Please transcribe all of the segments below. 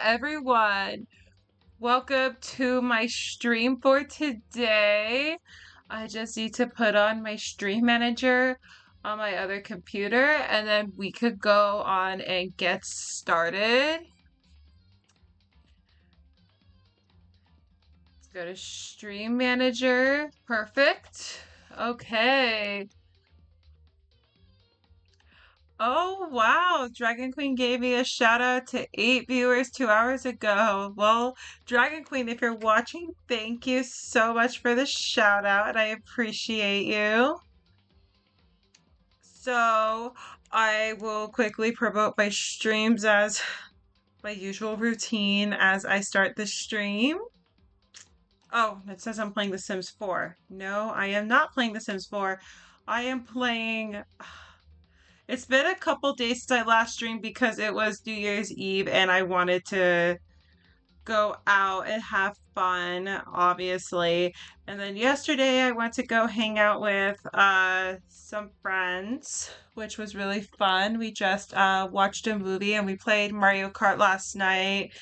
everyone. Welcome to my stream for today. I just need to put on my stream manager on my other computer and then we could go on and get started. Let's go to stream manager. Perfect. Okay. Oh, wow. Dragon Queen gave me a shout out to 8 viewers 2 hours ago. Well, Dragon Queen, if you're watching, thank you so much for the shout out. I appreciate you. So, I will quickly promote my streams as my usual routine as I start the stream. Oh, it says I'm playing The Sims 4. No, I am not playing The Sims 4. I am playing. It's been a couple days since I last streamed because it was New Year's Eve and I wanted to go out and have fun, obviously. And then yesterday I went to go hang out with some friends, which was really fun. We just watched a movie and we played Mario Kart last night.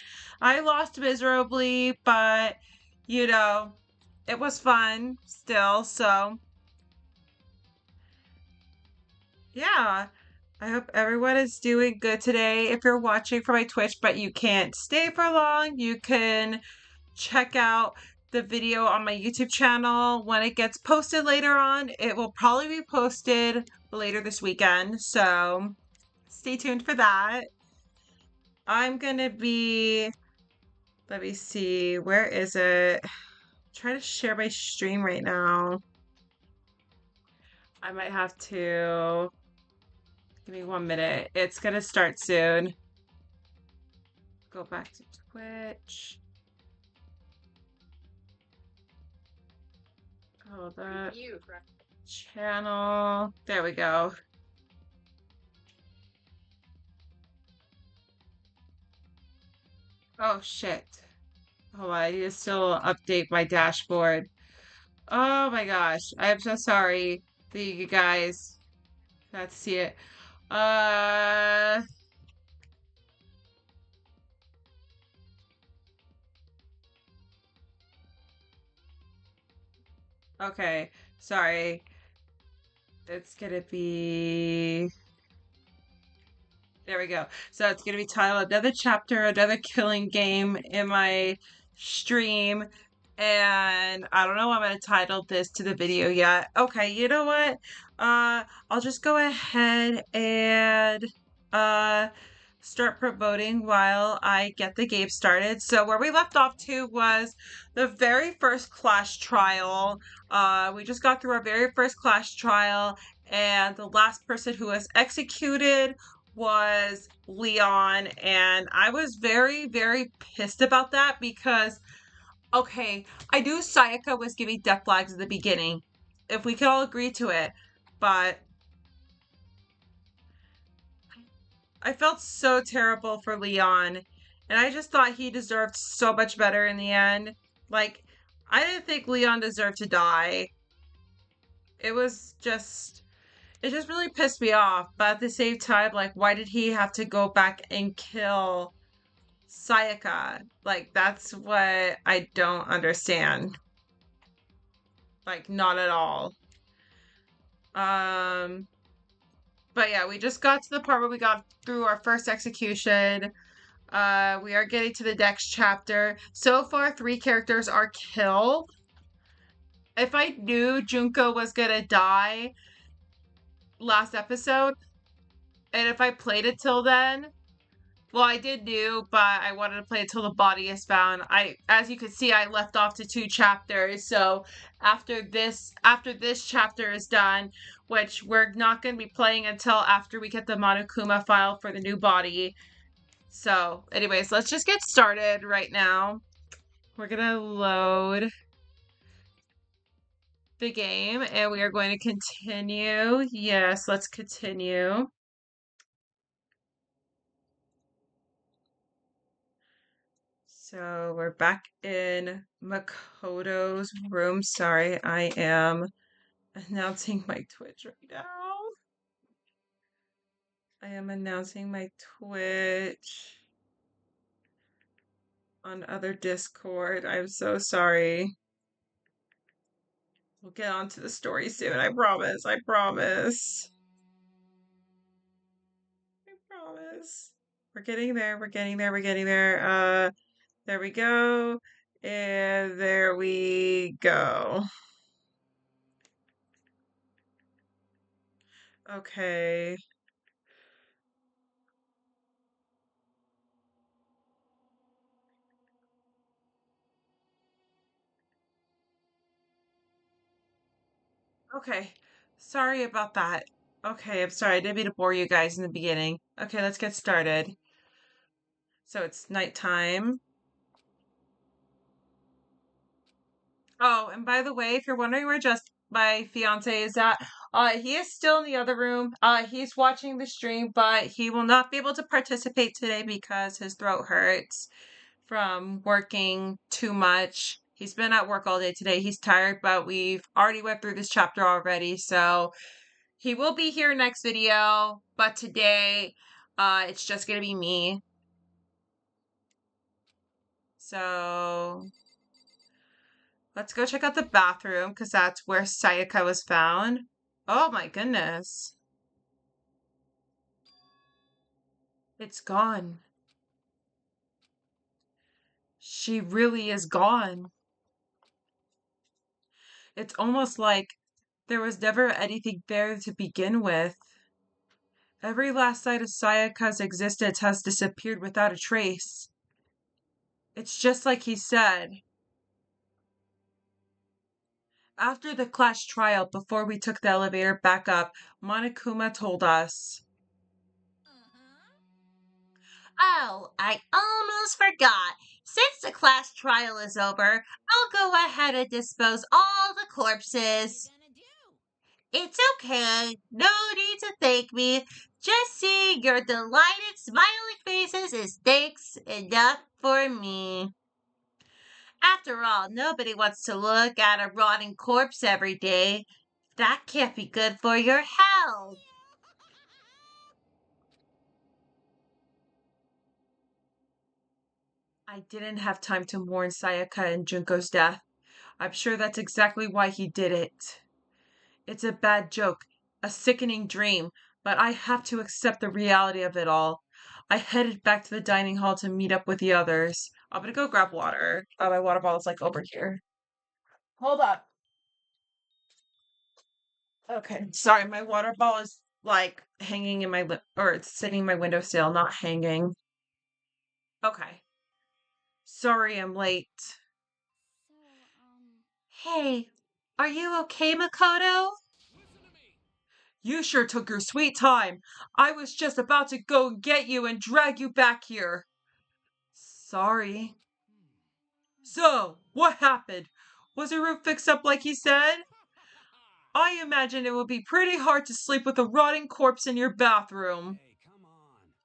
I lost miserably, but you know, it was fun still, so yeah. I hope everyone is doing good today. If you're watching from my Twitch, but you can't stay for long, you can check out the video on my YouTube channel when it gets posted later on. It will probably be posted later this weekend, so stay tuned for that. I'm gonna be, let me see, where is it? Try to share my stream right now. I might have to, give me 1 minute. It's gonna start soon. Go back to Twitch. Oh, that channel. There we go. Oh, shit. Oh, I need to still update my dashboard. Oh my gosh. I am so sorry that you guys got to see it. Uh, okay. Sorry. It's gonna be. There we go. So it's gonna be titled Another Chapter, Another Killing Game in my stream. And I don't know what I'm gonna title this to the video yet. Okay, you know what? I'll just go ahead and uh start promoting while I get the game started. So where we left off to was the very first Clash trial. We just got through our very first Clash trial, and the last person who was executed was Leon, and I was very, very pissed about that because, okay, I knew Sayaka was giving death flags at the beginning, if we could all agree to it, but I felt so terrible for Leon, and I just thought he deserved so much better in the end. Like, I didn't think Leon deserved to die. It was just it just really pissed me off. But at the same time, like, why did he have to go back and kill Sayaka? Like, that's what I don't understand. Like, not at all. Um, but yeah, we just got to the part where we got through our first execution. We are getting to the next chapter. So far, 3 characters are killed. If I knew Junko was gonna die last episode, and if I played it till then, well, I did knew, but I wanted to play it till the body is found. As you can see, I left off to 2 chapters. So after this chapter is done, which we're not going to be playing until after we get the Monokuma file for the new body. So, anyways, let's just get started right now. We're gonna load the game, and we are going to continue. Yes, let's continue. So we're back in Makoto's room. Sorry, I am announcing my Twitch right now. I am announcing my Twitch. on other Discord. I'm so sorry. We'll get on to the story soon. I promise. I promise. I promise. We're getting there. We're getting there. We're getting there. There we go. And there we go. Okay. Okay. Sorry about that. Okay, I'm sorry. I didn't mean to bore you guys in the beginning. Okay, let's get started. So it's nighttime. Oh, and by the way, if you're wondering where just my fiance is at, he is still in the other room. He's watching the stream, but he will not be able to participate today because his throat hurts from working too much. He's been at work all day today. He's tired, but we've already went through this chapter already, so he will be here next video. But today, it's just gonna be me. So let's go check out the bathroom because that's where Sayaka was found. Oh my goodness. It's gone. She really is gone. It's almost like there was never anything there to begin with. Every last sight of Sayaka's existence has disappeared without a trace. It's just like he said. After the class trial, before we took the elevator back up, Monokuma told us. Oh, I almost forgot. Since the class trial is over, I'll go ahead and dispose all the corpses. It's okay. No need to thank me. Just seeing your delighted smiling faces is thanks enough for me. After all, nobody wants to look at a rotting corpse every day. That can't be good for your health. I didn't have time to mourn Sayaka and Junko's death. I'm sure that's exactly why he did it. It's a bad joke, a sickening dream, but I have to accept the reality of it all. I headed back to the dining hall to meet up with the others. I'm gonna go grab water. My water bottle's like over here. Hold up. Okay, sorry, my water bottle is like hanging in my lip, or it's sitting in my windowsill, not hanging. Okay. Sorry I'm late. Hey, are you okay, Makoto? You sure took your sweet time. I was just about to go get you and drag you back here. Sorry. So, what happened? Was your room fixed up like he said? I imagine it would be pretty hard to sleep with a rotting corpse in your bathroom.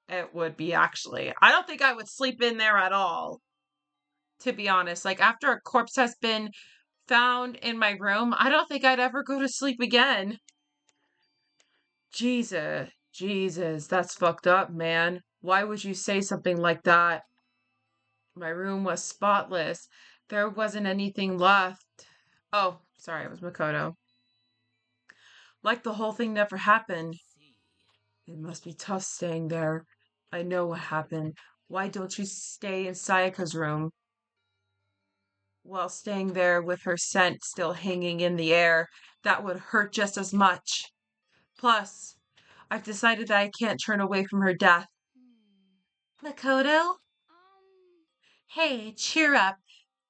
It would be, actually. I don't think I would sleep in there at all, to be honest. Like, after a corpse has been found in my room, I don't think I'd ever go to sleep again. Jesus, that's fucked up, man. Why would you say something like that? My room was spotless. There wasn't anything left. Oh, sorry, it was Makoto. Like the whole thing never happened. It must be tough staying there. I know what happened. Why don't you stay in Sayaka's room? Well, staying there with her scent still hanging in the air, that would hurt just as much. Plus, I've decided that I can't turn away from her death. Makoto? Hey, cheer up.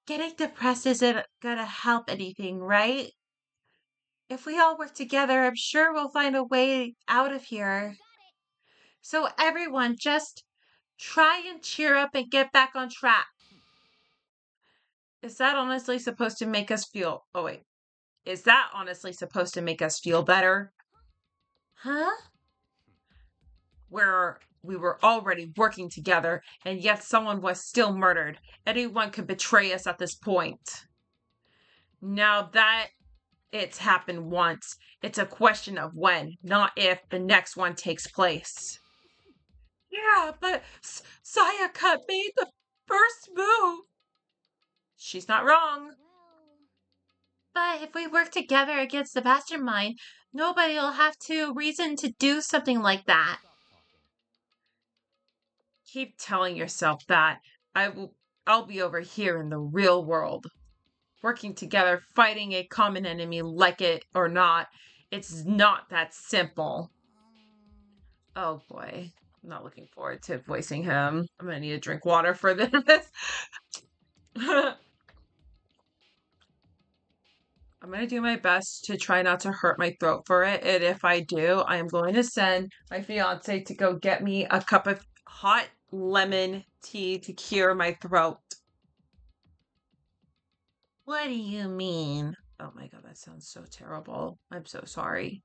Getting depressed isn't gonna help anything, right? If we all work together, I'm sure we'll find a way out of here. So everyone, just try and cheer up and get back on track. Is that honestly supposed to make us feel... Oh, wait. Is that honestly supposed to make us feel better? Huh? Where we were already working together, and yet someone was still murdered. Anyone could betray us at this point. Now that it's happened once, it's a question of when, not if, the next one takes place. Yeah, but Sayaka made the first move. She's not wrong. But if we work together against the mastermind, nobody will have to reason to do something like that. Keep telling yourself that. I will I'll be over here in the real world, working together, fighting a common enemy, like it or not. It's not that simple. Oh boy. I'm not looking forward to voicing him. I'm gonna need to drink water for this. I'm gonna do my best to try not to hurt my throat for it. And if I do, I am going to send my fiance to go get me a cup of hot lemon tea to cure my throat. What do you mean? Oh my god, that sounds so terrible. I'm so sorry.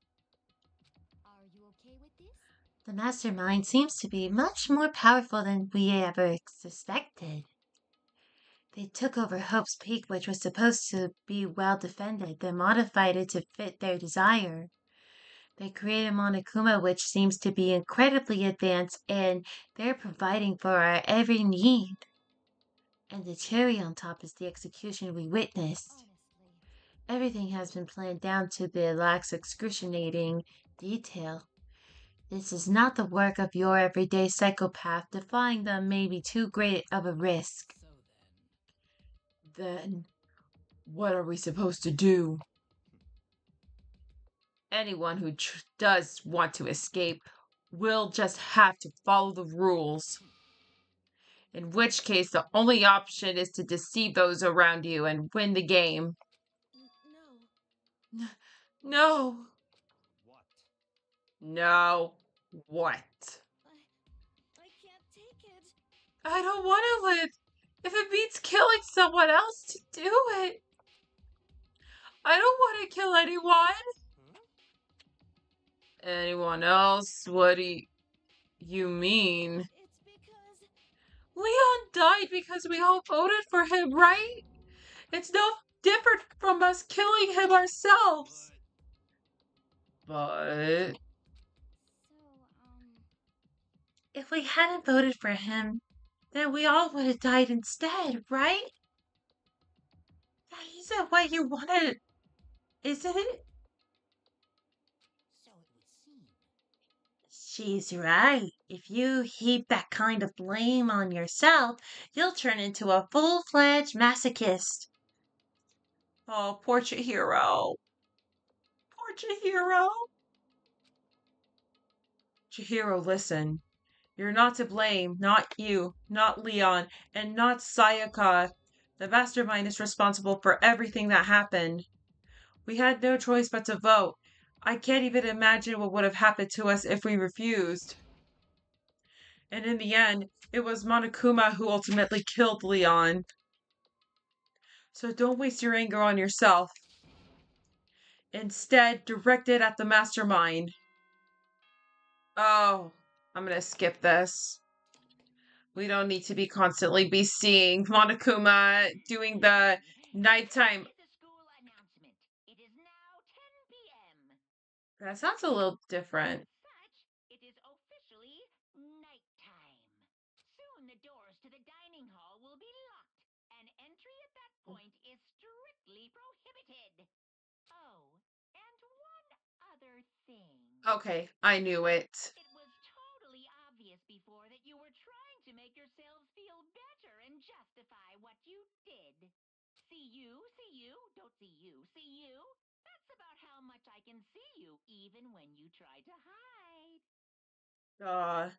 The mastermind seems to be much more powerful than we ever suspected. They took over Hope's Peak, which was supposed to be well defended, then modified it to fit their desire. They created Monokuma, which seems to be incredibly advanced, and they're providing for our every need. And the cherry on top is the execution we witnessed. Everything has been planned down to the last excruciating detail. This is not the work of your everyday psychopath. Defying them may be too great of a risk. Then, what are we supposed to do? Anyone who does want to escape will just have to follow the rules. In which case, the only option is to deceive those around you and win the game. No. No. What? I don't want to live. If it means killing someone else to do it. I don't want to kill anyone. Anyone else? What do you mean? Leon died because we all voted for him, right? It's no different from us killing him ourselves. But If we hadn't voted for him, then we all would have died instead, right? That isn't what you wanted, is it? She's right. If you heap that kind of blame on yourself, you'll turn into a full-fledged masochist. oh, poor Chihiro. Poor Chihiro. Chihiro, listen. You're not to blame. Not you. Not Leon. And not Sayaka. The mastermind is responsible for everything that happened. We had no choice but to vote. I can't even imagine what would have happened to us if we refused. And in the end, it was Monokuma who ultimately killed Leon. So don't waste your anger on yourself. Instead, direct it at the mastermind. Oh, I'm gonna skip this. We don't need to be constantly be seeing Monokuma doing the nighttime. That sounds a little different. Okay, I knew it. Uh,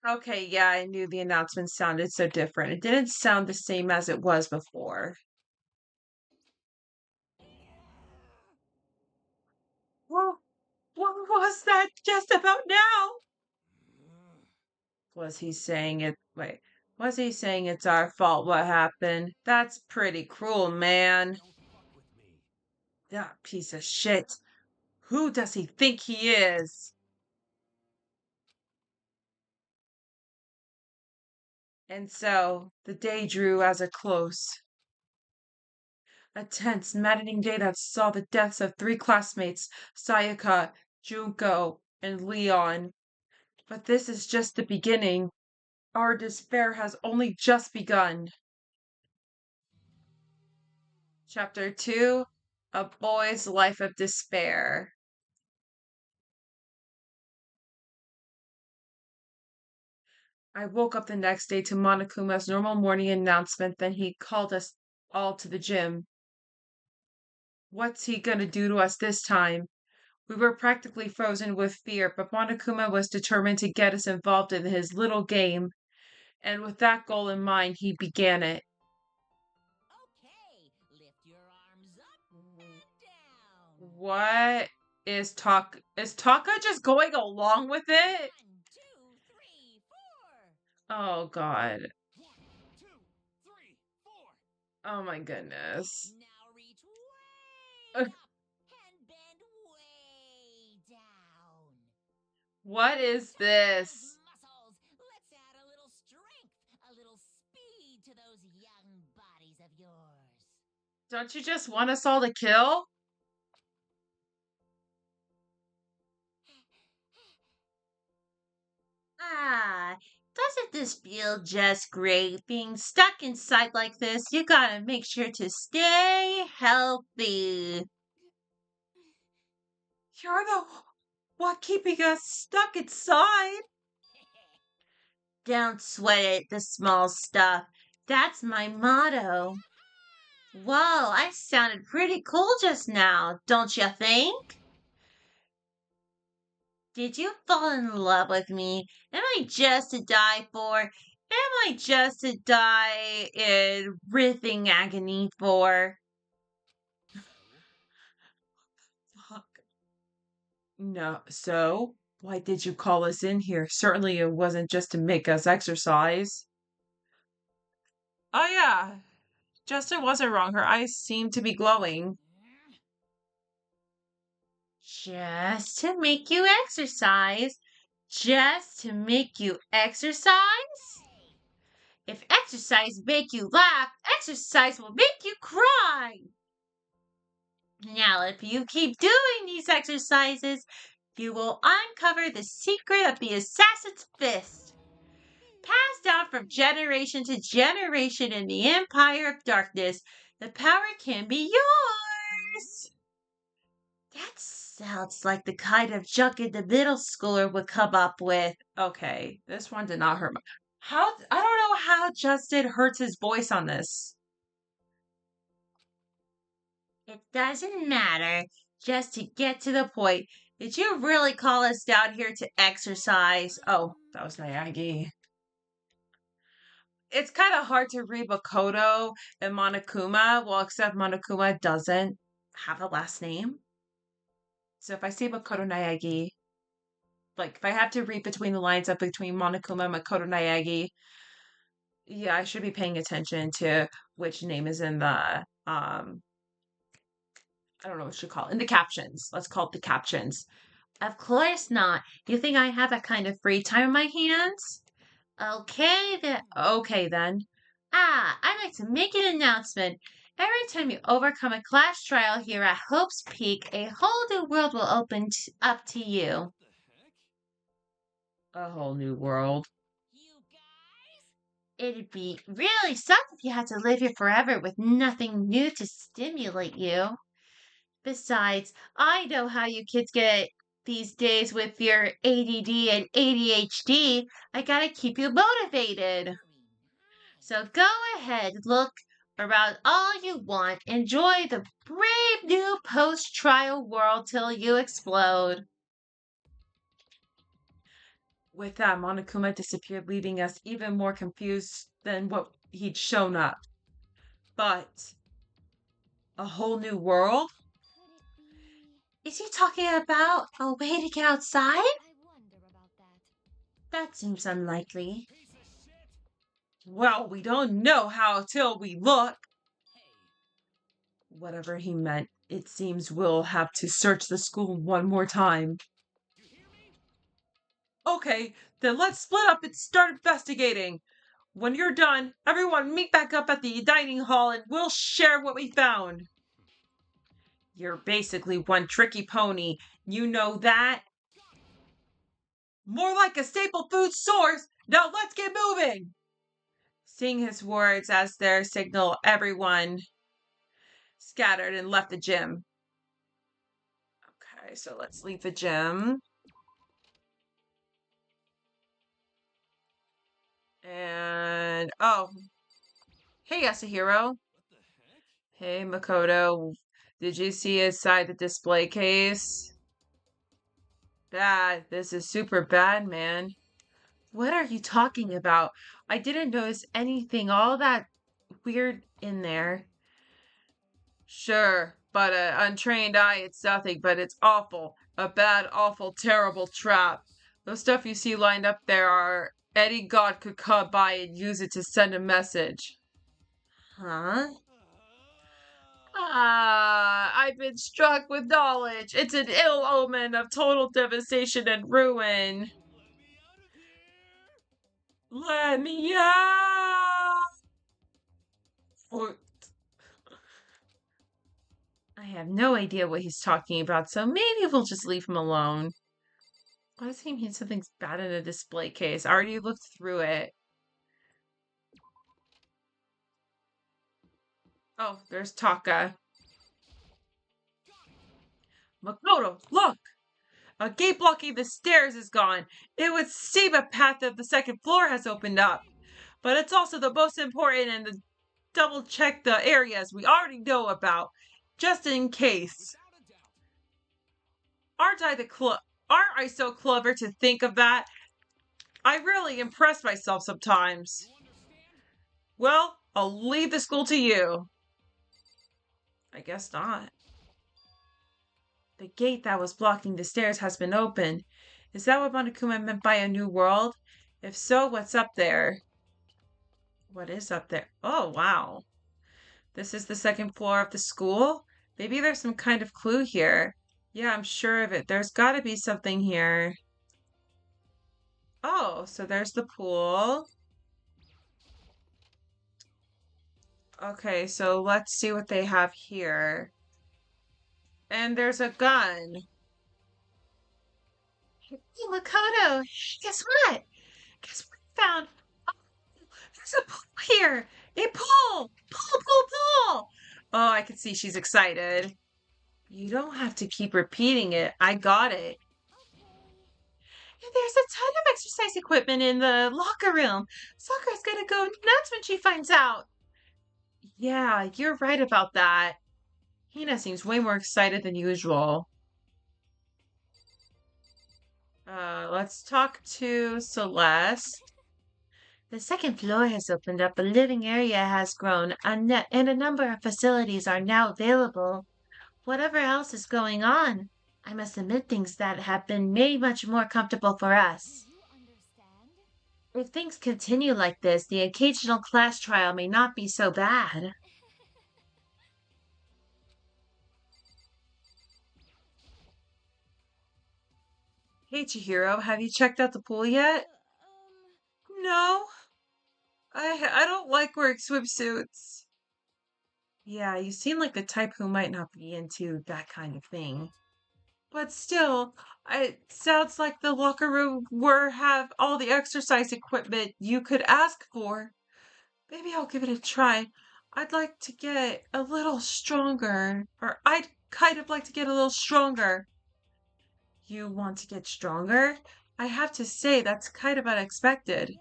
uh, okay, yeah, I knew the announcement sounded so different. It didn't sound the same as it was before. Well, what was that just about now? Was he saying it? Wait, was he saying it's our fault what happened? That's pretty cruel, man. That piece of shit. Who does he think he is? And so the day drew as a close. A tense, maddening day that saw the deaths of three classmates, Sayaka, Junko, and Leon. But this is just the beginning. Our despair has only just begun. Chapter 2, A Boy's Life of Despair. I woke up the next day to Monokuma's normal morning announcement that he called us all to the gym. What's he gonna do to us this time? We were practically frozen with fear, but Monokuma was determined to get us involved in his little game, and with that goal in mind, he began it. Okay, lift your arms up and down. What is Taka? Is Taka just going along with it? 1, 2, 3, 4. Oh God. 1, 2, 3, 4. Oh my goodness. Now reach Uh, way up and bend way down. What is Tighten those this? muscles. Let's add a little strength, a little speed to those young bodies of yours. Don't you just want us all to kill? Ah, doesn't this feel just great? Being stuck inside like this, you gotta make sure to stay healthy. You're the one keeping us stuck inside. Don't sweat it, the small stuff. That's my motto. Whoa, I sounded pretty cool just now, don't you think? Did you fall in love with me? Am I just to die for? Am I just to die in writhing agony for? Fuck. No, so why did you call us in here? Certainly it wasn't just to make us exercise. Oh yeah, Justin wasn't wrong. Her eyes seemed to be glowing. Just to make you exercise. Just to make you exercise? If exercise make you laugh, exercise will make you cry. Now, if you keep doing these exercises, you will uncover the secret of the assassin's fist, passed down from generation to generation in the empire of darkness. The power can be yours. That sounds like the kind of junk the middle schooler would come up with. Okay, this one did not hurt my. How? I don't know how Justin hurts his voice on this. It doesn't matter. Just to get to the point, did you really call us down here to exercise? Oh, that was Nayagi. It's kind of hard to read Makoto and Monokuma. Well, except Monokuma doesn't have a last name. So if I say Makoto Nayagi, like if I have to read between the lines up between Monokuma and Makoto Nayagi, yeah, I should be paying attention to which name is in the I don't know what you call it in the captions. Let's call it the captions. Of course not. You think I have that kind of free time on my hands? Okay then. I'd like to make an announcement. Every time you overcome a class trial here at Hope's Peak, a whole new world will up to you. The heck? A whole new world. You guys? It'd be really suck if you had to live here forever with nothing new to stimulate you. Besides, I know how you kids get these days with your ADD and ADHD. I gotta keep you motivated. So go ahead, look around all you want. Enjoy the brave new post trial world till you explode. With that, Monokuma disappeared, leaving us even more confused than what he'd shown up. But a whole new world? Could it be? Is he talking about a way to get outside? I wonder about that. That seems unlikely. Piece of shit! Well, we don't know how till we look. Hey, Whatever he meant. It seems we'll have to search the school one more time. Okay, then let's split up and start investigating. When you're done, everyone meet back up at the dining hall and we'll share what we found. You're basically one tricky pony. You know that? More like a staple food source. Now let's get moving. Seeing his words as their signal, everyone scattered and left the gym. Okay, so let's leave the gym. And oh, hey Yasuhiro. Hey Makoto. Did you see inside the display case? Bad. This is super bad, man. What are you talking about? I didn't notice anything all that weird in there. Sure, but an untrained eye, it's nothing, but it's awful. A bad, awful, terrible trap. The stuff you see lined up there are any god could come by and use it to send a message. Huh? I've been struck with knowledge. It's an ill omen of total devastation and ruin. Let me out! Or I have no idea what he's talking about, so maybe we'll just leave him alone. Why does he mean something's bad in a display case? I already looked through it. Oh, there's Taka. Makoto, look! A gate blocking the stairs is gone. It would seem a path of the second floor has opened up. But it's also the most important and the double check the areas we already know about, just in case. Aren't I aren't I so clever to think of that? I really impress myself sometimes. Well, I'll leave the school to you. I guess not. The gate that was blocking the stairs has been opened. Is that what Monokuma meant by a new world? If so, what's up there? What is up there? Oh, wow. This is the second floor of the school? Maybe there's some kind of clue here. Yeah, I'm sure of it. There's gotta be something here. Oh, so there's the pool. Okay, so let's see what they have here. And there's a gun. Hey, Makoto, guess what? Guess what I found? Oh, there's a pool here. A pool! Pool, pool, pool! Oh, I can see she's excited. You don't have to keep repeating it. I got it. And there's a ton of exercise equipment in the locker room. Sakura's gonna go nuts when she finds out. Yeah, you're right about that. Hina seems way more excited than usual. Let's talk to Celeste. The second floor has opened up, a living area has grown, and a number of facilities are now available. Whatever else is going on, I must admit things that have been made much more comfortable for us. If things continue like this, the occasional class trial may not be so bad. Hey Chihiro, have you checked out the pool yet? No, I don't like wearing swimsuits. Yeah, you seem like the type who might not be into that kind of thing. But still, it sounds like the locker room where have all the exercise equipment you could ask for. Maybe I'll give it a try. I'd like to get a little stronger. Or I'd kind of like to get a little stronger. You want to get stronger? I have to say that's kind of unexpected.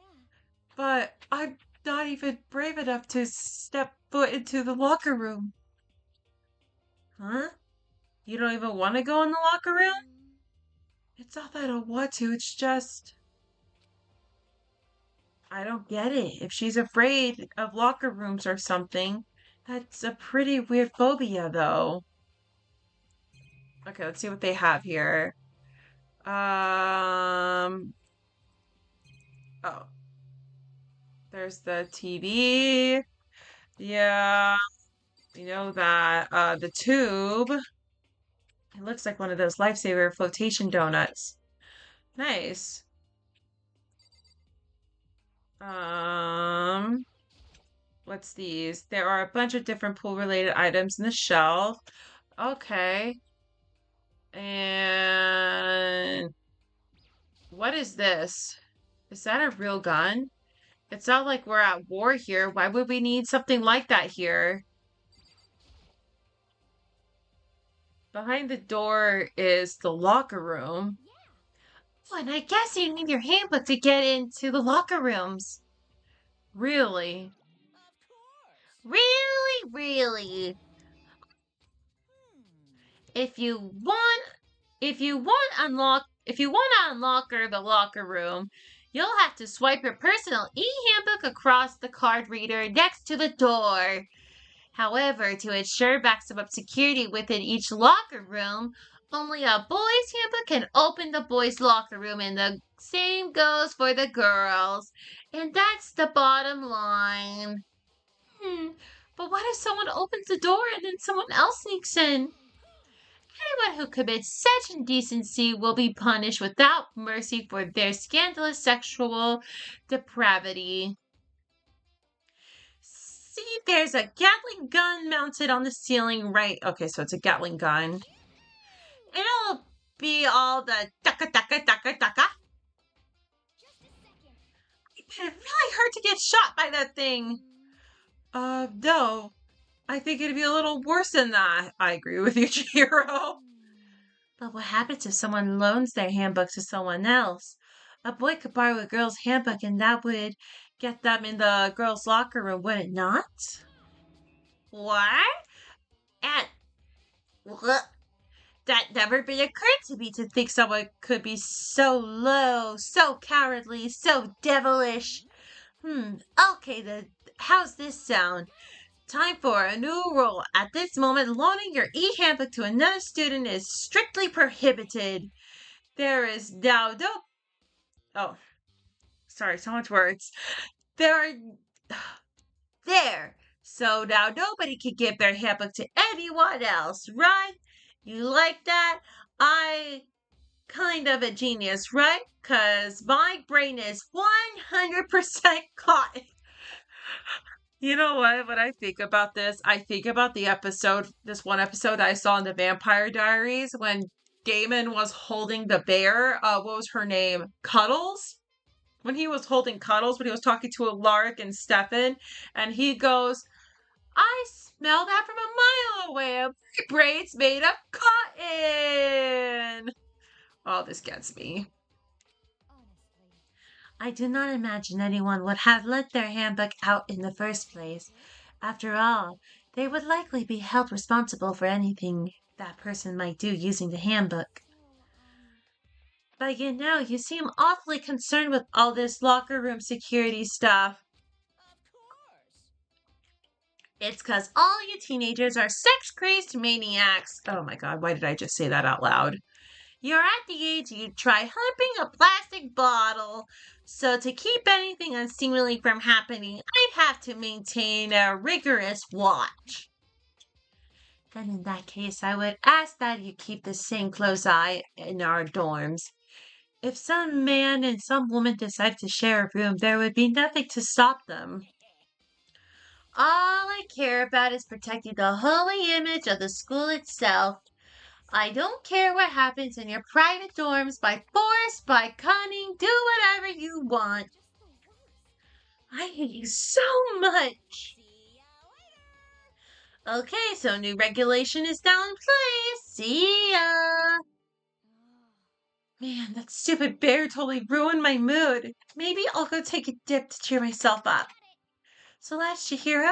But I'm not even brave enough to step foot into the locker room. Huh? You don't even want to go in the locker room? It's not that I want to, it's just. I don't get it. If she's afraid of locker rooms or something, that's a pretty weird phobia, though. Okay, let's see what they have here. Oh, there's the TV. Yeah. We know that the tube, it looks like one of those lifesaver flotation donuts. Nice. Um, what's these? There are a bunch of different pool related items in the shelf. Okay. And what is this? Is that a real gun? It's not like we're at war here. Why would we need something like that here? Behind the door is the locker room. Oh, and I guess you need your handbook to get into the locker rooms. Really? Of course. Really, really. Hmm. If you want if you want to unlock the locker room, you'll have to swipe your personal e-handbook across the card reader next to the door. However, to ensure maximum security within each locker room, only a boy's handbook can open the boys' locker room, and the same goes for the girls. And that's the bottom line. But what if someone opens the door and then someone else sneaks in? Anyone who commits such indecency will be punished without mercy for their scandalous sexual depravity. See, there's a Gatling gun mounted on the ceiling right. Okay, so it's a Gatling gun. It'll be all the taka taka taka taka. Just a second. But it really hurt to get shot by that thing. No. I think it'd be a little worse than that. I agree with you, Chihiro. But what happens if someone loans their handbook to someone else? A boy could borrow a girl's handbook and that would get them in the girl's locker room, would it not? What? And what? That never been occurred to me to think someone could be so low, so cowardly, so devilish. Okay then, how's this sound? Time for a new rule. At this moment, loaning your e-handbook to another student is strictly prohibited. There is now no. Oh, sorry, so much words. There are. There. So now nobody can give their handbook to anyone else, right? You like that? I kind of a genius, right? Because my brain is 100% caught. You know what? When I think about this, I think about this one episode I saw in the Vampire Diaries when Damon was holding the bear. What was her name? Cuddles? When he was holding Cuddles, when he was talking to Alaric and Stefan, and he goes, I smell that from a mile away. My brain's made of cotton. Oh, this gets me. Honestly. I do not imagine anyone would have let their handbook out in the first place. After all, they would likely be held responsible for anything that person might do using the handbook. Well, But you seem awfully concerned with all this locker room security stuff. of course. It's 'cause all you teenagers are sex crazed maniacs. Oh my god, why did I just say that out loud? You're at the age you'd try humping a plastic bottle. So to keep anything unseemly from happening, I'd have to maintain a rigorous watch. Then in that case, I would ask that you keep the same close eye in our dorms. If some man and some woman decided to share a room, there would be nothing to stop them. All I care about is protecting the holy image of the school itself. I don't care what happens in your private dorms by force, by cunning, do whatever you want. Just the worst. I hate you so much. See ya later. Okay, so new regulation is now in place. See ya. Man, that stupid bear totally ruined my mood. Maybe I'll go take a dip to cheer myself up. So last Chihiro,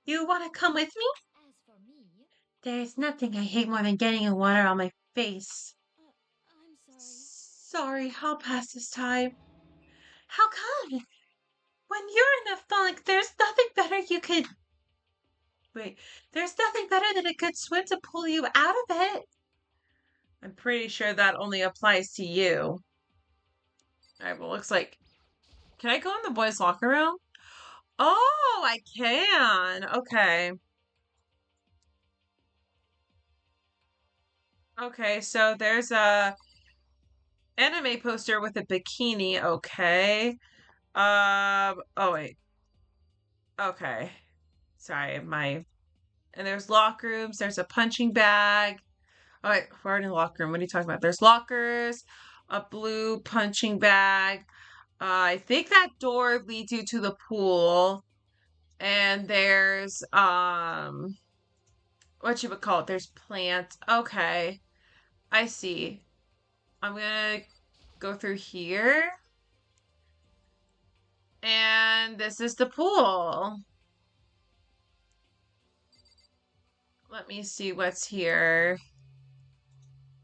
you want to come with me? As for me, There's nothing I hate more than getting a water on my face. I'm sorry. Sorry, I'll pass this time. How come? When you're in a funk, there's nothing better you could. Wait, there's nothing better than a good swim to pull you out of it. I'm pretty sure that only applies to you. Alright, well, looks like. Can I go in the boys' locker room? Oh, I can. Okay. Okay, so there's a anime poster with a bikini. Okay. Oh wait. Okay. Sorry, my and there's locker rooms. There's a punching bag. All right, we're already in the locker room. What are you talking about? There's lockers, a blue punching bag. I think that door leads you to the pool, and there's what you would call it? There's plants. Okay, I see. I'm gonna go through here, and this is the pool. Let me see what's here.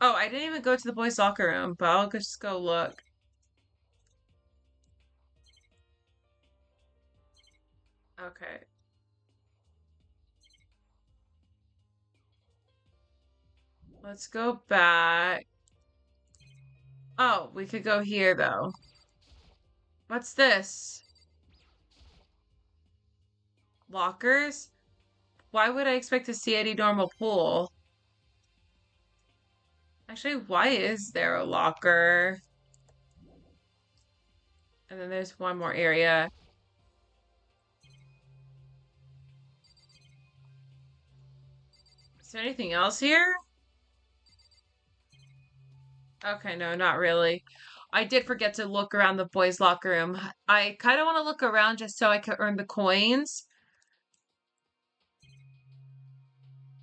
Oh, I didn't even go to the boys' locker room, but I'll just go look. Okay, let's go back. Oh, we could go here though. What's this? Lockers? Why would I expect to see any normal pool? Actually, why is there a locker? And then there's one more area. Is there anything else here? Okay, no, not really. I did forget to look around the boys' locker room. I kind of want to look around just so I can earn the coins.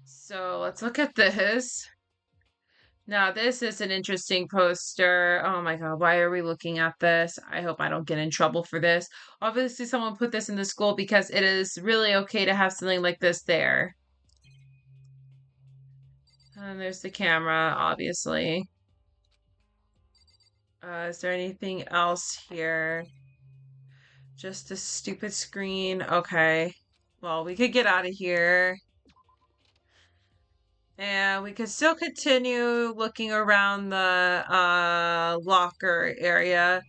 So let's look at this. Now, this is an interesting poster. Oh my God, why are we looking at this? I hope I don't get in trouble for this. Obviously, someone put this in the school because it is really okay to have something like this there. And there's the camera, obviously. Is there anything else here? Just a stupid screen. Okay. Well, we could get out of here. And we could still continue looking around the locker area.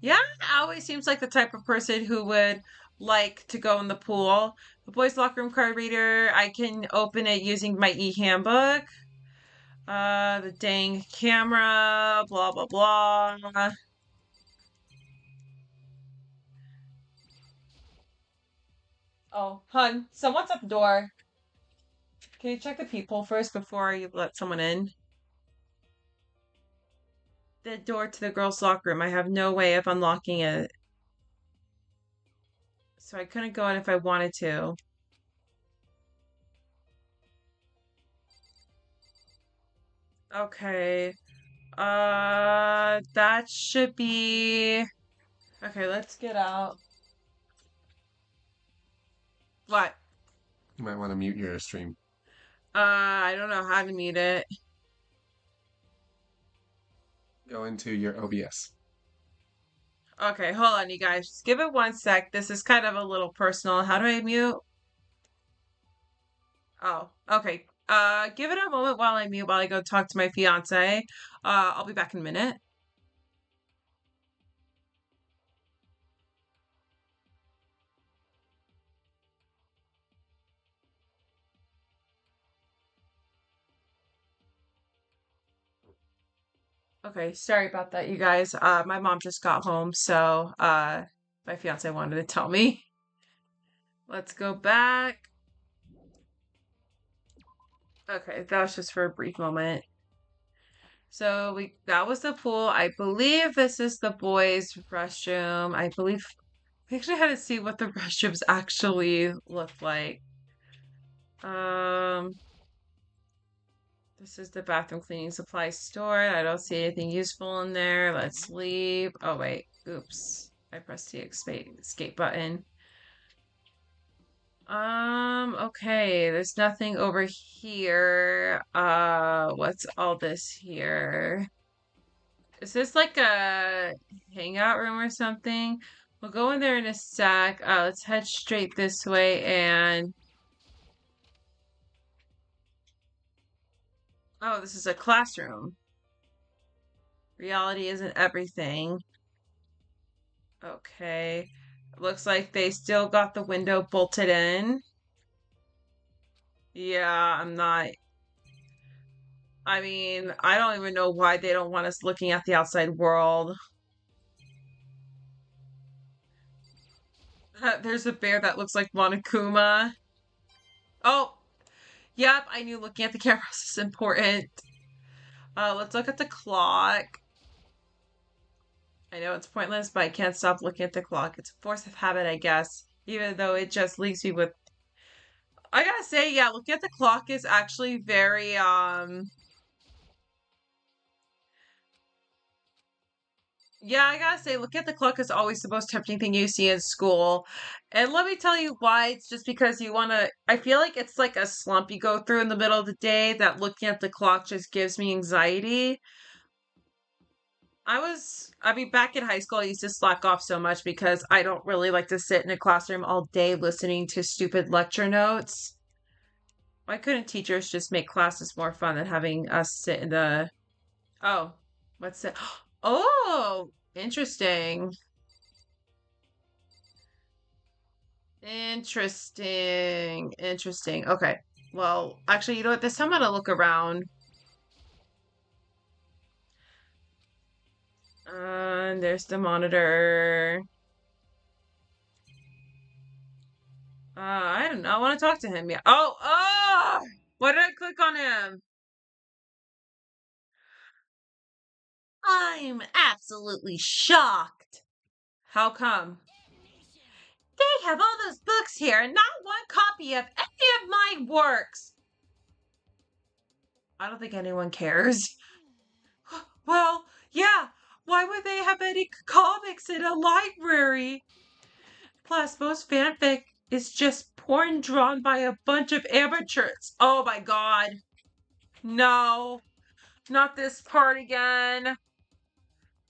Yeah, always seems like the type of person who would like to go in the pool. The boys' locker room card reader, I can open it using my e-handbook. The dang camera, blah blah blah. Oh, hun, someone's at the door. Can you check the people first before you let someone in? The door to the girls' locker room. I have no way of unlocking it. So I couldn't go in if I wanted to. Okay. That should be. Okay, let's get out. What? You might want to mute your stream. I don't know how to mute it. Go into your OBS. Okay, hold on, you guys. Just give it one sec. This is kind of a little personal. How do I mute? Oh, okay. Give it a moment while I mute while I go talk to my fiance. I'll be back in a minute. Okay, sorry about that, you guys. My mom just got home, so my fiance wanted to tell me. Let's go back. Okay, that was just for a brief moment. So that was the pool. I believe this is the boys' restroom. I believe we actually had to see what the restrooms actually look like. Um, this is the bathroom cleaning supply store. I don't see anything useful in there. Let's leave. Oh wait, oops. I pressed the escape button. Okay, there's nothing over here. What's all this here? Is this like a hangout room or something? We'll go in there in a sec. Let's head straight this way and oh, this is a classroom. Reality isn't everything. Okay. Looks like they still got the window bolted in. Yeah, I'm not. I mean, I don't even know why they don't want us looking at the outside world. There's a bear that looks like Monokuma. Oh, yep, I knew looking at the cameras is important. Let's look at the clock. I know it's pointless, but I can't stop looking at the clock. It's a force of habit, I guess, even though it just leaves me with. I gotta say, yeah, looking at the clock is actually very, yeah, I gotta say, looking at the clock is always the most tempting thing you see in school. And let me tell you why. It's just because you wanna, I feel like it's like a slump you go through in the middle of the day that looking at the clock just gives me anxiety. I mean, back in high school, I used to slack off so much because I don't really like to sit in a classroom all day listening to stupid lecture notes. Why couldn't teachers just make classes more fun than having us sit in the, oh, what's it? Oh, interesting. Interesting. Interesting. Okay. Well, actually, you know what? This time I'm gonna look around. And there's the monitor. I don't know. I want to talk to him. Yeah. Oh! Why did I click on him? I'm absolutely shocked. How come? They have all those books here and not one copy of any of my works. I don't think anyone cares. Well, yeah. Why would they have any comics in a library? Plus, most fanfic is just porn drawn by a bunch of amateurs. Oh my god. No, not this part again.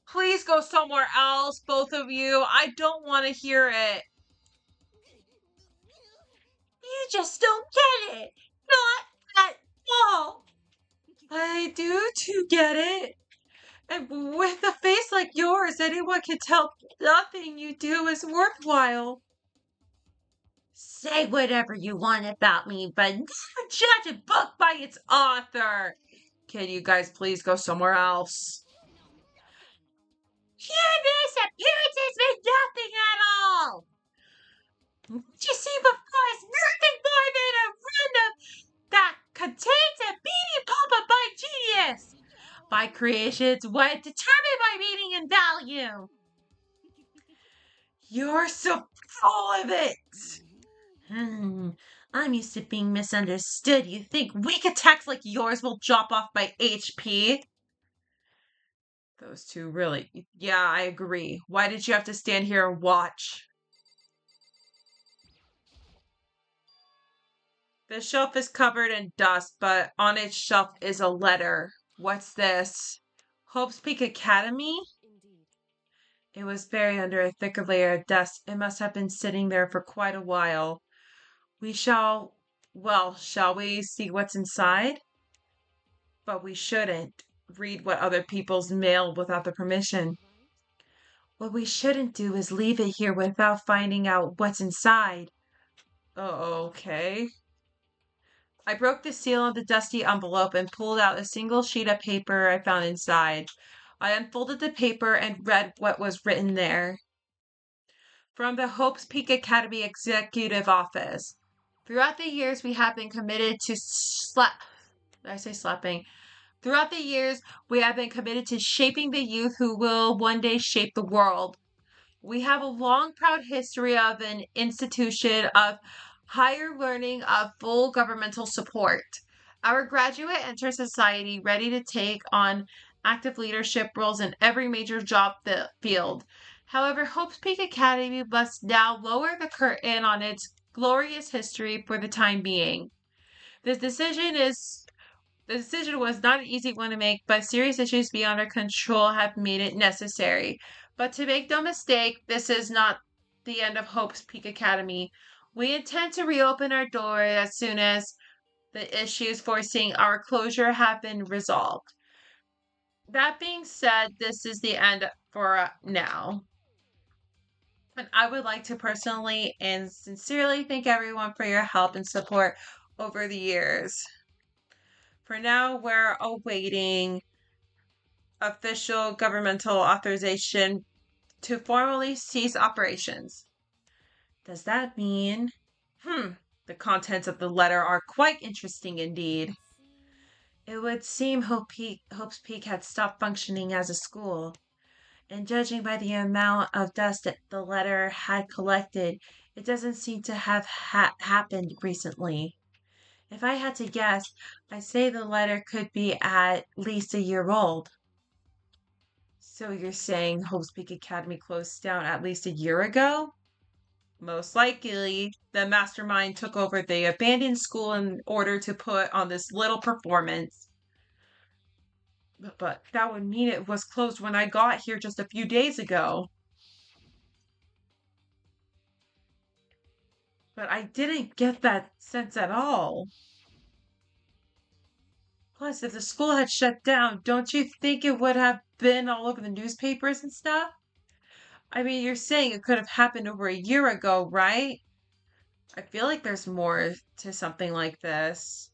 Please go somewhere else, both of you. I don't want to hear it. You just don't get it. Not at all. I do to get it. And with a face like yours, anyone can tell nothing you do is worthwhile. Say whatever you want about me, but never judge a book by its author. Can you guys please go somewhere else? This appearances mean nothing at all. What you see before is nothing more than a random that contains a beating pulp by genius. By creations, what determined by meaning and value. You're so full of it. I'm used to being misunderstood. You think weak attacks like yours will drop off by HP? Those two really. Yeah, I agree. Why did you have to stand here and watch? The shelf is covered in dust, but on its shelf is a letter. What's this? Hope's Peak Academy? It was buried under a thicker layer of dust. It must have been sitting there for quite a while. We shall, well, shall we see what's inside? But we shouldn't read what other people's mail without the permission. What we shouldn't do is leave it here without finding out what's inside. Oh, okay. I broke the seal of the dusty envelope and pulled out a single sheet of paper I found inside. I unfolded the paper and read what was written there. From the Hopes Peak Academy Executive Office. Throughout the years, we have been committed to Did I say slapping? Throughout the years, we have been committed to shaping the youth who will one day shape the world. We have a long, proud history of an institution of higher learning of full governmental support. Our graduate enter society ready to take on active leadership roles in every major job field. However, Hope's Peak Academy must now lower the curtain on its glorious history for the time being. This decision is the decision was not an easy one to make, but serious issues beyond our control have made it necessary. But to make no mistake, this is not the end of Hope's Peak Academy. We intend to reopen our doors as soon as the issues forcing our closure have been resolved. That being said, this is the end for now. And I would like to personally and sincerely thank everyone for your help and support over the years. For now, we're awaiting official governmental authorization to formally cease operations. Does that mean? The contents of the letter are quite interesting indeed. It would seem Hope's Peak had stopped functioning as a school, and judging by the amount of dust that the letter had collected, it doesn't seem to have happened recently. If I had to guess, I'd say the letter could be at least a year old. So you're saying Hope's Peak Academy closed down at least a year ago? Most likely, the mastermind took over the abandoned school in order to put on this little performance. But that would mean it was closed when I got here just a few days ago. But I didn't get that sense at all. Plus, if the school had shut down, don't you think it would have been all over the newspapers and stuff? I mean, you're saying it could have happened over a year ago, right? I feel like there's more to something like this.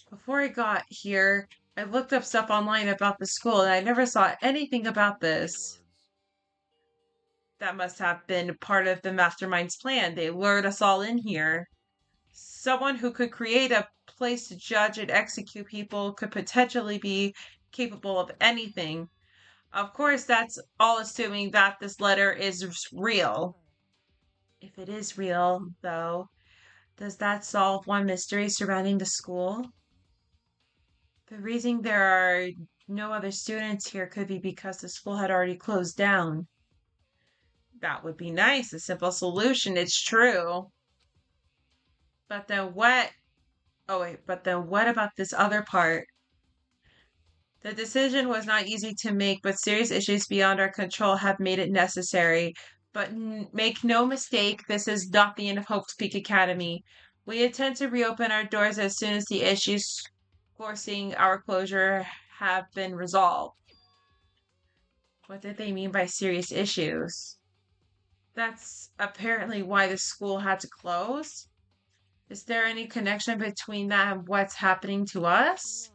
Before I got here, I looked up stuff online about the school and I never saw anything about this. That must have been part of the mastermind's plan. They lured us all in here. Someone who could create a place to judge and execute people could potentially be capable of anything. Of course, that's all assuming that this letter is real. If it is real, though, does that solve one mystery surrounding the school? The reason there are no other students here could be because the school had already closed down. That would be nice, a simple solution, it's true. But then what? Oh, wait, but then what about this other part? The decision was not easy to make, but serious issues beyond our control have made it necessary. But make no mistake, this is not the end of Hope's Peak Academy. We intend to reopen our doors as soon as the issues forcing our closure have been resolved. What did they mean by serious issues? That's apparently why the school had to close. Is there any connection between that and what's happening to us?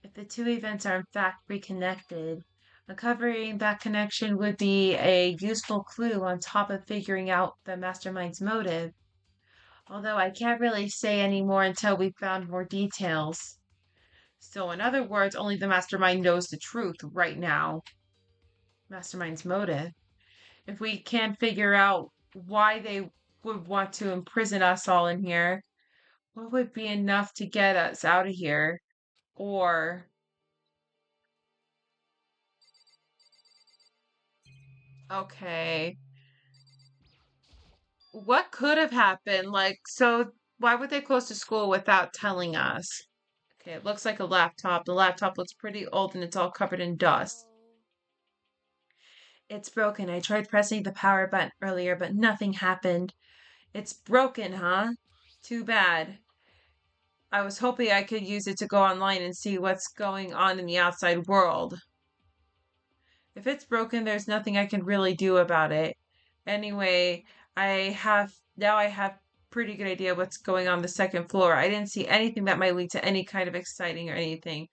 If the two events are in fact reconnected, uncovering that connection would be a useful clue on top of figuring out the mastermind's motive. Although I can't really say any more until we've found more details. So, in other words, only the mastermind knows the truth right now. Mastermind's motive. If we can figure out why they would want to imprison us all in here, what would be enough to get us out of here? Or, okay, what could have happened? Like, so why would they close the school without telling us? Okay, it looks like a laptop. The laptop looks pretty old and it's all covered in dust. It's broken. I tried pressing the power button earlier, but nothing happened. It's broken, huh? Too bad. I was hoping I could use it to go online and see what's going on in the outside world. If it's broken, there's nothing I can really do about it. Anyway, I have pretty good idea what's going on the second floor. I didn't see anything that might lead to any kind of exciting or anything.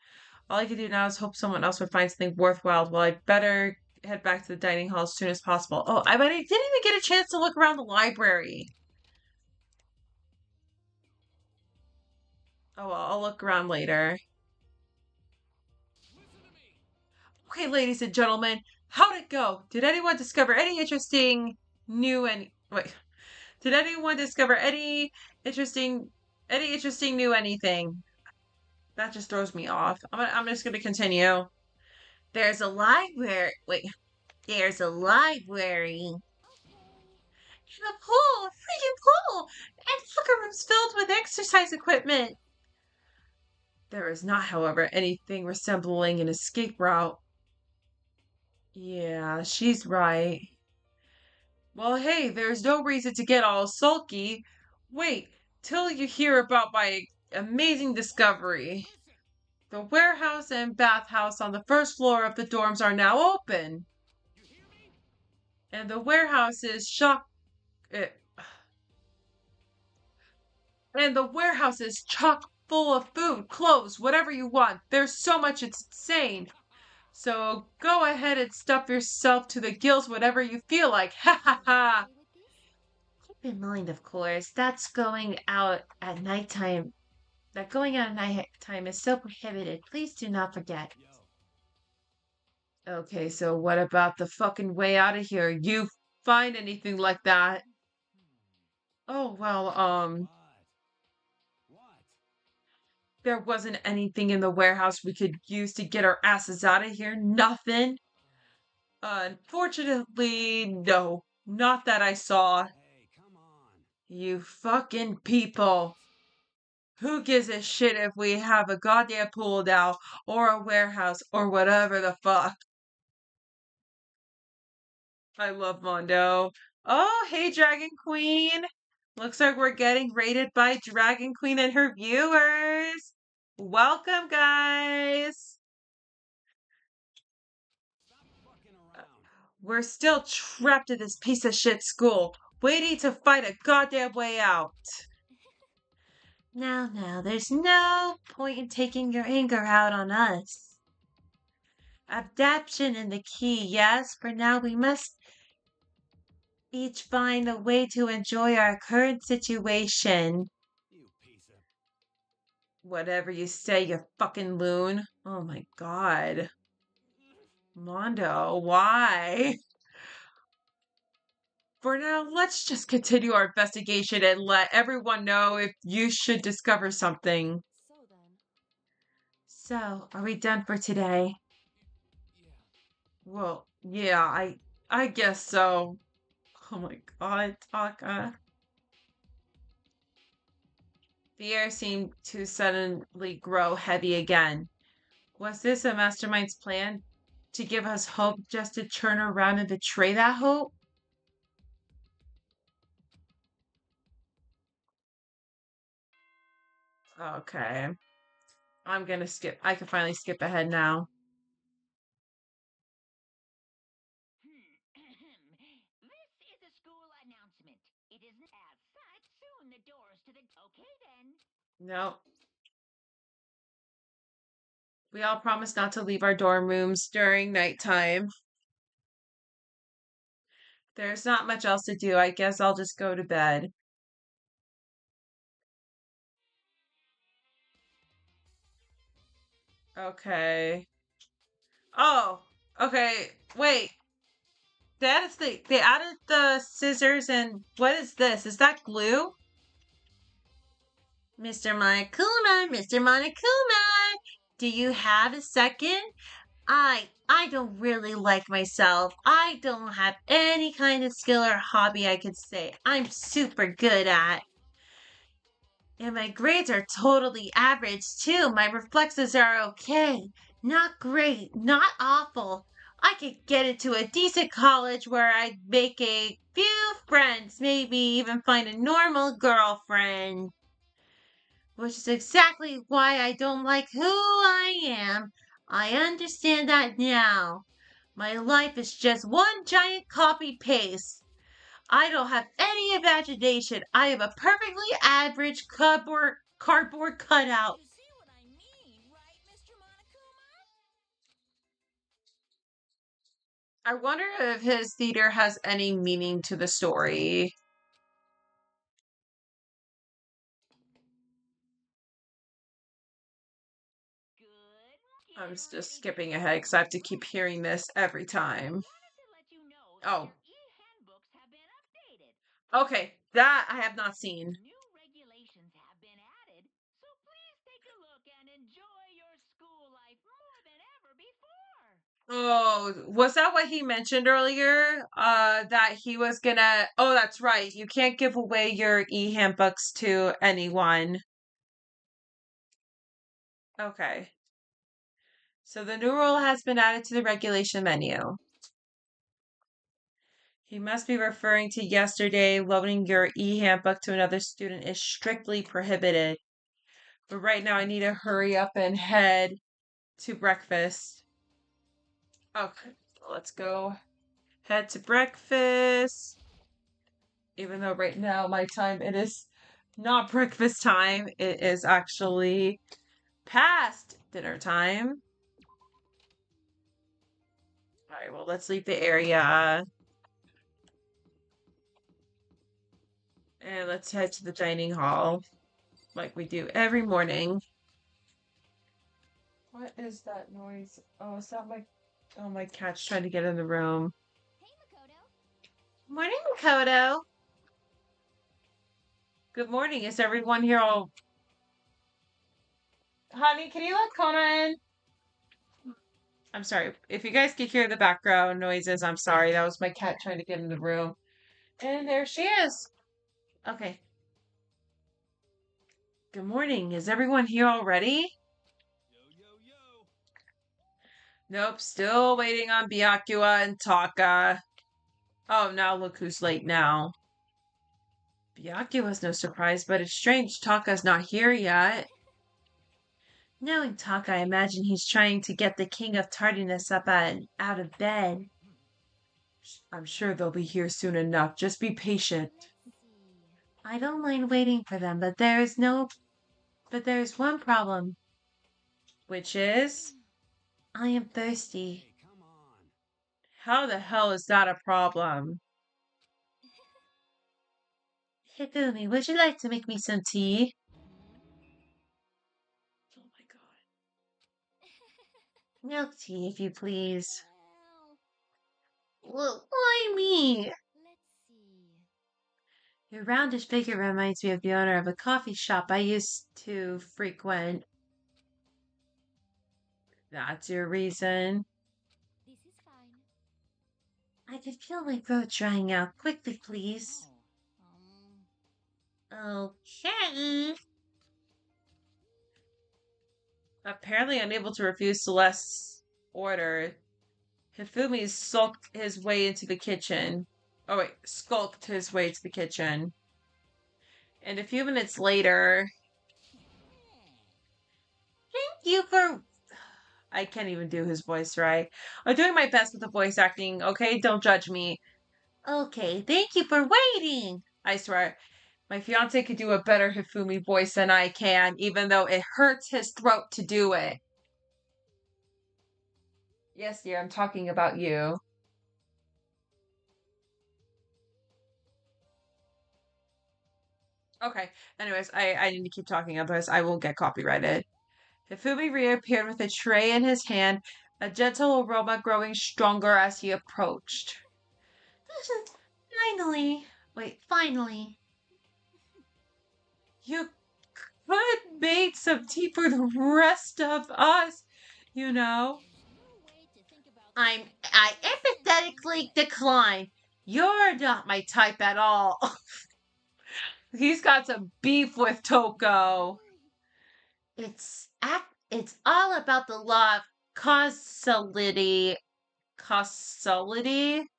All I can do now is hope someone else would find something worthwhile. Well, I'd better head back to the dining hall as soon as possible. Oh, but I didn't even get a chance to look around the library. Oh, well, I'll look around later. Okay, ladies and gentlemen, how'd it go? Did anyone discover any interesting new and wait? Did anyone discover any interesting new anything? That just throws me off. I'm just gonna continue. There's a library. Wait, there's a library. And a pool, a freaking pool, and locker rooms filled with exercise equipment. There is not, however, anything resembling an escape route. Yeah, she's right. Well, hey, there's no reason to get all sulky. Wait till you hear about my amazing discovery. The warehouse and bathhouse on the first floor of the dorms are now open. And the warehouse is eh, and the warehouse is chock full of food, clothes, whatever you want. There's so much, it's insane. So go ahead and stuff yourself to the gills, whatever you feel like. Ha ha ha. Keep in mind, of course, that's going out at nighttime. That going out at nighttime is so prohibited. Please do not forget. Okay, so what about the fucking way out of here? You find anything like that? Oh, well, there wasn't anything in the warehouse we could use to get our asses out of here. Nothing. Unfortunately, no. Not that I saw. You fucking people. Who gives a shit if we have a goddamn pool now, or a warehouse, or whatever the fuck? I love Mondo. Oh, hey, Dragon Queen. Looks like we're getting rated by Dragon Queen and her viewers. Welcome, guys. We're still trapped in this piece of shit school, waiting to find a goddamn way out. Now, there's no point in taking your anger out on us. Adaptation in the key, yes. For now, we must each find a way to enjoy our current situation. Whatever you say, you fucking loon. Oh my god. Mondo, why? For now, let's just continue our investigation and let everyone know if you should discover something. So, are we done for today? Well, yeah, I guess so. Oh my god, Taka. The air seemed to suddenly grow heavy again. Was this a mastermind's plan to give us hope just to turn around and betray that hope? Okay. I'm gonna skip. I can finally skip ahead now. This is a school announcement. It isn't as such. Soon the doors to the. Okay then. No. We all promised not to leave our dorm rooms during nighttime. There's not much else to do. I guess I'll just go to bed. Okay. Oh, okay. Wait. They added the scissors and what is this? Is that glue? Mr. Monokuma, Mr. Monokuma, do you have a second? I don't really like myself. I don't have any kind of skill or hobby I could say I'm super good at. And my grades are totally average too. My reflexes are okay. Not great, not awful. I could get into a decent college where I'd make a few friends, maybe even find a normal girlfriend. Which is exactly why I don't like who I am. I understand that now. My life is just one giant copy paste. I don't have any imagination. I am a perfectly average cardboard cutout. You see what I mean, right, Mr. Monokuma? I wonder if his theater has any meaning to the story. Good. I'm Getting just ready to skipping go. ahead because I have to keep hearing this every time. Wanted to let you know that Oh, your e-handbooks have been updated. okay. That I have not seen. New regulations have been added, so please take a look and enjoy your school life more than ever before. Oh, was that what he mentioned earlier? That he was gonna. Oh, that's right. You can't give away your e-handbooks to anyone. Okay. So the new rule has been added to the regulation menu. He must be referring to yesterday. Loaning your e-handbook to another student is strictly prohibited. But right now I need to hurry up and head to breakfast. Okay, let's go head to breakfast. Even though right now my time it is not breakfast time. It is actually past dinner time. All right, well, let's leave the area and let's head to the dining hall like we do every morning. What is that noise? Oh, is that my cat's trying to get in the room. Morning, Makoto. Good morning. Is everyone here all... Honey, can you let Kona in? I'm sorry. If you guys could hear the background noises, I'm sorry. That was my cat trying to get in the room. And there she is. Okay. Good morning. Is everyone here already? Nope. Still waiting on Byakuya and Taka. Oh, now look who's late now. Byakuya's no surprise, but it's strange Taka's not here yet. Knowing Taka, I imagine he's trying to get the king of tardiness up and out of bed. I'm sure they'll be here soon enough. Just be patient. I don't mind waiting for them, but there's one problem. Which is? I am thirsty. How the hell is that a problem? Hifumi, would you like to make me some tea? Oh my god. Milk tea, if you please. Well, why me? Your roundish figure reminds me of the owner of a coffee shop I used to frequent. That's your reason. I could feel my throat drying out. Quickly, please. Okay. Apparently unable to refuse Celeste's order, Hifumi sulked his way into the kitchen. Oh wait, skulked his way to the kitchen. And a few minutes later, thank you for... I can't even do his voice right. I'm doing my best with the voice acting, okay? Don't judge me. Okay, thank you for waiting. I swear, my fiance could do a better Hifumi voice than I can, even though it hurts his throat to do it. Yes, dear, I'm talking about you. Okay, anyways, I need to keep talking, otherwise I will get copyrighted. Hifumi reappeared with a tray in his hand, a gentle aroma growing stronger as he approached. Finally. Wait, finally. You could make some tea for the rest of us, you know. I empathetically decline. You're not my type at all. He's got some beef with Toko. It's all about the law of causality. Causality?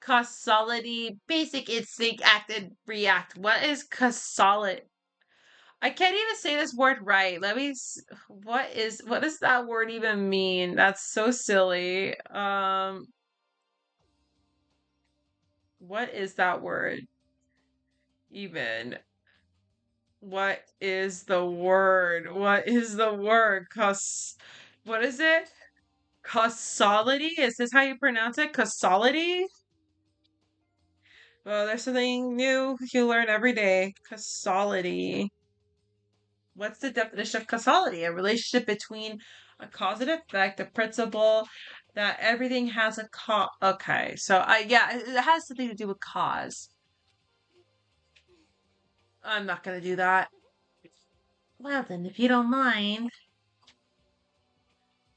Causality, basic instinct, act and react. What is causality? I can't even say this word right. What does that word even mean? That's so silly. What is that word even? What is the word? What is the word? What is it? Causality? Is this how you pronounce it? Causality? Well, there's something new you learn every day. Causality. What's the definition of causality? A relationship between a cause and effect, a principle that everything has a cause. Okay, so yeah, it has something to do with cause. I'm not gonna do that. Well then, if you don't mind,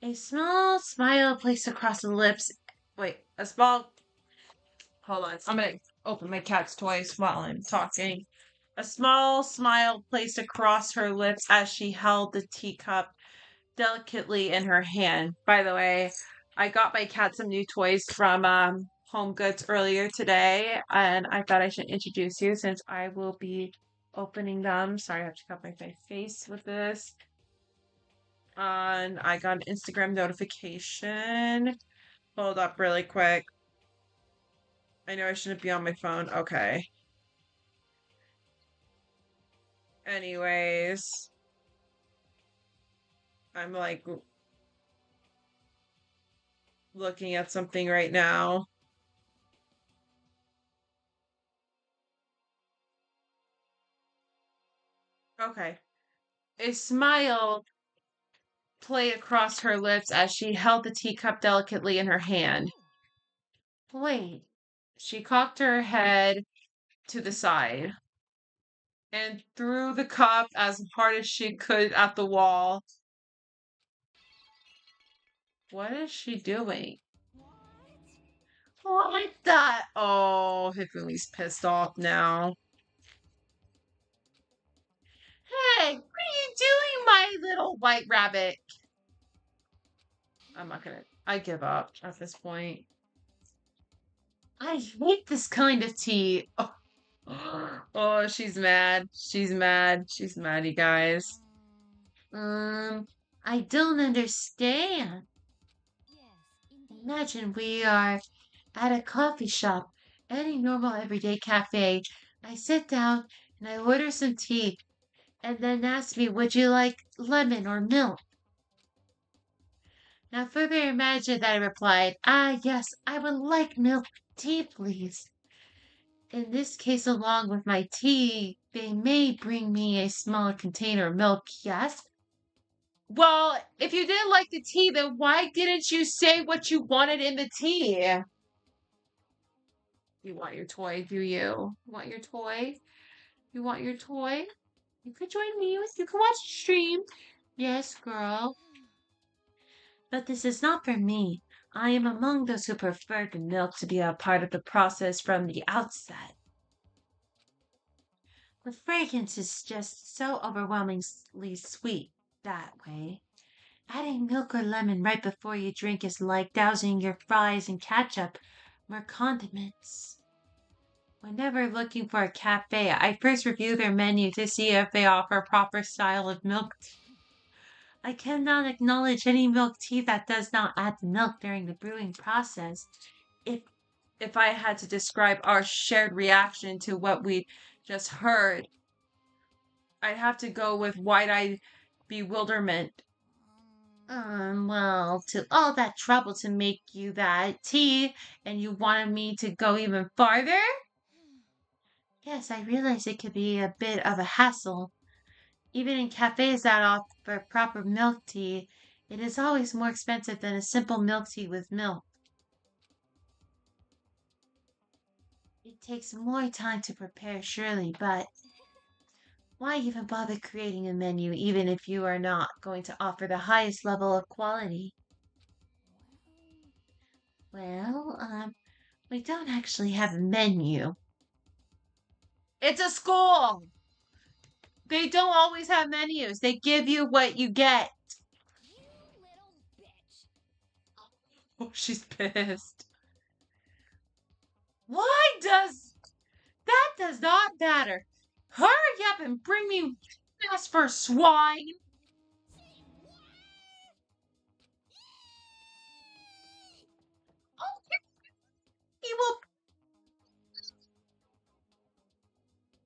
a small smile placed across the lips. Wait, a small. Hold on, I'm gonna open my cat's toys while I'm talking. A small smile placed across her lips as she held the teacup delicately in her hand. By the way, I got my cat some new toys from Home Goods earlier today, and I thought I should introduce you since I will be opening them. Sorry, I have to cover my face with this. And I got an Instagram notification. Hold up really quick. I know I shouldn't be on my phone. Okay. Anyways, I'm like looking at something right now. Okay. A smile played across her lips as she held the teacup delicately in her hand. Wait. She cocked her head to the side and threw the cup as hard as she could at the wall. What is she doing? What the? Oh, Hifumi's pissed off now. Hey, what are you doing, my little white rabbit? I'm not gonna. I give up at this point. I hate this kind of tea. Oh, oh, she's mad. She's mad. She's mad, you guys. I don't understand. Imagine we are at a coffee shop, any normal everyday cafe. I sit down and I order some tea and then ask me, would you like lemon or milk? Now further imagine that I replied, ah, yes, I would like milk tea, please. In this case, along with my tea, they may bring me a small container of milk, yes? Well, if you didn't like the tea, then why didn't you say what you wanted in the tea? You want your toy, do you? You want your toy? You want your toy? You could join me. You can watch the stream. Yes, girl. But this is not for me. I am among those who prefer the milk to be a part of the process from the outset. The fragrance is just so overwhelmingly sweet that way. Adding milk or lemon right before you drink is like dousing your fries in ketchup or condiments. Whenever looking for a cafe, I first review their menu to see if they offer a proper style of milk tea. I cannot acknowledge any milk tea that does not add the milk during the brewing process. If if I had to describe our shared reaction to what we just heard, I'd have to go with wide-eyed bewilderment. Well, to all that trouble to make you that tea, and you wanted me to go even farther? Yes, I realize it could be a bit of a hassle. Even in cafes that offer proper milk tea, it is always more expensive than a simple milk tea with milk. It takes more time to prepare, surely, but why even bother creating a menu even if you are not going to offer the highest level of quality? Well, we don't actually have a menu. It's a school! They don't always have menus. They give you what you get. Oh, she's pissed. Why does that does not matter? Hurry up and bring me fast for swine. Oh, he will.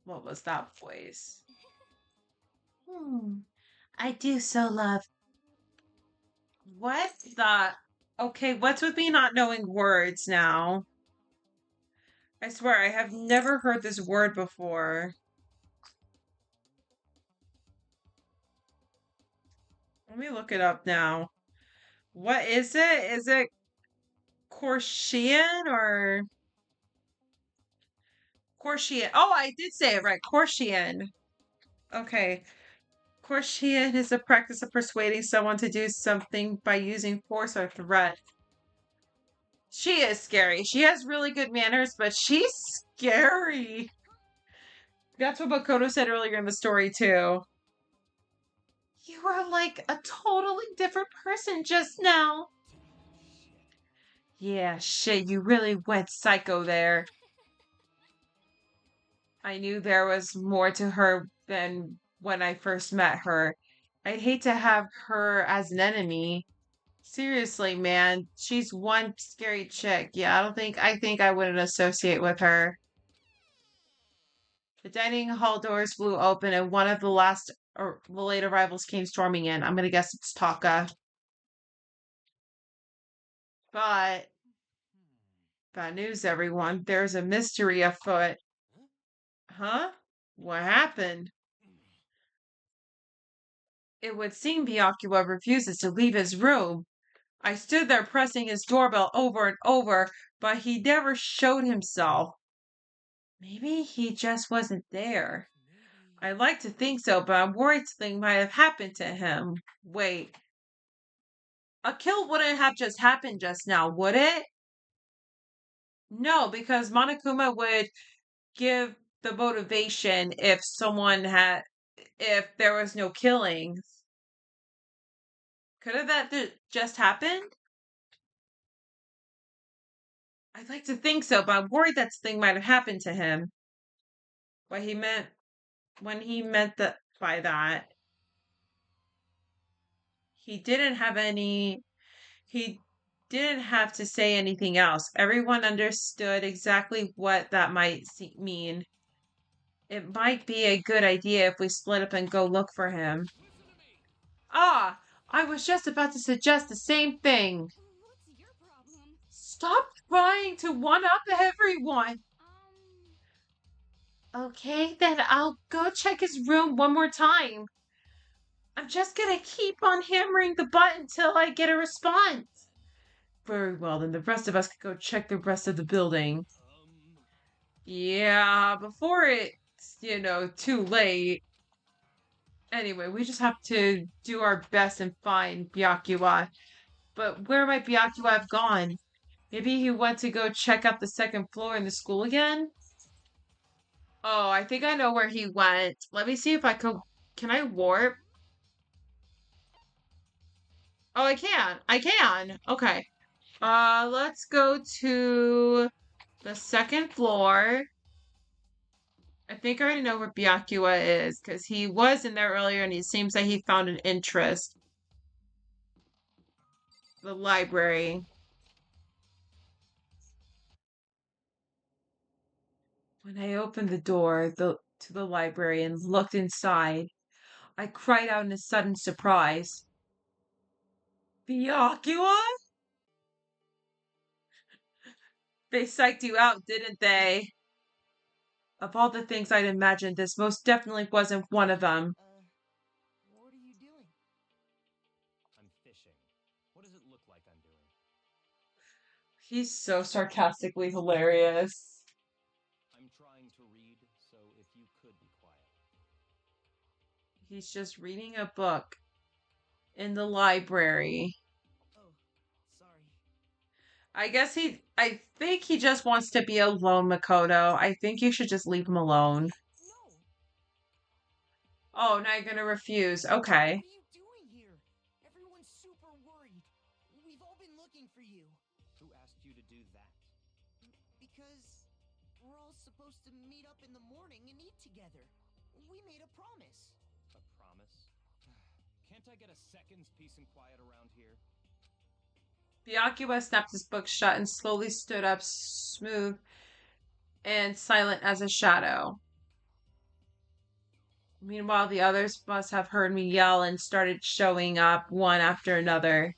What was that voice? I do so love. What the? Okay, what's with me not knowing words now? I swear I have never heard this word before. Let me look it up now. What is it? Is it Korshian or Korshian? Oh, I did say it right. Korshian. Okay. Korshian is the practice of persuading someone to do something by using force or threat. She is scary. She has really good manners, but she's scary. That's what Makoto said earlier in the story, too. You are like a totally different person just now. Yeah, shit, you really went psycho there. I knew there was more to her than when I first met her. I'd hate to have her as an enemy. Seriously, man, she's one scary chick. Yeah, I think I wouldn't associate with her. The dining hall doors flew open, and one of the late arrivals came storming in. I'm gonna guess it's Taka. But bad news, everyone. There's a mystery afoot. Huh? What happened? It would seem Byakuya refuses to leave his room. I stood there pressing his doorbell over and over, but he never showed himself. Maybe he just wasn't there. I like to think so, but I'm worried something might have happened to him. Wait, a kill wouldn't have just happened just now, would it? No, because Monokuma would give the motivation if there was no killings. Could have just happened? I'd like to think so, but I'm worried that something might have happened to him. What he meant when he meant that by that, he didn't have any he didn't have to say anything else. Everyone understood exactly what that might mean. It might be a good idea if we split up and go look for him. Ah, I was just about to suggest the same thing. What's your problem? Stop trying to one up everyone. Okay, then I'll go check his room one more time. I'm just gonna keep on hammering the button till I get a response. Very well, then the rest of us can go check the rest of the building. Yeah, before it's, too late. Anyway, we just have to do our best and find Byakuya. But where might Byakuya have gone? Maybe he went to go check out the second floor in the school again? Oh, I think I know where he went. Let me see if I could. Can I warp? Oh, I can. I can. Okay. Let's go to the second floor. I think I already know where Byakuya is because he was in there earlier and he seems like he found an interest. The library. When I opened the door to the library and looked inside, I cried out in a sudden surprise. Byakuya? They psyched you out, didn't they? Of all the things I'd imagined, this most definitely wasn't one of them. What are you doing? I'm fishing. What does it look like I'm doing? He's so sarcastically hilarious. I'm trying to read, so if you could be quiet. He's just reading a book in the library. Oh, sorry. I think he just wants to be alone, Makoto. I think you should just leave him alone. No! Oh, now you're gonna refuse. What Okay. are you doing here? Everyone's super worried. We've all been looking for you. Who asked you to do that? Because we're all supposed to meet up in the morning and eat together. We made a promise. A promise? Can't I get a second's peace and quiet around here? Byakuya snapped his book shut and slowly stood up, smooth and silent as a shadow. Meanwhile, the others must have heard me yell and started showing up one after another.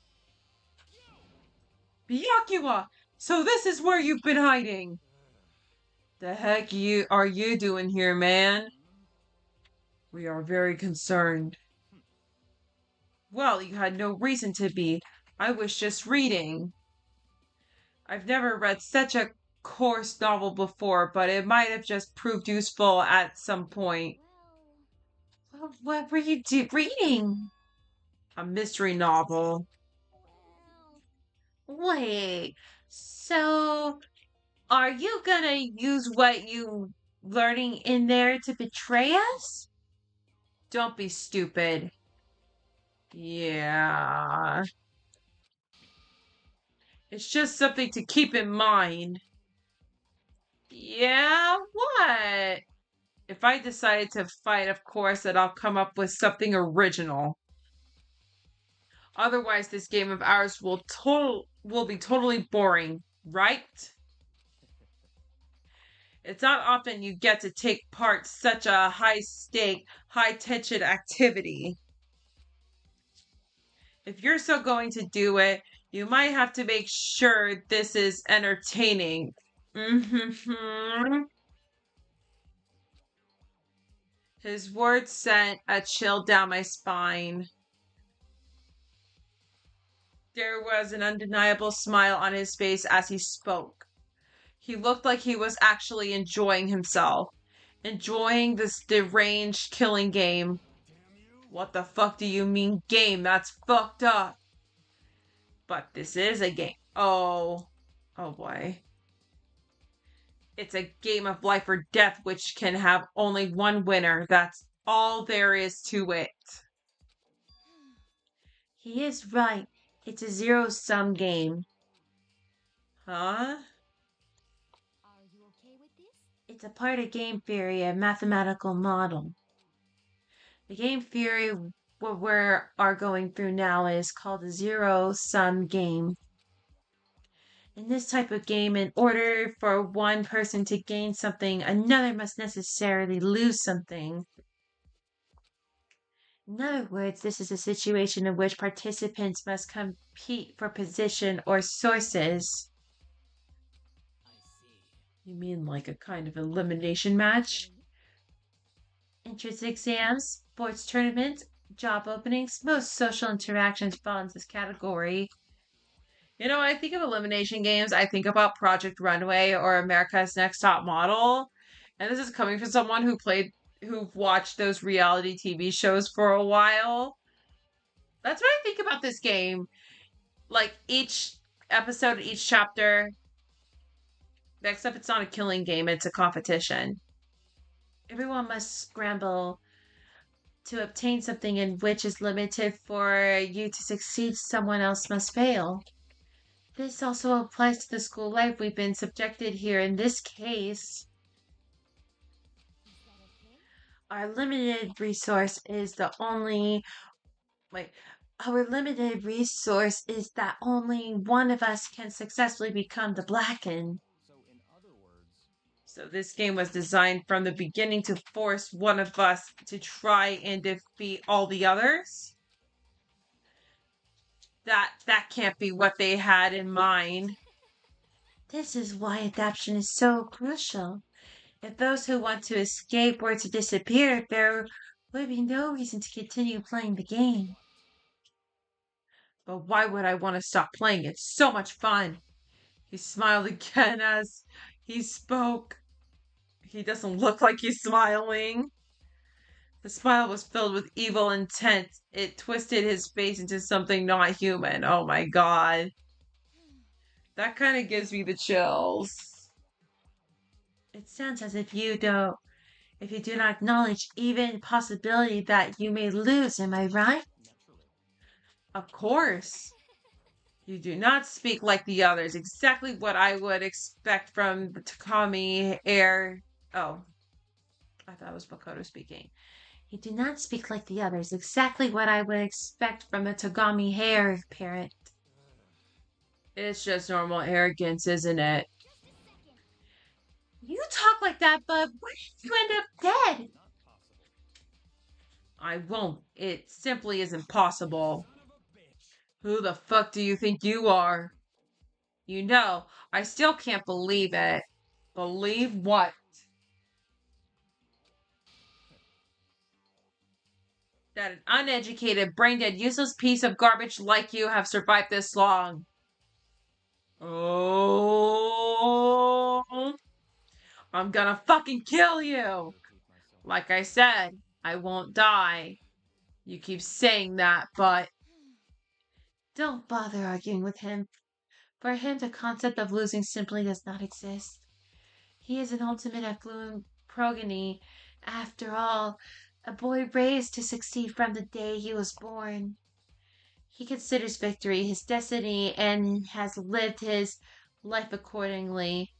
Byakuya! So this is where you've been hiding! The heck are you doing here, man? We are very concerned. Well, you had no reason to be. I was just reading. I've never read such a coarse novel before, but it might have just proved useful at some point. Well, what were you reading? A mystery novel. Wait, so are you gonna use what you learning in there to betray us? Don't be stupid. Yeah. It's just something to keep in mind. Yeah, what? If I decide to fight, of course, that I'll come up with something original. Otherwise, this game of ours will be totally boring, right? It's not often you get to take part such a high stake, high tension activity. If you're still going to do it, you might have to make sure this is entertaining. Mm-hmm. His words sent a chill down my spine. There was an undeniable smile on his face as he spoke. He looked like he was actually enjoying himself, enjoying this deranged killing game. What the fuck do you mean game? That's fucked up. But this is a game. Oh boy. It's a game of life or death which can have only one winner. That's all there is to it. He is right. It's a zero-sum game. Huh? Are you okay with this? It's a part of game theory, a mathematical model. The game theory what we are going through now is called a zero-sum game. In this type of game, in order for one person to gain something, another must necessarily lose something. In other words, this is a situation in which participants must compete for position or sources. I see. You mean like a kind of elimination match? Entrance exams, sports tournaments, job openings, most social interactions fall into this category. I think of elimination games, I think about Project Runway or America's Next Top Model. And this is coming from someone who watched those reality TV shows for a while. That's what I think about this game. Like each episode, each chapter, except it's not a killing game, it's a competition. Everyone must scramble to obtain something in which is limited for you to succeed, someone else must fail. This also applies to the school life we've been subjected here. In this case, Is that okay? our limited resource is the only wait. Our limited resource is that only one of us can successfully become the Blacken. So, in other words, So this game was designed from the beginning to force one of us to try and defeat all the others. That can't be what they had in mind. This is why adaptation is so crucial. If those who want to escape were to disappear, there would be no reason to continue playing the game. But why would I want to stop playing? It's so much fun. He smiled again as he spoke. He doesn't look like he's smiling. The smile was filled with evil intent. It twisted his face into something not human. Oh my god. That kind of gives me the chills. It sounds as if you do not acknowledge even possibility that you may lose, am I right? naturally. Of course. You do not speak like the others. Exactly what I would expect from the Takami air. Oh, I thought it was Makoto speaking. You do not speak like the others. Exactly what I would expect from a Togami hair parent. It's just normal arrogance, isn't it? Just a second. You talk like that, but what if you end up dead? Not possible. I won't. It simply isn't possible. Son of a bitch. Who the fuck do you think you are? I still can't believe it. Believe what? That an uneducated, brain-dead, useless piece of garbage like you have survived this long. Oh, I'm gonna fucking kill you. Repeat myself. Like I said, I won't die. You keep saying that, but don't bother arguing with him. For him, the concept of losing simply does not exist. He is an ultimate affluent progeny. After all, a boy raised to succeed from the day he was born. He considers victory his destiny and has lived his life accordingly.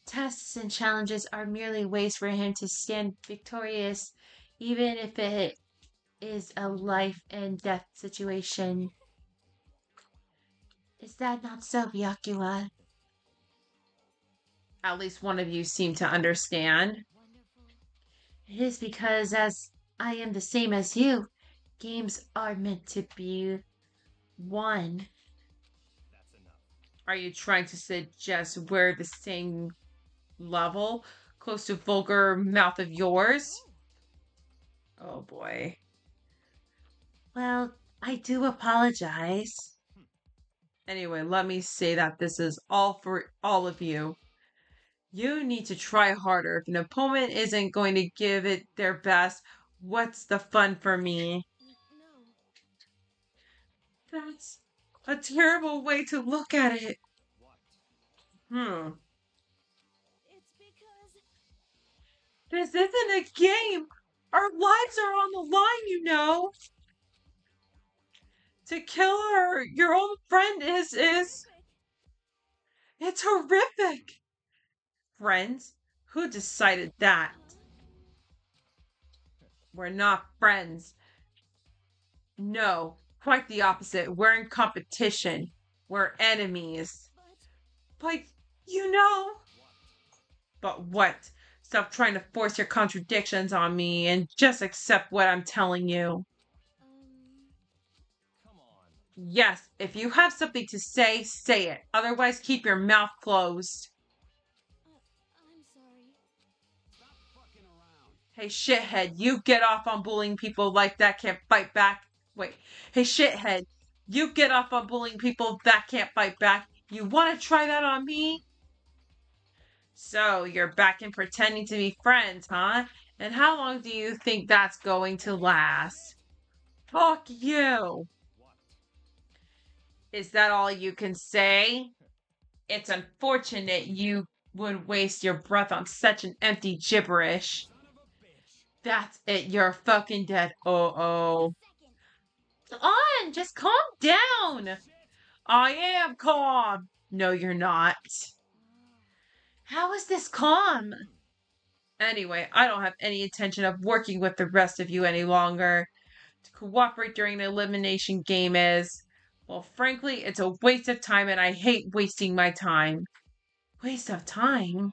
Tests and challenges are merely ways for him to stand victorious, even if it is a life and death situation. Is that not so, Byakuya? At least one of you seem to understand. It is because, as I am the same as you, games are meant to be won. That's enough. Are you trying to suggest we're the same level? Close to vulgar mouth of yours? Oh boy. Well, I do apologize. Anyway, let me say that this is all for all of you. You need to try harder. If an opponent isn't going to give it their best, what's the fun for me? That's a terrible way to look at it. What? Hmm. It's because This isn't a game. Our lives are on the line, you know. To kill her, your own friend is it's horrific. Friends? Who decided that? We're not friends. No, quite the opposite. We're in competition. We're enemies. But you know. But what? Stop trying to force your contradictions on me and just accept what I'm telling you. Come on. Yes, if you have something to say, say it. Otherwise, keep your mouth closed. I'm sorry. Stop fucking around. Hey, shithead, you get off on bullying people like that can't fight back. Wait. Hey, shithead, you get off on bullying people that can't fight back. You want to try that on me? So, you're back in pretending to be friends, huh? And how long do you think that's going to last? Fuck you! What? Is that all you can say? It's unfortunate you would waste your breath on such an empty gibberish. Son of a bitch. That's it, you're fucking dead. Oh. On, just calm down. I am calm. No, you're not. How is this calm? Anyway, I don't have any intention of working with the rest of you any longer. To cooperate during an elimination game is, well, frankly, it's a waste of time and I hate wasting my time. Waste of time?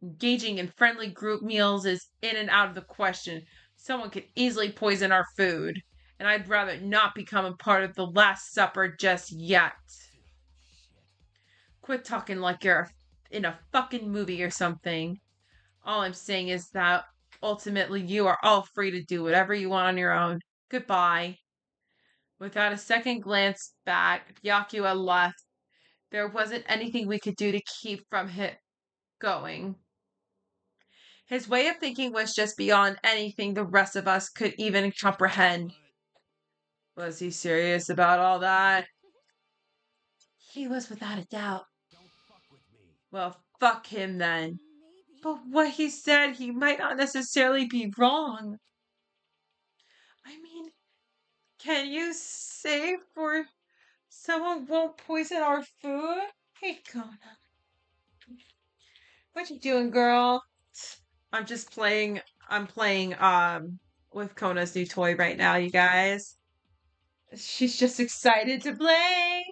Engaging in friendly group meals is in and out of the question. Someone could easily poison our food, and I'd rather not become a part of the Last Supper just yet. Quit talking like you're in a fucking movie or something. All I'm saying is that ultimately you are all free to do whatever you want on your own. Goodbye. Without a second glance back, Byakuya left. There wasn't anything we could do to keep from him going. His way of thinking was just beyond anything the rest of us could even comprehend. Was he serious about all that? He was without a doubt. Don't fuck with me. Well, fuck him then. Maybe. But what he said, he might not necessarily be wrong. I mean, can you say for someone won't poison our food? Hey, Kona. What you doing, girl? I'm just playing. I'm playing with Kona's new toy right now, you guys. She's just excited to play.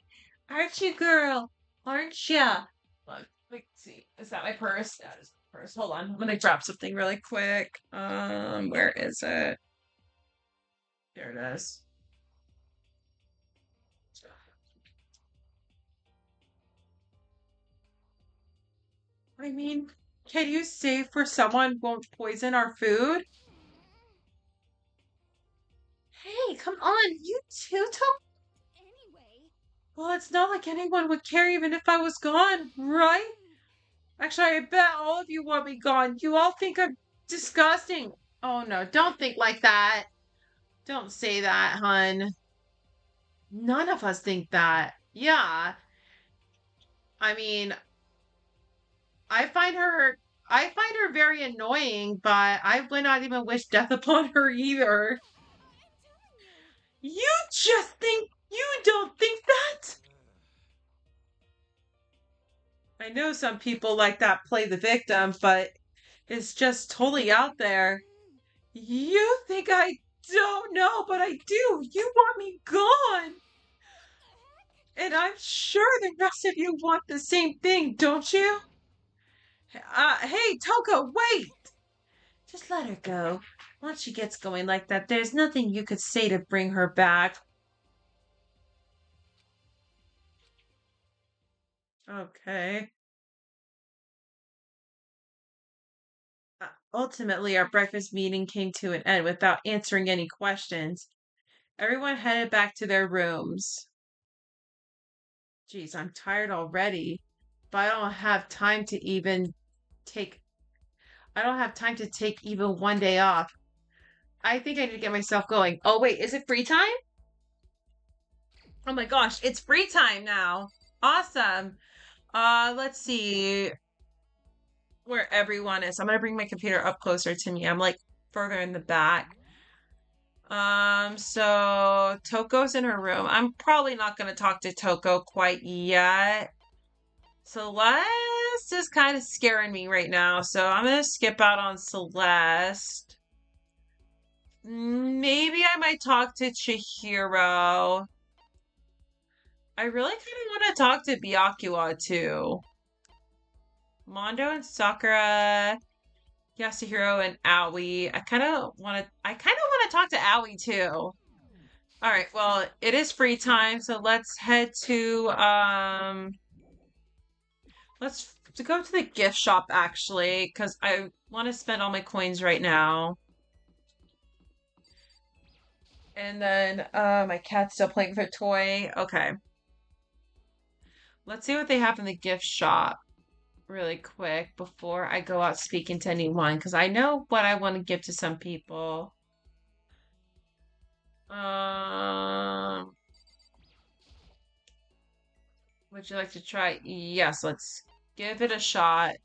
Aren't you, girl? Aren't ya? Look, let's see. Is that my purse? That is my purse. Hold on. I'm gonna grab something really quick. Where is it? There it is. I mean, can you say for someone won't poison our food? Hey, come on, you too, Tom. Anyway. Well, it's not like anyone would care even if I was gone, right? Actually, I bet all of you want me gone. You all think I'm disgusting. Oh no, don't think like that. Don't say that, hun. None of us think that. Yeah. I mean, I find her I find her very annoying, but I would not even wish death upon her either. You just think you don't think that? I know some people like that play the victim, but it's just totally out there. You think I don't know, but I do. You want me gone. And I'm sure the rest of you want the same thing, don't you? Hey, Toko, wait! Just let her go. Once she gets going like that, there's nothing you could say to bring her back. Okay. Ultimately, our breakfast meeting came to an end without answering any questions. Everyone headed back to their rooms. Geez, I'm tired already, but take, I don't have time to take even one day off. I think I need to get myself going. Oh, wait, is it free time? Oh my gosh, it's free time now. Awesome. Let's see where everyone is. I'm gonna bring my computer up closer to me. I'm like further in the back. So Toko's in her room. I'm probably not gonna talk to Toko quite yet. Celeste is kind of scaring me right now, so I'm gonna skip out on Celeste. Maybe I might talk to Chihiro. I really kind of want to talk to Byakuya too. Mondo and Sakura, Yasuhiro and Aoi. I kind of want to talk to Aoi too. All right, well, it is free time, so let's head to let's go to the gift shop actually, because I want to spend all my coins right now. And then my cat's still playing with her toy. Okay. Let's see what they have in the gift shop really quick before I go out speaking to anyone, because I know what I want to give to some people. Um, would you like to try? Yes, let's give it a shot.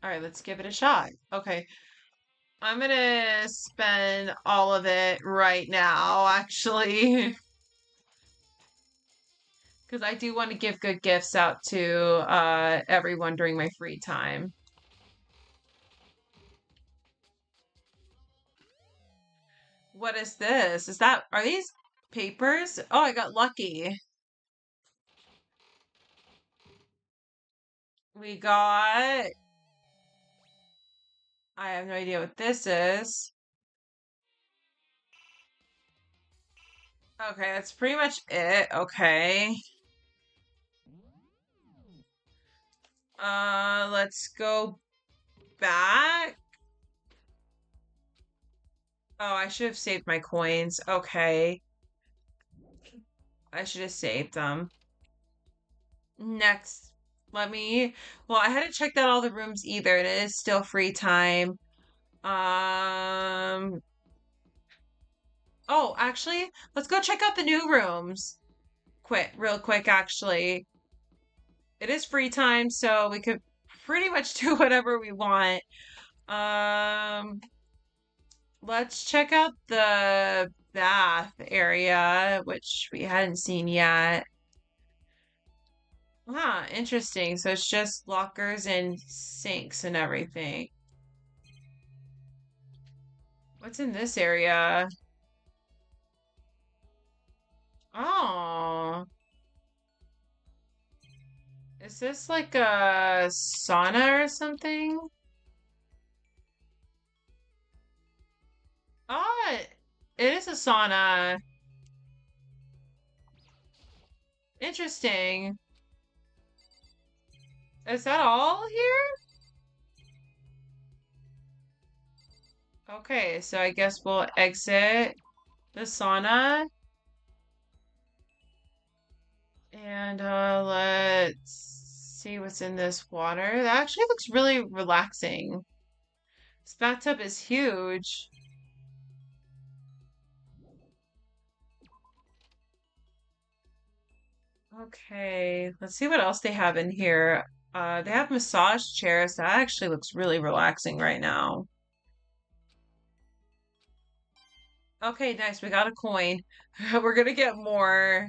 All right, let's give it a shot. Okay. I'm gonna spend all of it right now, actually, because I do want to give good gifts out to everyone during my free time. What is this? Are these papers? Oh, I got lucky. We got, I have no idea what this is. Okay, that's pretty much it. Okay. Let's go back. Oh, I should have saved my coins. Okay. I should have saved them. Next, well, I hadn't checked out all the rooms either, and it is still free time. Um, oh, actually, let's go check out the new rooms. Real quick, actually. It is free time, so we could pretty much do whatever we want. Um, let's check out the bath area, which we hadn't seen yet. Huh, interesting. So it's just lockers and sinks and everything. What's in this area? Oh, is this like a sauna or something? Oh, it is a sauna. Interesting. Is that all here? Okay, so I guess we'll exit the sauna and let's see what's in this water. That actually looks really relaxing. This bathtub is huge. Okay, let's see what else they have in here. They have massage chairs. That actually looks really relaxing right now. Okay, nice. We got a coin. We're gonna get more.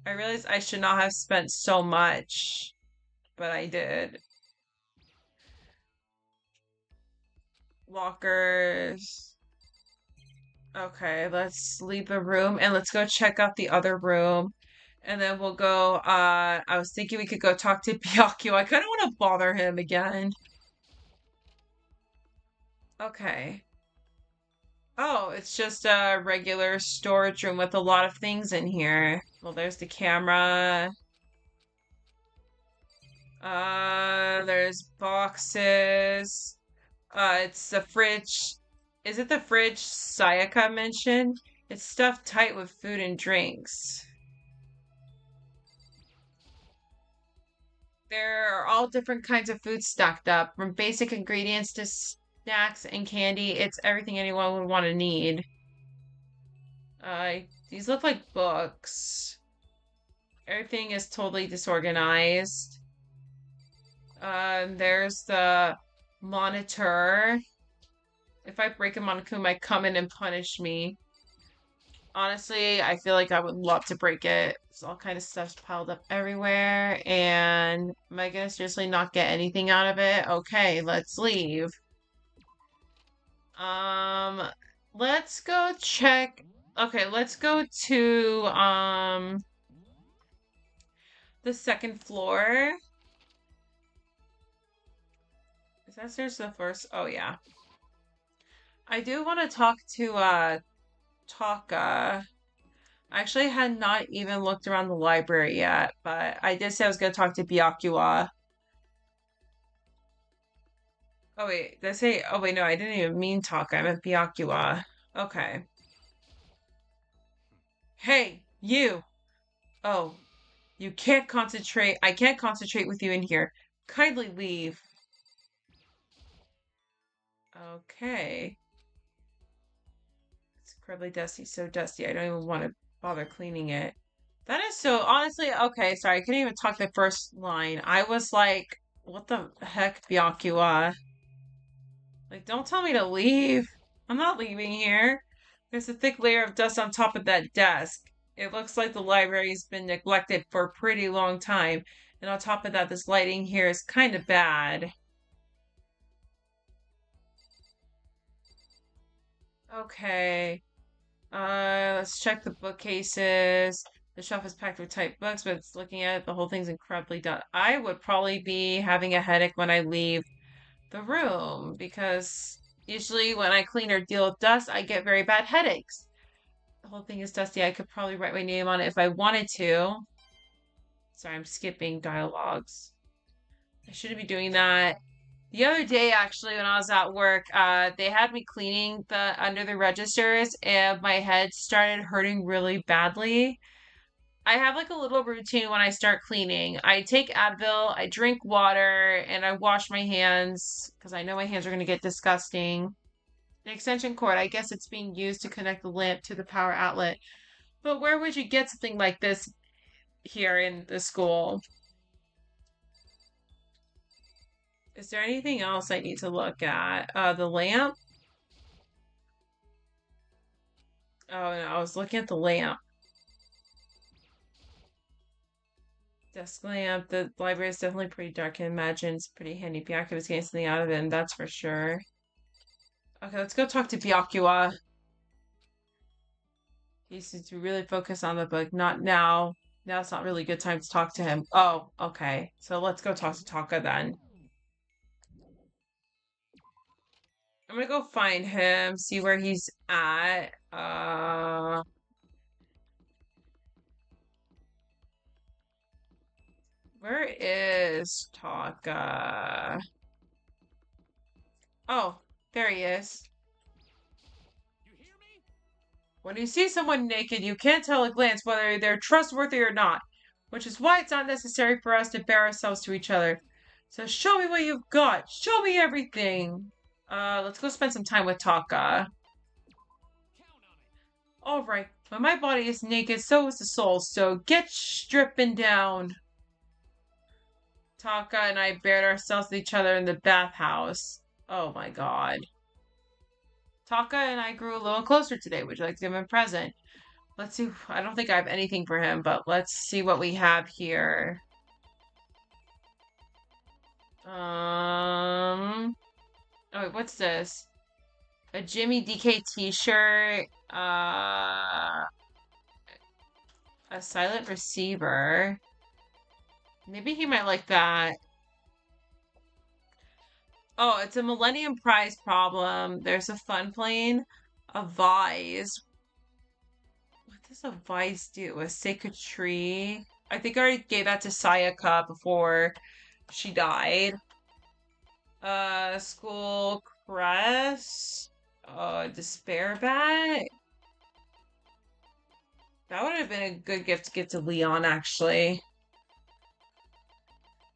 I realized I should not have spent so much, but I did. Lockers. Okay, let's leave the room and let's go check out the other room. And then we'll go, I was thinking we could go talk to Byakuya. I kind of want to bother him again. Okay. Oh, it's just a regular storage room with a lot of things in here. Well, there's the camera. There's boxes. It's the fridge. Is it the fridge Sayaka mentioned? It's stuffed tight with food and drinks. There are all different kinds of food stacked up, from basic ingredients to snacks and candy. It's everything anyone would want to need. These look like books. Everything is totally disorganized. There's the monitor. If I break a Monokuma, might come in and punish me. Honestly, I feel like I would love to break it. There's all kind of stuff piled up everywhere, and am I gonna seriously not get anything out of it? Okay, let's leave. Um, let's go check. Okay, let's go to the second floor. Is that stairs to the first? Oh yeah. I do want to talk to Taka. I actually had not even looked around the library yet, but I did say I was going to talk to Byakuya. Oh wait, did I say? Oh wait, no, I didn't even mean Taka. I meant Byakuya. Okay. Hey, you! Oh, you can't concentrate. I can't concentrate with you in here. Kindly leave. Okay. It's incredibly dusty, so dusty. I don't even want to bother cleaning it. That is so, honestly, okay, sorry, I couldn't even talk the first line. I was like, what the heck, Byakuya? Like, don't tell me to leave. I'm not leaving here. There's a thick layer of dust on top of that desk. It looks like the library's been neglected for a pretty long time. And on top of that, this lighting here is kind of bad. Okay. Let's check the bookcases. The shelf is packed with tight books, but it's looking at it, the whole thing's incredibly done. I would probably be having a headache when I leave the room because usually when I clean or deal with dust, I get very bad headaches. The whole thing is dusty. I could probably write my name on it if I wanted to. Sorry, I'm skipping dialogues. I shouldn't be doing that. The other day, actually, when I was at work, they had me cleaning the under the registers, and my head started hurting really badly. I have like a little routine when I start cleaning. I take Advil, I drink water, and I wash my hands because I know my hands are going to get disgusting. An extension cord, I guess it's being used to connect the lamp to the power outlet. But where would you get something like this here in the school? Is there anything else I need to look at? The lamp? Oh, no, I was looking at the lamp. Desk lamp. The library is definitely pretty dark. I can imagine it's pretty handy. Byakuya was getting something out of it, and that's for sure. Okay, let's go talk to Byakuya. He needs to really focus on the book. Not now. Now it's not really a good time to talk to him. Oh, okay. So let's go talk to Taka then. I'm gonna go find him, see where he's at. Where is Taka? Oh, there he is. When you see someone naked, you can't tell at a glance whether they're trustworthy or not, which is why it's not necessary for us to bare ourselves to each other. So show me what you've got. Show me everything. Let's go spend some time with Taka. Alright, when my body is naked, so is the soul, so get stripping down. Taka and I bared ourselves with each other in the bathhouse. Oh my god. Taka and I grew a little closer today. Would you like to give him a present? Let's see. I don't think I have anything for him, but let's see what we have here. Oh wait, what's this? A Jimmy DK t-shirt. A silent receiver. Maybe he might like that. Oh, it's a Millennium Prize problem. There's a fun plane, a vise. What does a vise do? A sacred tree? I think I already gave that to Sayaka before she died. School crest. Despair bat. That would have been a good gift to give to Leon, actually.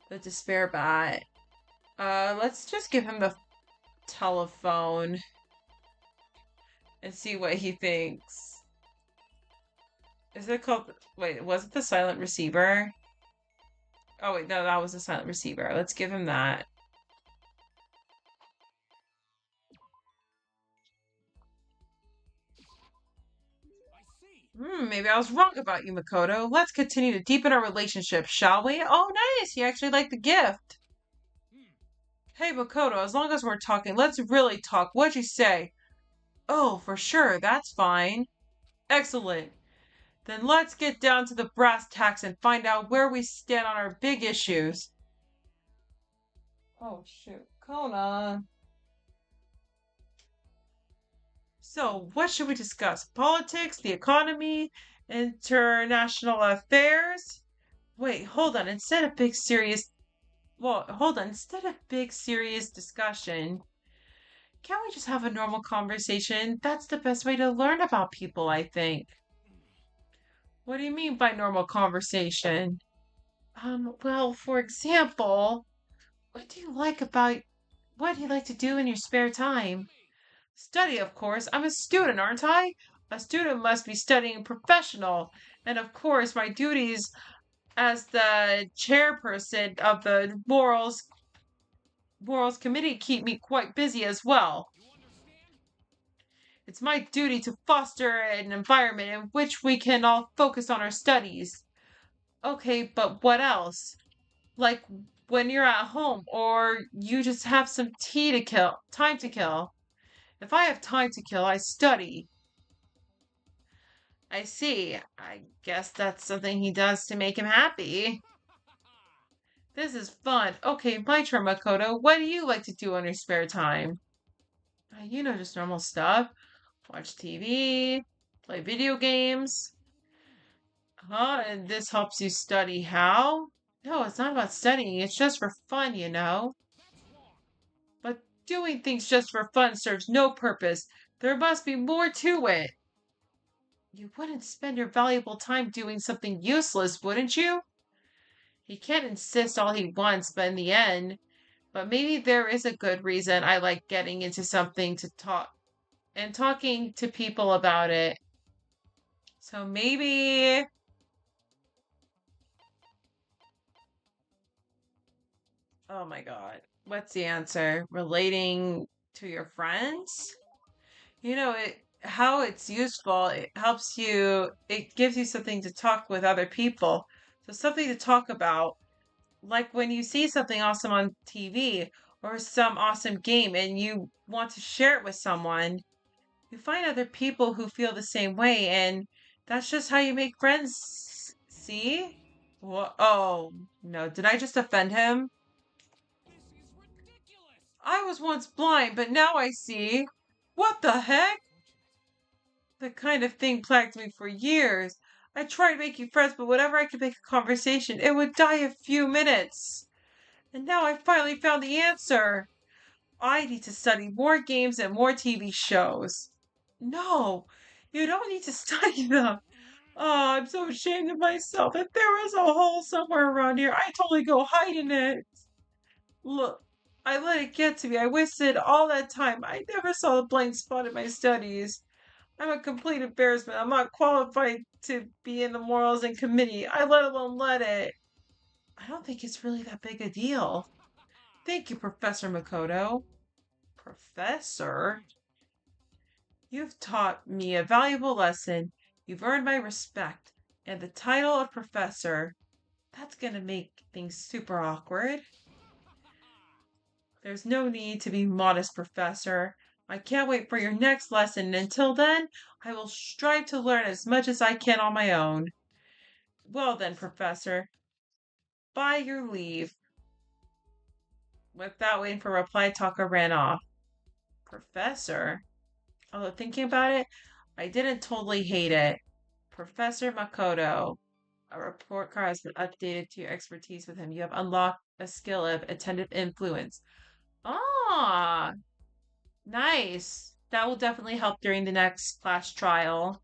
The despair bat. Let's just give him the telephone and see what he thinks. Is it called? Wait, was it the silent receiver? Oh, wait, no, that was the silent receiver. Let's give him that. Maybe I was wrong about you, Makoto. Let's continue to deepen our relationship, shall we? Oh, nice. You actually like the gift. Hey, Makoto, as long as we're talking, let's really talk. What'd you say? Oh, for sure. That's fine. Excellent. Then let's get down to the brass tacks and find out where we stand on our big issues. Oh, shoot. Kona. So, what should we discuss? Politics, the economy, international affairs? Wait, hold on. Instead of big serious discussion, can't we just have a normal conversation? That's the best way to learn about people, I think. What do you mean by normal conversation? Well, for example, what do you like about what do you like to do in your spare time? Study, of course. I'm a student, aren't I? A student must be studying professional. And of course, my duties as the chairperson of the morals committee keep me quite busy as well. It's my duty to foster an environment in which we can all focus on our studies. Okay, but what else? Like when you're at home or you just have some time to kill. If I have time to kill, I study. I see. I guess that's something he does to make him happy. This is fun. Okay, my turn, Makoto. What do you like to do on your spare time? Just normal stuff. Watch TV, play video games. Huh? And this helps you study how? No, it's not about studying. It's just for fun. But doing things just for fun serves no purpose. There must be more to it. You wouldn't spend your valuable time doing something useless, wouldn't you? He can't insist all he wants, but in the end, but maybe there is a good reason I like getting into something to talk and talking to people about it. So maybe, oh my God, what's the answer? Relating to your friends? How it's useful, it helps you, it gives you something to talk with other people. So something to talk about, like when you see something awesome on TV or some awesome game and you want to share it with someone, you find other people who feel the same way, and that's just how you make friends. See? Oh, no, did I just offend him? I was once blind, but now I see. What the heck? The kind of thing plagued me for years. I tried making friends, but whenever I could make a conversation, it would die a few minutes. And now I finally found the answer. I need to study more games and more TV shows. No, you don't need to study them. Oh, I'm so ashamed of myself. If there was a hole somewhere around here, I'd totally go hide in it. Look, I let it get to me. I wasted all that time. I never saw the blank spot in my studies. I'm a complete embarrassment. I'm not qualified to be in the morals and committee. I let alone let it. I don't think it's really that big a deal. Thank you, Professor Makoto. Professor? You've taught me a valuable lesson. You've earned my respect. And the title of professor, that's gonna make things super awkward. There's no need to be modest, Professor. I can't wait for your next lesson, and until then, I will strive to learn as much as I can on my own. Well then, Professor, by your leave. Without waiting for a reply, Taka ran off. Professor? Although thinking about it, I didn't totally hate it. Professor Makoto. A report card has been updated to your expertise with him. You have unlocked a skill of attentive influence. Ah, nice. That will definitely help during the next class trial.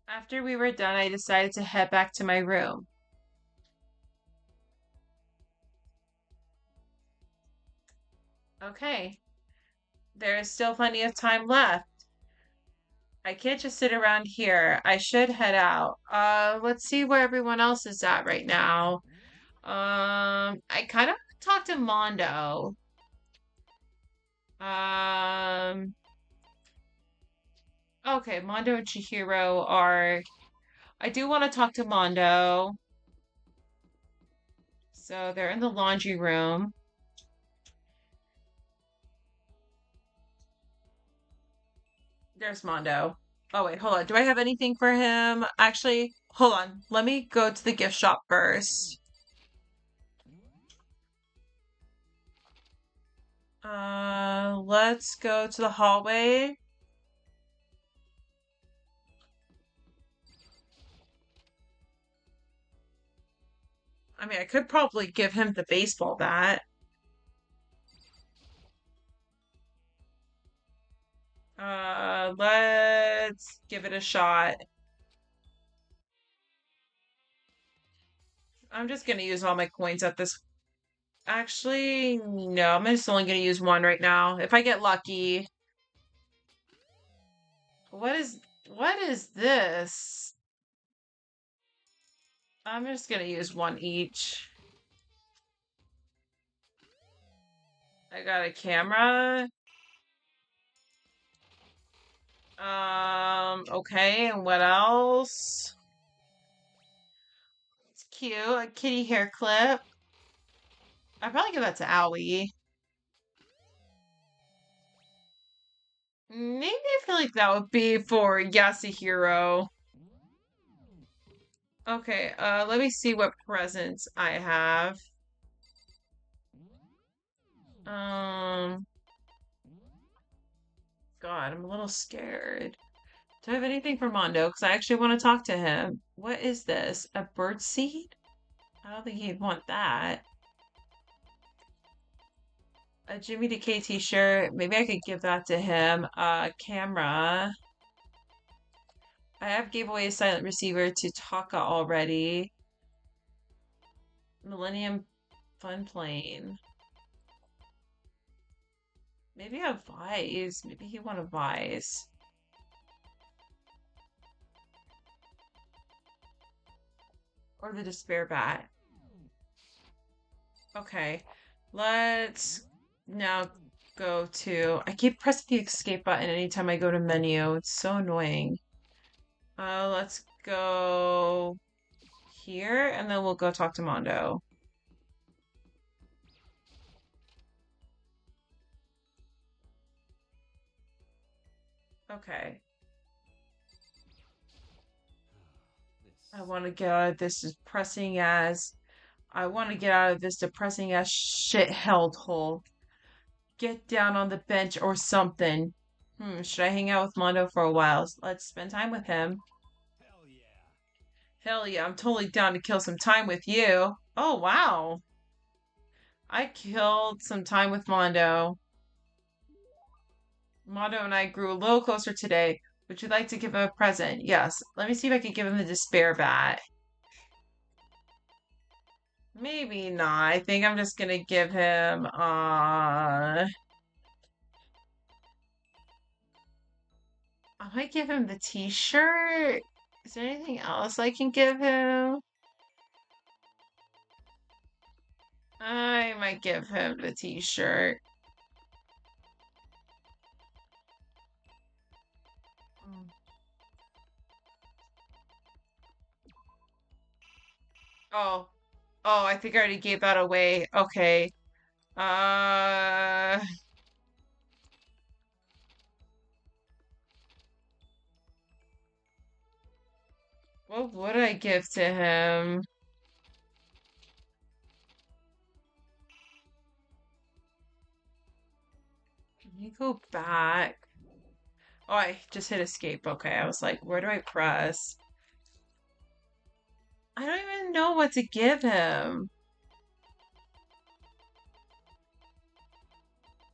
After we were done, I decided to head back to my room. Okay, there is still plenty of time left. I can't just sit around here. I should head out. Let's see where everyone else is at right now. I kind of talked to Mondo. Um, okay, Mondo and Chihiro are. I do want to talk to Mondo. So they're in the laundry room. There's Mondo. Oh, wait, hold on. Do I have anything for him? Actually, hold on. Let me go to the gift shop first. Let's go to the hallway. I mean, I could probably give him the baseball bat. Let's give it a shot. I'm just gonna use all my coins at this. Actually, no, I'm just only gonna use one right now. If I get lucky. What is this? I'm just gonna use one each. I got a camera. Okay, and what else? It's cute, a kitty hair clip. I'd probably give that to Owie. Maybe I feel like that would be for Yasuhiro. Okay, let me see what presents I have. Um, God, I'm a little scared. Do I have anything for Mondo? Because I actually want to talk to him. What is this? A bird seed? I don't think he'd want that. A Jimmy Decay t-shirt. Maybe I could give that to him. Camera. I have gave away a silent receiver to Taka already. Millennium Fun Plane. Maybe a vise. Maybe he want a vise. Or the despair bat. Okay. Let's now go to... I keep pressing the escape button anytime I go to menu. It's so annoying. Let's go here, and then we'll go talk to Mondo. Okay. I want to get out of this depressing as... I want to get out of this depressing as shit held hole. Get down on the bench or something. Should I hang out with Mondo for a while? Let's spend time with him. Hell yeah. Hell yeah, I'm totally down to kill some time with you. Oh, wow. I killed some time with Mondo. Mondo and I grew a little closer today. Would you like to give him a present? Yes. Let me see if I can give him the despair bat. Maybe not. I think I'm just gonna give him, I might give him the t-shirt. Is there anything else I can give him? I might give him the t-shirt. Mm. Oh, oh, I think I already gave that away. Okay. Uh, what would I give to him? Let me go back. Oh, I just hit escape. Okay, I was like, where do I press? I don't even know what to give him.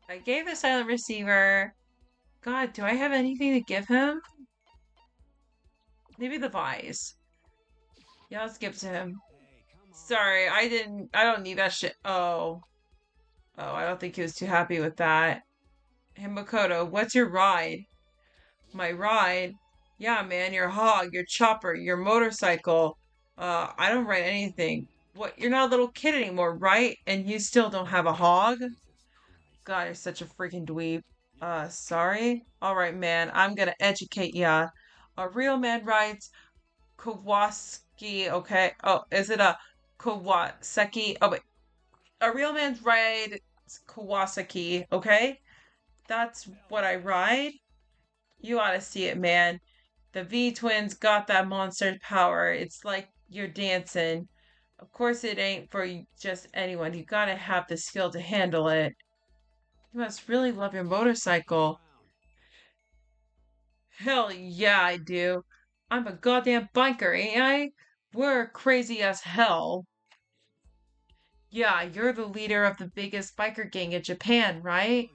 I gave the silent receiver. God, do I have anything to give him? Maybe the vise. Yeah, let's give it to him. Sorry, I don't need that shit. Oh. Oh, I don't think he was too happy with that. Hey, Makoto, what's your ride? My ride? Yeah, man, your hog, your chopper, your motorcycle. I don't ride anything. What, you're not a little kid anymore, right? And you still don't have a hog? God, you're such a freaking dweeb. Sorry? Alright, man, I'm gonna educate ya. A real man rides Kawasaki, okay? Oh, is it a Kawasaki? Oh, wait. A real man's ride Kawasaki, okay? That's what I ride? You ought to see it, man. The V twins got that monster power. It's like you're dancing. Of course, it ain't for just anyone. You gotta have the skill to handle it. You must really love your motorcycle. Hell yeah, I do. I'm a goddamn biker, ain't I? We're crazy as hell. Yeah, you're the leader of the biggest biker gang in Japan, right?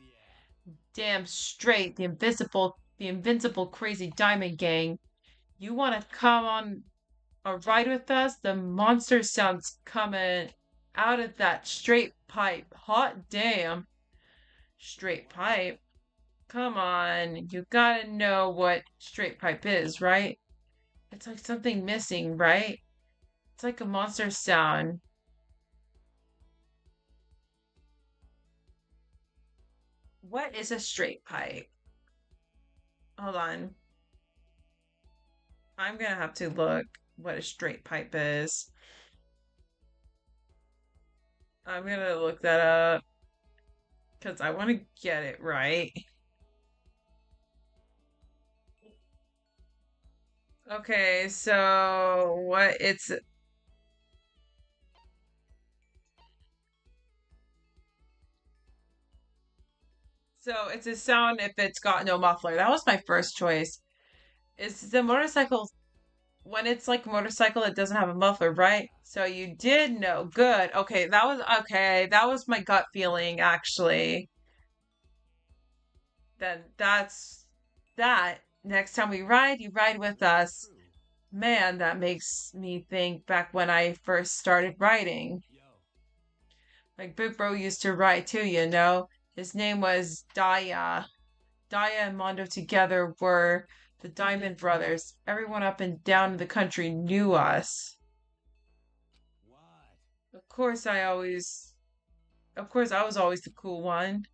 Damn straight, the invincible crazy diamond gang. You want to come on a ride with us? The monster sounds coming out of that straight pipe. Hot damn. Straight pipe? Come on, you gotta know what straight pipe is, right? It's like something missing, right? It's like a monster sound. What is a straight pipe? Hold on. I'm gonna have to look what a straight pipe is. I'm gonna look that up because I want to get it right. Okay, so what it's a sound if it's got no muffler. That was my first choice. Is the motorcycle when it's like a motorcycle it doesn't have a muffler, right? So you did know. Good. Okay, that was okay. That was my gut feeling actually. Then that's that. Next time we ride, you ride with us. Man, that makes me think back when I first started riding. Like Big Bro used to ride too, you know. His name was Daya. Daya and Mondo together were the Diamond Brothers. Everyone up and down the country knew us. Of course, of course, I was always the cool one.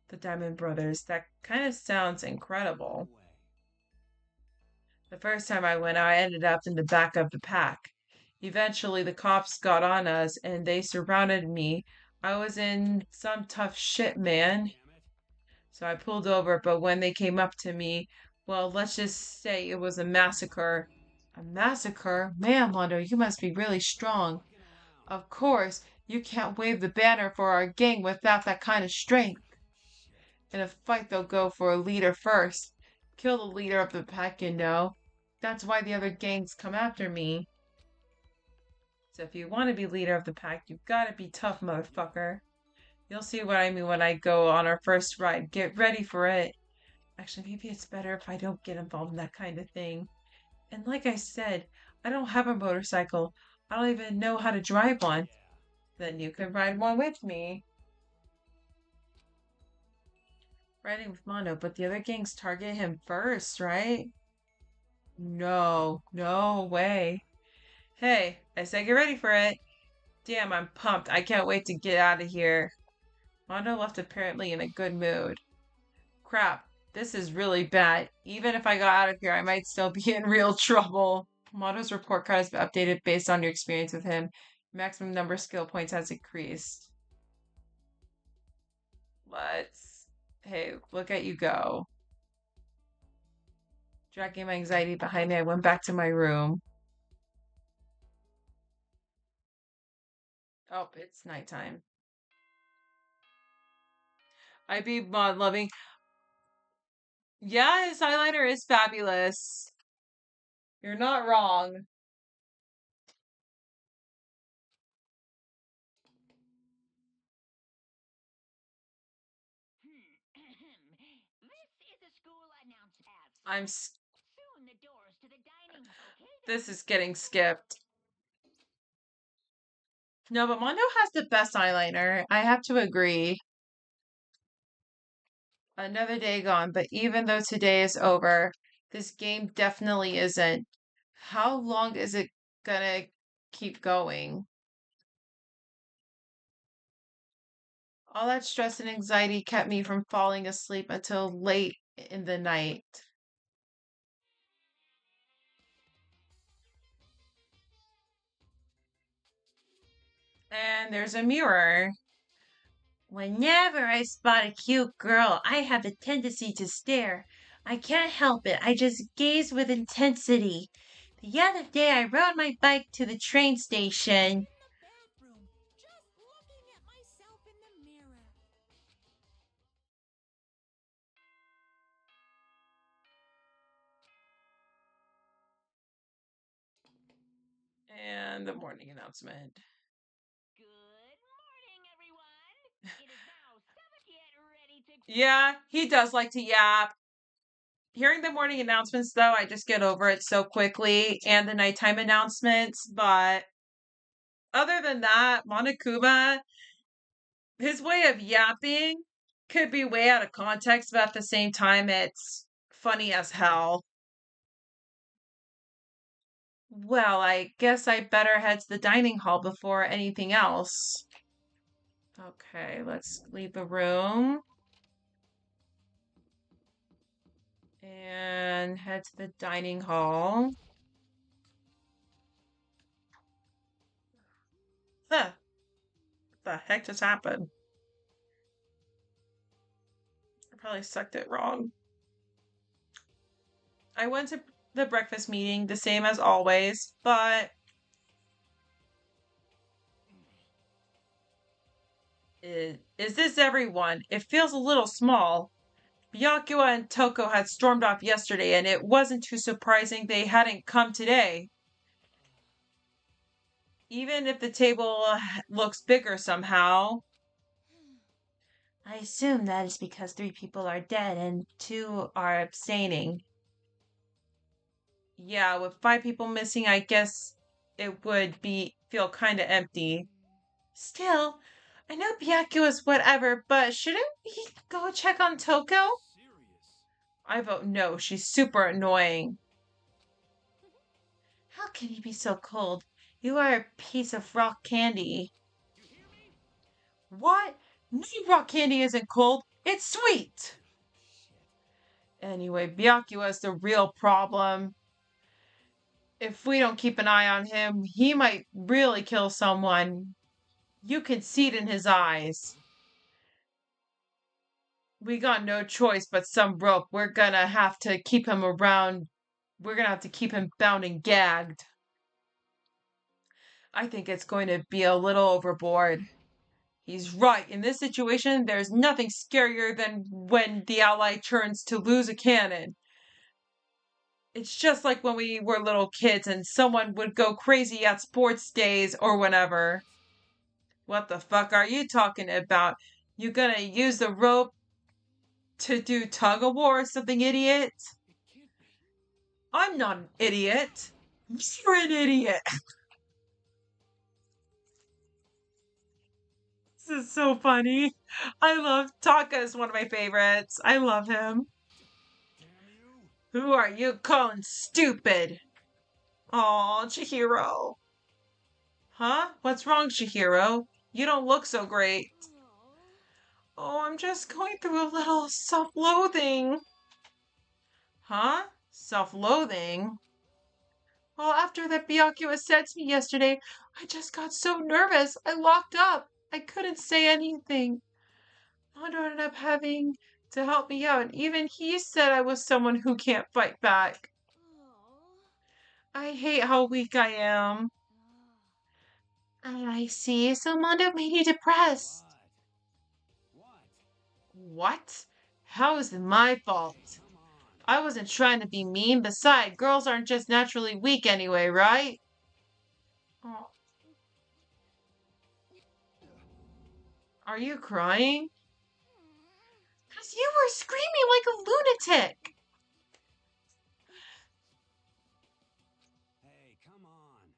The Diamond Brothers. That kind of sounds incredible. The first time I went, I ended up in the back of the pack. Eventually, the cops got on us and they surrounded me. I was in some tough shit, man. So I pulled over, but when they came up to me, well, let's just say it was a massacre. A massacre? Man, Mondo, you must be really strong. Of course, you can't wave the banner for our gang without that kind of strength. In a fight, they'll go for a leader first. Kill the leader of the pack, you know. That's why the other gangs come after me. So if you want to be leader of the pack, you've got to be tough, motherfucker. You'll see what I mean when I go on our first ride. Get ready for it. Actually, maybe it's better if I don't get involved in that kind of thing. And like I said, I don't have a motorcycle. I don't even know how to drive one. Then you can ride one with me. Riding with Mono, but the other gangs target him first, right? No, no way. Hey, I said get ready for it. Damn, I'm pumped. I can't wait to get out of here. Mondo left apparently in a good mood. Crap, this is really bad. Even if I got out of here, I might still be in real trouble. Mondo's report card has been updated based on your experience with him. Maximum number of skill points has increased. Let's. Hey, look at you go. Dragging my anxiety behind me, I went back to my room. Oh, it's nighttime. I'd be loving. Yeah, his eyeliner is fabulous. You're not wrong. This is a school announcement. I'm. Soon the doors to the dining. Okay. This is getting skipped. No, but Mondo has the best eyeliner. I have to agree. Another day gone, but even though today is over, this game definitely isn't. How long is it gonna keep going? All that stress and anxiety kept me from falling asleep until late in the night. And there's a mirror. Whenever I spot a cute girl, I have a tendency to stare. I can't help it. I just gaze with intensity. The other day, I rode my bike to the train station. Bathroom, just looking at myself in the mirror. And the morning announcement. Good morning, everyone. It is now 7. Get ready to. Yeah, he does like to yap. Hearing the morning announcements, though, I just get over it so quickly, and the nighttime announcements. But other than that, Monokuma, his way of yapping could be way out of context, but at the same time, it's funny as hell. Well, I guess I better head to the dining hall before anything else. Okay, let's leave the room and head to the dining hall. Huh, what the heck just happened? I probably sucked it wrong. I went to the breakfast meeting the same as always, but is this everyone? It feels a little small. Byakuya and Toko had stormed off yesterday, and it wasn't too surprising they hadn't come today. Even if the table looks bigger somehow. I assume that is because 3 people are dead and 2 are abstaining. Yeah, with 5 people missing, I guess it would be feel kind of empty. Still, I know Byakuya's whatever, but shouldn't we go check on Toko? I vote no, she's super annoying. How can you be so cold? You are a piece of rock candy. What? No, rock candy isn't cold. It's sweet. Anyway, Byakuya's the real problem. If we don't keep an eye on him, he might really kill someone. You can see it in his eyes. We got no choice but some rope. We're gonna have to keep him around. We're gonna have to keep him bound and gagged. I think it's going to be a little overboard. He's right. In this situation, there's nothing scarier than when the ally turns to lose a cannon. It's just like when we were little kids and someone would go crazy at sports days or whatever. What the fuck are you talking about? You gonna use the rope to do tug of war or something, idiot? I'm not an idiot. You're an idiot. This is so funny. I love Taka is one of my favorites. I love him. Who are you calling stupid? Aw, Chihiro. Huh? What's wrong, Chihiro? You don't look so great. Oh, I'm just going through a little self-loathing. Huh? Self-loathing? Well, after that Byakuya said to me yesterday, I just got so nervous. I locked up. I couldn't say anything. Mondo ended up having to help me out, and even he said I was someone who can't fight back. I hate how weak I am. I see. So Mondo made you depressed. What? How is it my fault? I wasn't trying to be mean. Besides, girls aren't just naturally weak anyway, right? Oh, are you crying? Because you were screaming like a lunatic. Hey, come on.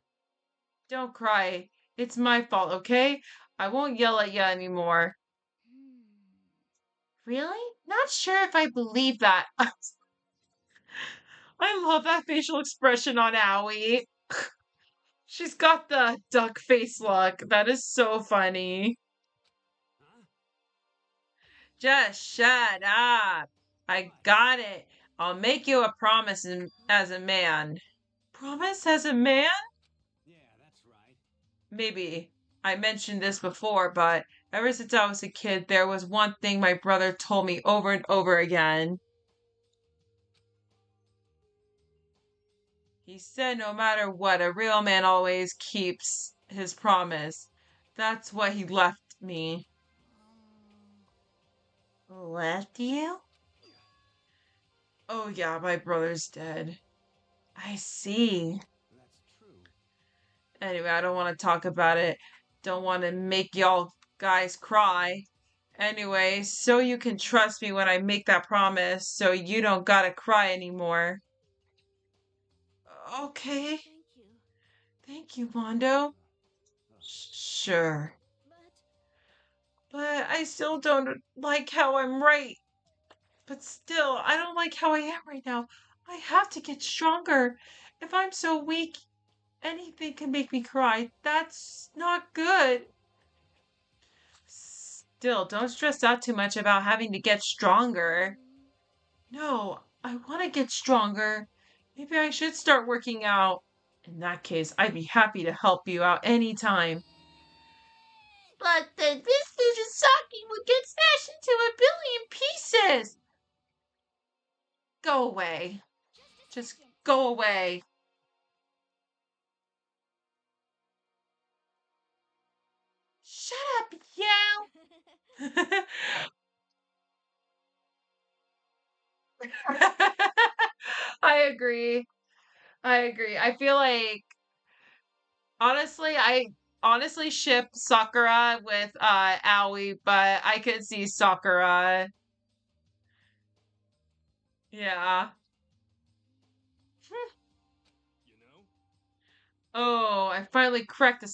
Don't cry. It's my fault, okay? I won't yell at you anymore. Really? Not sure if I believe that. I love that facial expression on Owie. She's got the duck face look. That is so funny. Huh? Just shut up. I What? got it. I'll make you a promise as a man. Promise as a man? Yeah, that's right. Maybe. I mentioned this before, but ever since I was a kid, there was one thing my brother told me over and over again. He said no matter what, a real man always keeps his promise. That's what he left me. Left you? Oh yeah, my brother's dead. I see. That's true. Anyway, I don't want to talk about it. Don't want to make y'all guys cry. Anyway, so you can trust me when I make that promise, so you don't gotta cry anymore. Okay. Thank you, Mondo. Sure. But I still don't like how I'm right. But still, I don't like how I am right now. I have to get stronger. If I'm so weak, anything can make me cry. That's not good. Still, don't stress out too much about having to get stronger. No, I want to get stronger. Maybe I should start working out. In that case, I'd be happy to help you out anytime. But this Fujisaki would get smashed into a billion pieces! Go away. Just go away. Shut up, Yell! I agree. I agree. I feel like I honestly ship Sakura with Aoi, but I could see Sakura. Yeah. You know? Oh, finally cracked a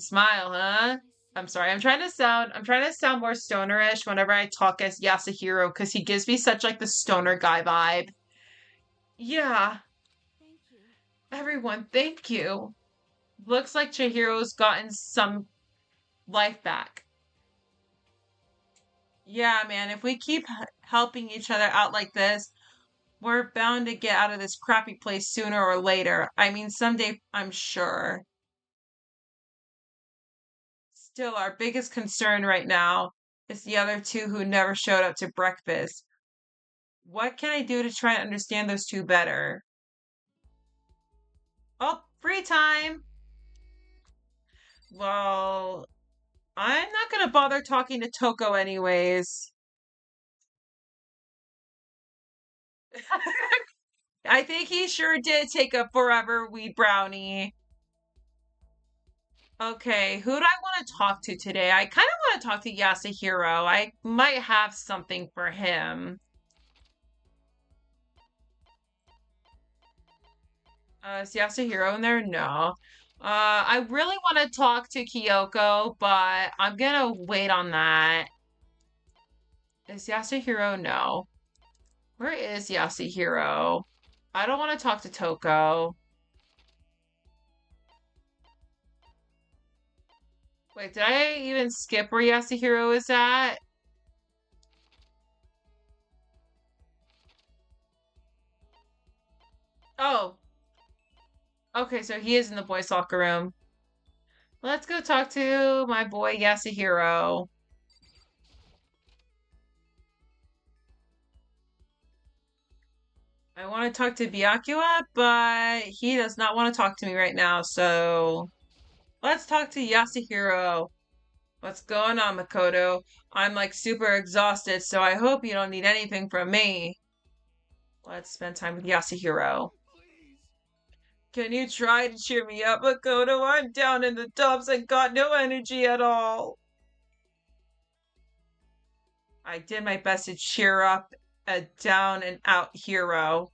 smile, huh? I'm sorry. I'm trying to sound more stonerish whenever I talk as Yasuhiro because he gives me such like the stoner guy vibe. Yeah, everyone, thank you. Looks like Chihiro's gotten some life back. Yeah, man, if we keep helping each other out like this, we're bound to get out of this crappy place sooner or later. I mean, someday, I'm sure. Still, our biggest concern right now is the other two who never showed up to breakfast. What can I do to try and understand those two better? Oh, free time! Well, I'm not gonna bother talking to Toko anyways. I think he sure did take a forever weed brownie. Okay, who do I want to talk to today? I kind of want to talk to Yasuhiro. I might have something for him. Is Yasuhiro in there? No. I really want to talk to Kyoko, but I'm gonna wait on that. Is Yasuhiro? No. Where is Yasuhiro? I don't want to talk to Toko. Wait, did I even skip where Yasuhiro is at? Oh, okay, so he is in the boys' locker room. Let's go talk to my boy Yasuhiro. I want to talk to Byakuya, but he does not want to talk to me right now, so let's talk to Yasuhiro. What's going on, Makoto? I'm like super exhausted, so I hope you don't need anything from me. Let's spend time with Yasuhiro. Please. Can you try to cheer me up, Makoto? I'm down in the dumps and got no energy at all. I did my best to cheer up a down and out hero.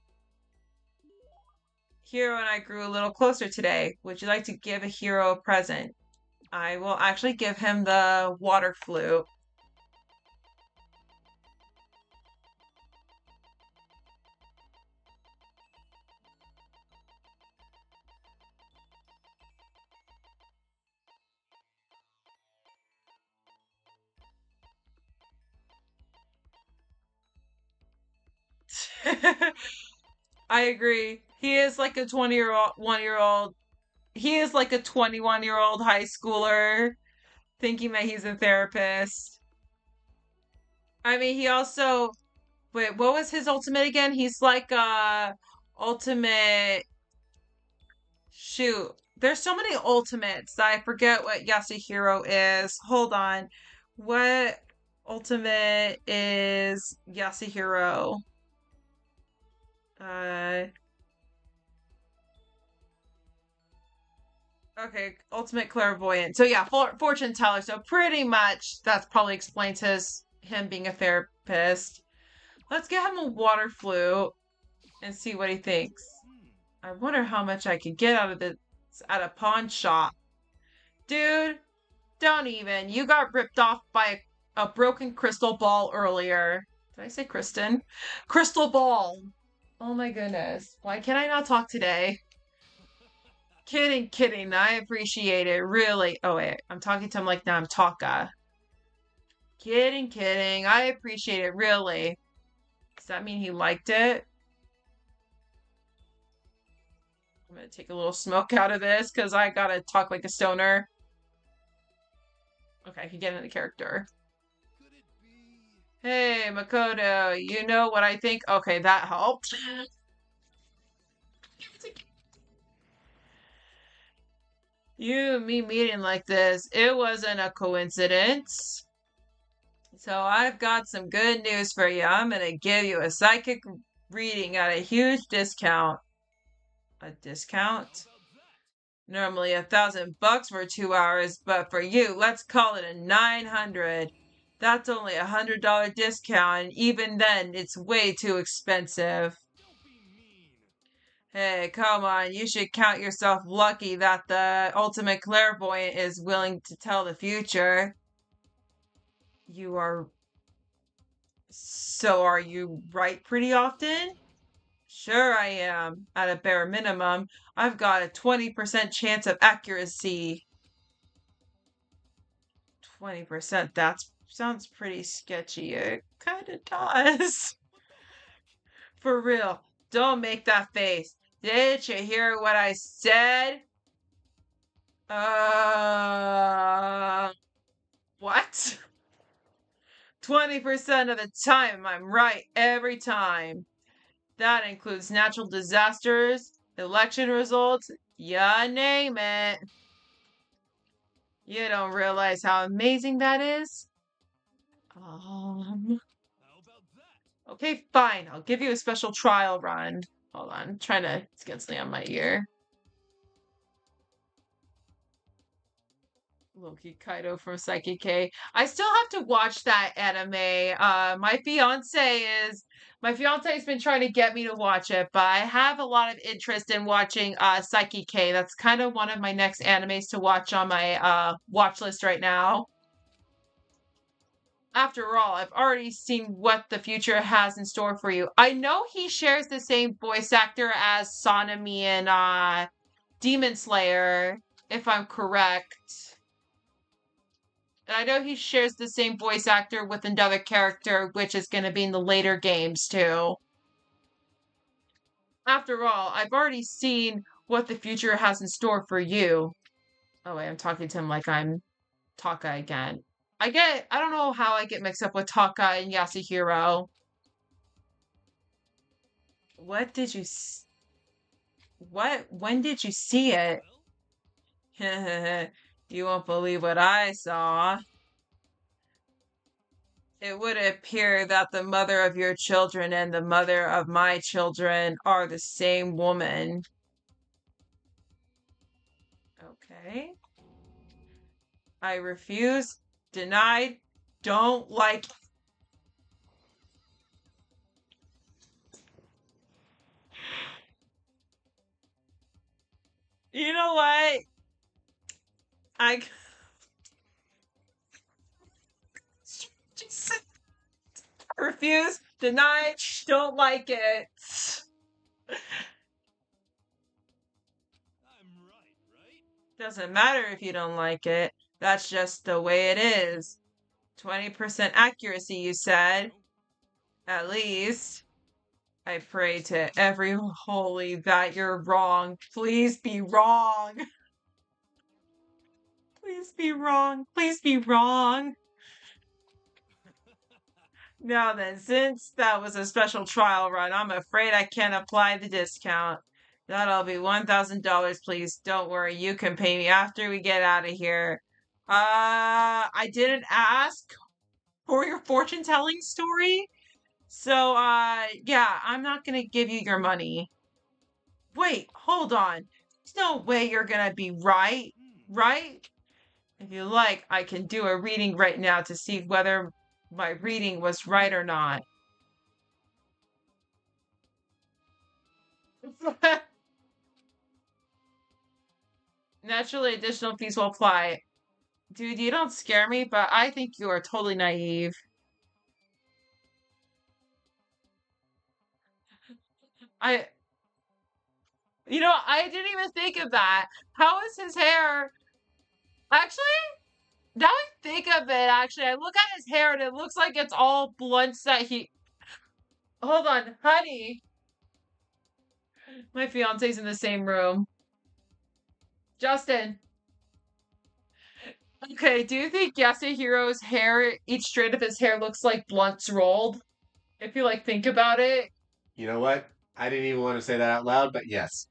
Hero and I grew a little closer today. Would you like to give a hero a present? I will actually give him the water flute. I agree. He is like a 20-year-old, 1-year-old. He is like a 21-year-old high schooler thinking that he's a therapist. I mean, he also, wait, what was his ultimate again? He's like ultimate, shoot. There's so many ultimates that I forget what Yasuhiro is. Hold on. What ultimate is Yasuhiro? Uh, okay, ultimate clairvoyant. So yeah, fortune teller. So pretty much that's probably explains him being a therapist. Let's get him a water flute and see what he thinks. I wonder how much I could get out of this at a pawn shop. Dude, don't even. You got ripped off by a broken crystal ball earlier. Did I say Kristen? Crystal ball. Oh my goodness. Why can't I not talk today? Kidding, kidding. I appreciate it. Really. Oh, wait. I'm talking to him like now I'm Taka. Kidding, kidding. I appreciate it. Really. Does that mean he liked it? I'm gonna take a little smoke out of this because I gotta talk like a stoner. Okay, I can get into character. Could it be? Hey, Makoto, you know what I think? Okay, that helped. You and me meeting like this, it wasn't a coincidence. So I've got some good news for you. I'm gonna give you a psychic reading at a huge discount. A discount? Normally $1,000 for 2 hours, but for you, let's call it a 900. That's only $100 discount, and even then, it's way too expensive. Don't be mean. Hey, come on, you should count yourself lucky that the ultimate clairvoyant is willing to tell the future. You are. So are you right pretty often? Sure, I am. At a bare minimum, I've got a 20% chance of accuracy. 20%, that sounds pretty sketchy. It kind of does. For real, don't make that face. Didn't you hear what I said? What? 20% of the time, I'm right every time. That includes natural disasters, election results, ya name it. You don't realize how amazing that is? How about that? Okay, fine. I'll give you a special trial run. Hold on, I'm trying to get something on my ear. Loki Kaido from Psyche K. I still have to watch that anime. My fiance has been trying to get me to watch it, but I have a lot of interest in watching Psyche K. That's kind of one of my next animes to watch on my watch list right now. After all, I've already seen what the future has in store for you. I know he shares the same voice actor as Sonami and Demon Slayer, if I'm correct. And I know he shares the same voice actor with another character, which is going to be in the later games too. After all, I've already seen what the future has in store for you. Oh wait, I'm talking to him like I'm Taka again. I don't know how I get mixed up with Taka and Yasuhiro. What did you, when did you see it? Well, You won't believe what I saw. It would appear that the mother of your children and the mother of my children are the same woman. Okay. I refuse. Denied. Don't like. You know what? I just refuse. Denied. Don't like it. I'm right? Doesn't matter if you don't like it. That's just the way it is. 20% accuracy, you said. At least. I pray to every holy that you're wrong. Please be wrong. Please be wrong. Please be wrong. Now then, since that was a special trial run, I'm afraid I can't apply the discount. That'll be $1,000, please. Don't worry, you can pay me after we get out of here. I didn't ask for your fortune telling story. So, yeah, I'm not gonna give you your money. Wait, hold on. There's no way you're gonna be right, right? If you like, I can do a reading right now to see whether my reading was right or not. Naturally, additional fees will apply. Dude, you don't scare me, but I think you are totally naive. I, I didn't even think of that. How is his hair? Actually, now I think of it, actually, I look at his hair and it looks like it's all blunts that he. Hold on, honey. My fiance's in the same room. Justin. Okay, do you think Yasuhiro's hair, each strand of his hair looks like blunts rolled? If you think about it. You know what? I didn't even want to say that out loud, but yes.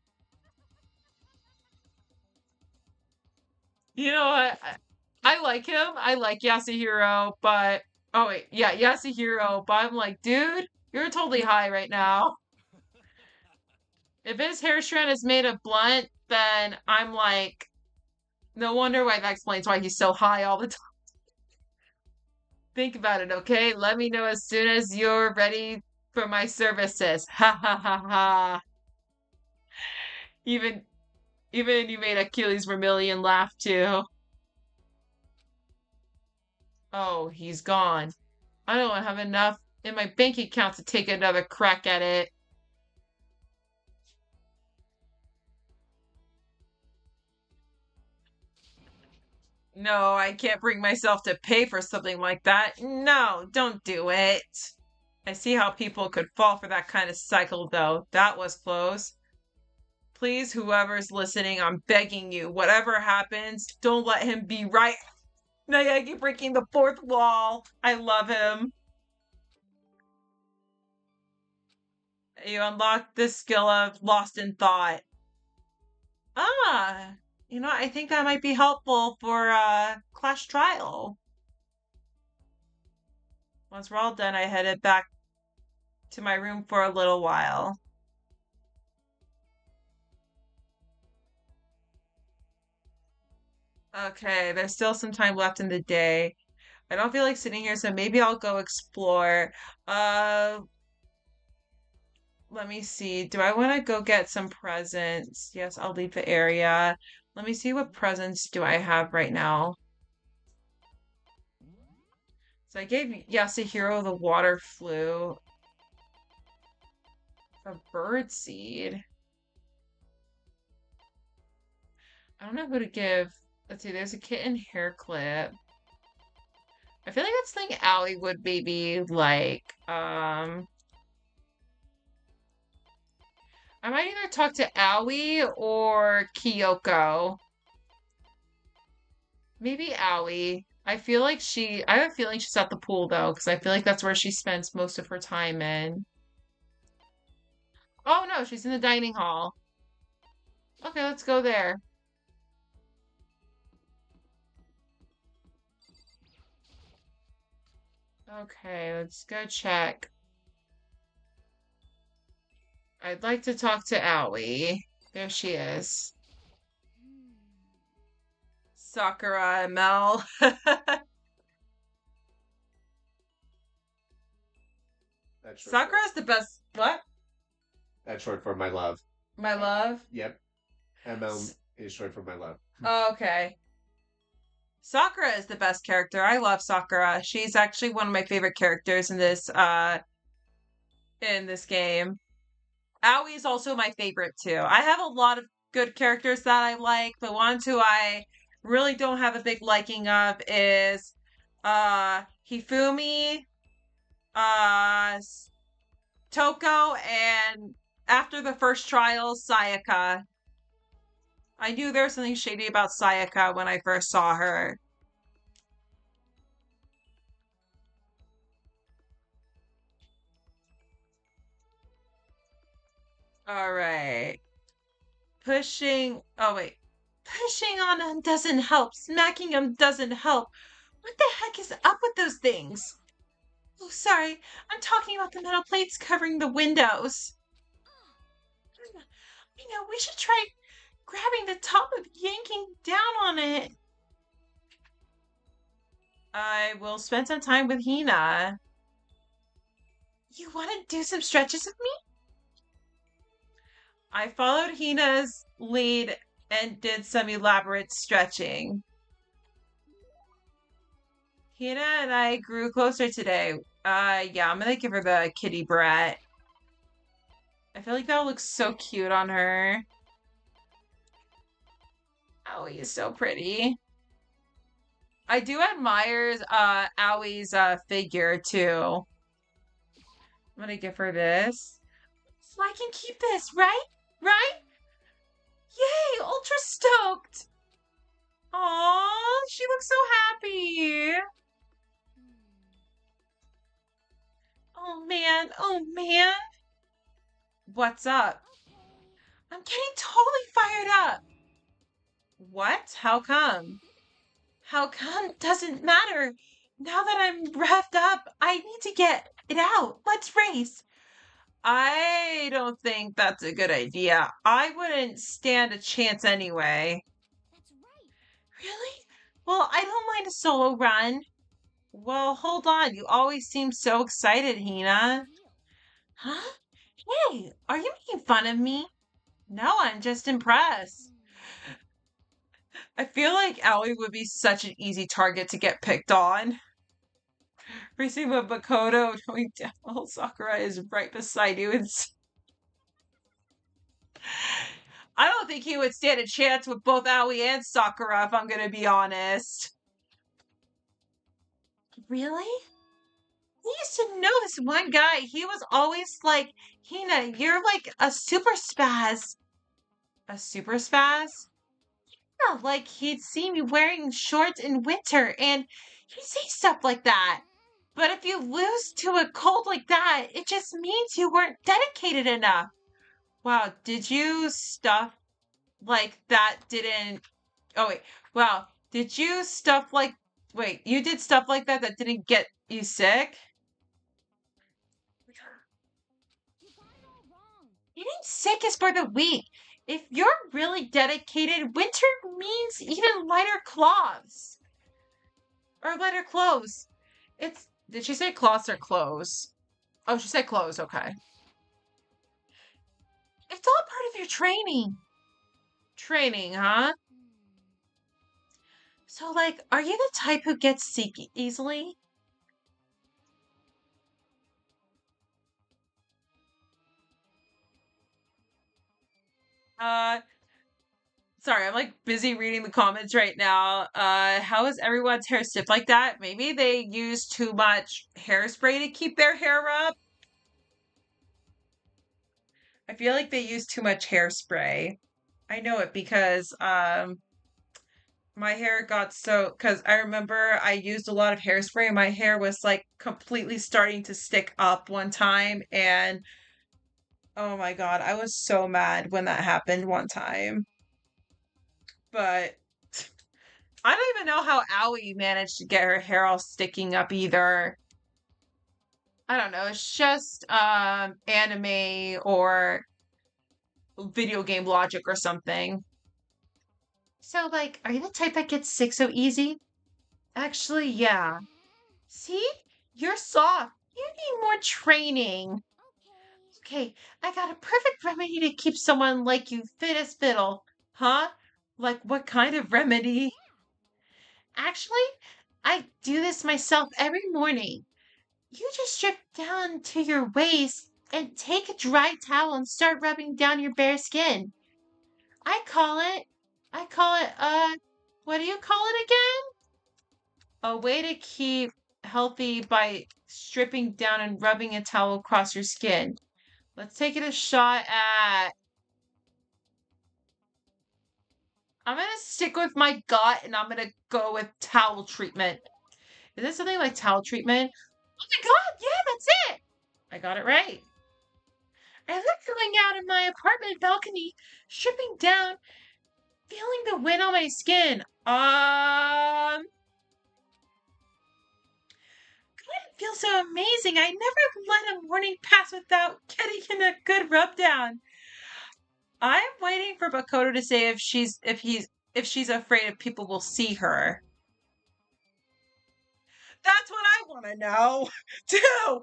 You know what? I like him. I like Yasuhiro, but oh wait, yeah, Yasuhiro, but I'm like, dude, you're totally high right now. If his hair strand is made of blunt, then I'm like, no wonder why that explains why he's so high all the time. Think about it, okay? Let me know as soon as you're ready for my services. Ha ha ha ha. Even even you made Achilles Vermilion laugh too. Oh, he's gone. I don't have enough in my bank account to take another crack at it. No, I can't bring myself to pay for something like that. No, don't do it. I see how people could fall for that kind of cycle, though. That was close. Please, whoever's listening, I'm begging you, whatever happens, don't let him be right. Nayagi breaking the fourth wall. I love him. You unlocked the skill of Lost in Thought. Ah, I think that might be helpful for Clash Trial. Once we're all done, I headed back to my room for a little while. Okay, there's still some time left in the day. I don't feel like sitting here, so maybe I'll go explore. Uh, Let me see. Do I want to go get some presents? Yes, I'll leave the area. Let me see what presents do I have right now. So I gave Yasuhiro the water flute, a bird seed. I don't know who to give. Let's see, there's a kitten hair clip. I feel like that's something Allie would maybe like. I might either talk to Aoi or Kyoko. Maybe Aoi. I have a feeling she's at the pool though, because I feel like that's where she spends most of her time in. Oh no, she's in the dining hall. Okay, let's go there. Okay, let's go check. I'd like to talk to Aoi. There she is. Sakura Mel. That's short for Sakura's the best. What? that's short for my love. My love? Yep. ML S- is short for my love. Okay. Sakura is the best character. I love Sakura. She's actually one of my favorite characters in this game. Aoi is also my favorite too. I have a lot of good characters that I like. The ones who I really don't have a big liking of is Hifumi, uh Toko, and after the first trial, Sayaka. I knew there was something shady about Sayaka when I first saw her. All right. Oh wait. Pushing on him doesn't help. Smacking him doesn't help. What the heck is up with those things? Oh, sorry. I'm talking about the metal plates covering the windows. I know, we should try grabbing the top of yanking down on it. I will spend some time with Hina. You want to do some stretches with me? I followed Hina's lead and did some elaborate stretching. Hina and I grew closer today. Yeah, I'm gonna give her the kitty brat. I feel like that looks so cute on her. Oh, he's so pretty. I do admire Aoi's figure too. I'm gonna give her this. So I can keep this, right? Right? Yay! Ultra stoked! Aww, she looks so happy. Oh man, oh man. What's up? I'm getting totally fired up. What? How come? How come doesn't matter. Now that I'm revved up, I need to get it out. Let's race. I don't think that's a good idea. I wouldn't stand a chance anyway. That's right. Really? Well, I don't mind a solo run. Well, hold on. You always seem so excited, Hina. Huh? Hey, are you making fun of me? No, I'm just impressed. I feel like Aoi would be such an easy target to get picked on. Racing with Makoto going down while Sakura is right beside you. I don't think he would stand a chance with both Aoi and Sakura, if I'm gonna be honest. Really? I used to know this one guy. He was always like, Hina, you're like a super spaz. A super spaz? Yeah, like he'd see me wearing shorts in winter and he'd say stuff like that. But if you lose to a cold like that, it just means you weren't dedicated enough. Wow, did you stuff like that didn't. Oh, wait. Wow, did you stuff like. Wait, you did stuff like that that didn't get you sick? You got it all wrong. Getting sick is for the weak. If you're really dedicated, winter means even lighter cloths. Or lighter clothes. It's. Did she say cloths or clothes? Oh, she said clothes, okay. It's all part of your training. Training, huh? So, like, are you the type who gets sick easily? Uh, Sorry, I'm like busy reading the comments right now. How is everyone's hair stiff like that? Maybe they use too much hairspray to keep their hair up. I feel like they use too much hairspray. I know it because my hair got so because I remember I used a lot of hairspray and my hair was like completely starting to stick up one time and oh my God, I was so mad when that happened one time. But I don't even know how Aoi managed to get her hair all sticking up either. I don't know, it's just anime or video game logic or something. So, like, are you the type that gets sick so easy? Actually, yeah. See? You're soft. You need more training. Okay, I got a perfect remedy to keep someone like you fit as fiddle. Huh? Like what kind of remedy? Actually, I do this myself every morning. You just strip down to your waist and take a dry towel and start rubbing down your bare skin. I call it, I call it, what do you call it again? A way to keep healthy by stripping down and rubbing a towel across your skin. Let's take it a shot at. I'm gonna stick with my gut and I'm gonna go with towel treatment. Is this something like towel treatment? Oh my god, yeah, that's it! I got it right. I love going out in my apartment balcony, stripping down, feeling the wind on my skin. It feels so amazing. I never let a morning pass without getting in a good rub down. I'm waiting for Bakoto to say if she's afraid if people will see her. That's what I want to know too.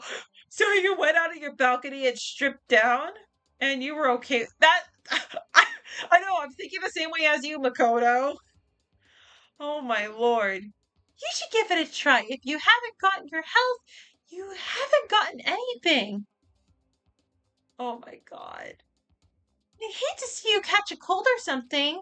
So you went out of your balcony and stripped down, and you were okay. That I know. I'm thinking the same way as you, Makoto. Oh my lord! You should give it a try. If you haven't gotten your health, you haven't gotten anything. Oh my god! I hate to see you catch a cold or something.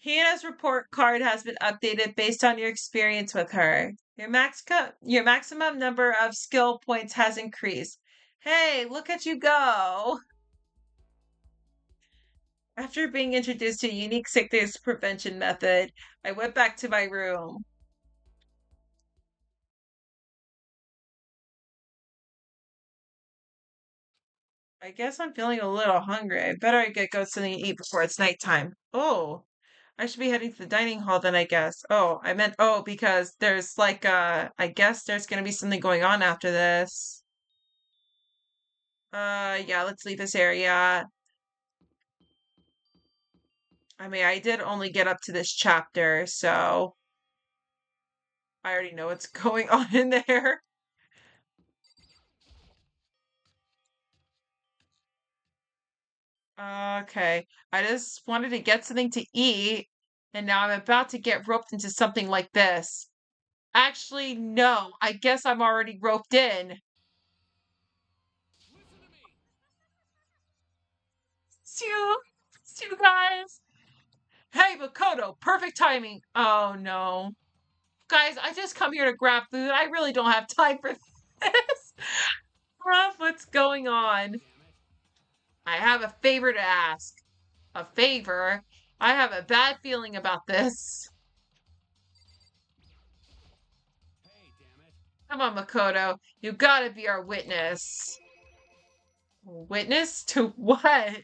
Hannah's report card has been updated based on your experience with her. Your maximum number of skill points has increased. Hey, look at you go! After being introduced to a unique sickness prevention method, I went back to my room. I guess I'm feeling a little hungry. I better get go something to eat before it's nighttime. Oh, I should be heading to the dining hall then, I guess. Oh, I meant because there's like I guess there's gonna be something going on after this. Yeah, let's leave this area. I mean, I did only get up to this chapter, so I already know what's going on in there. Okay, I just wanted to get something to eat, and now I'm about to get roped into something like this. Actually, no, I guess I'm already roped in. It's you guys. Hey, Makoto, perfect timing. Oh no. Guys, I just come here to grab food. I really don't have time for this. What's going on? I have a favor to ask. A favor? I have a bad feeling about this. Come on, Makoto. You gotta be our witness. Witness to what?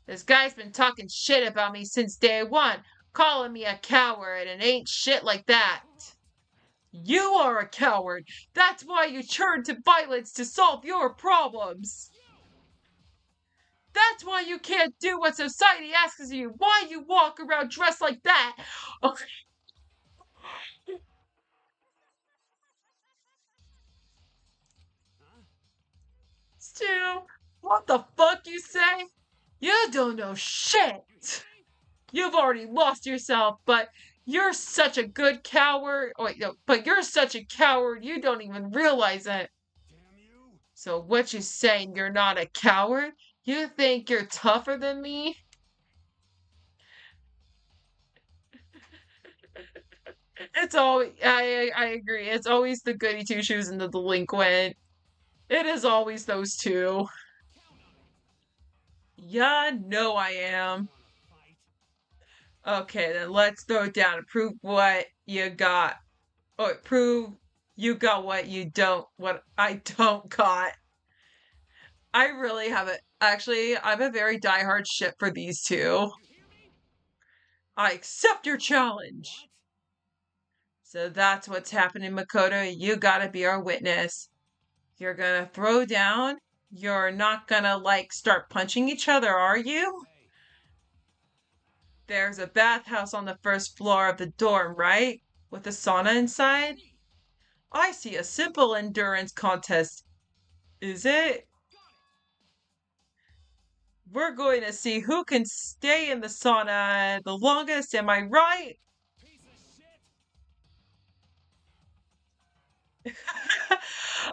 This guy's been talking shit about me since day one, calling me a coward, and ain't shit like that. You are a coward. That's why you turn to violence to solve your problems. That's why you can't do what society asks of you. Why you walk around dressed like that. Okay. Stu, what the fuck you say? You don't know shit. You've already lost yourself, but you're such a good coward. Oh, wait, no, but you're such a coward, you don't even realize it. So what you saying? You're not a coward? You think you're tougher than me? It's always I agree. It's always the goody two shoes and the delinquent. It is always those two. Yeah, no, I am. Okay, then let's throw it down and prove what you got. Oh, prove you got what I don't got. I really have it. Actually, I'm a very diehard ship for these two. I accept your challenge. So that's what's happening, Makoto. You gotta be our witness. You're gonna throw down. You're not gonna like start punching each other, are you? There's a bathhouse on the first floor of the dorm, right? With a sauna inside? I see a simple endurance contest. Is it? We're going to see who can stay in the sauna the longest, am I right?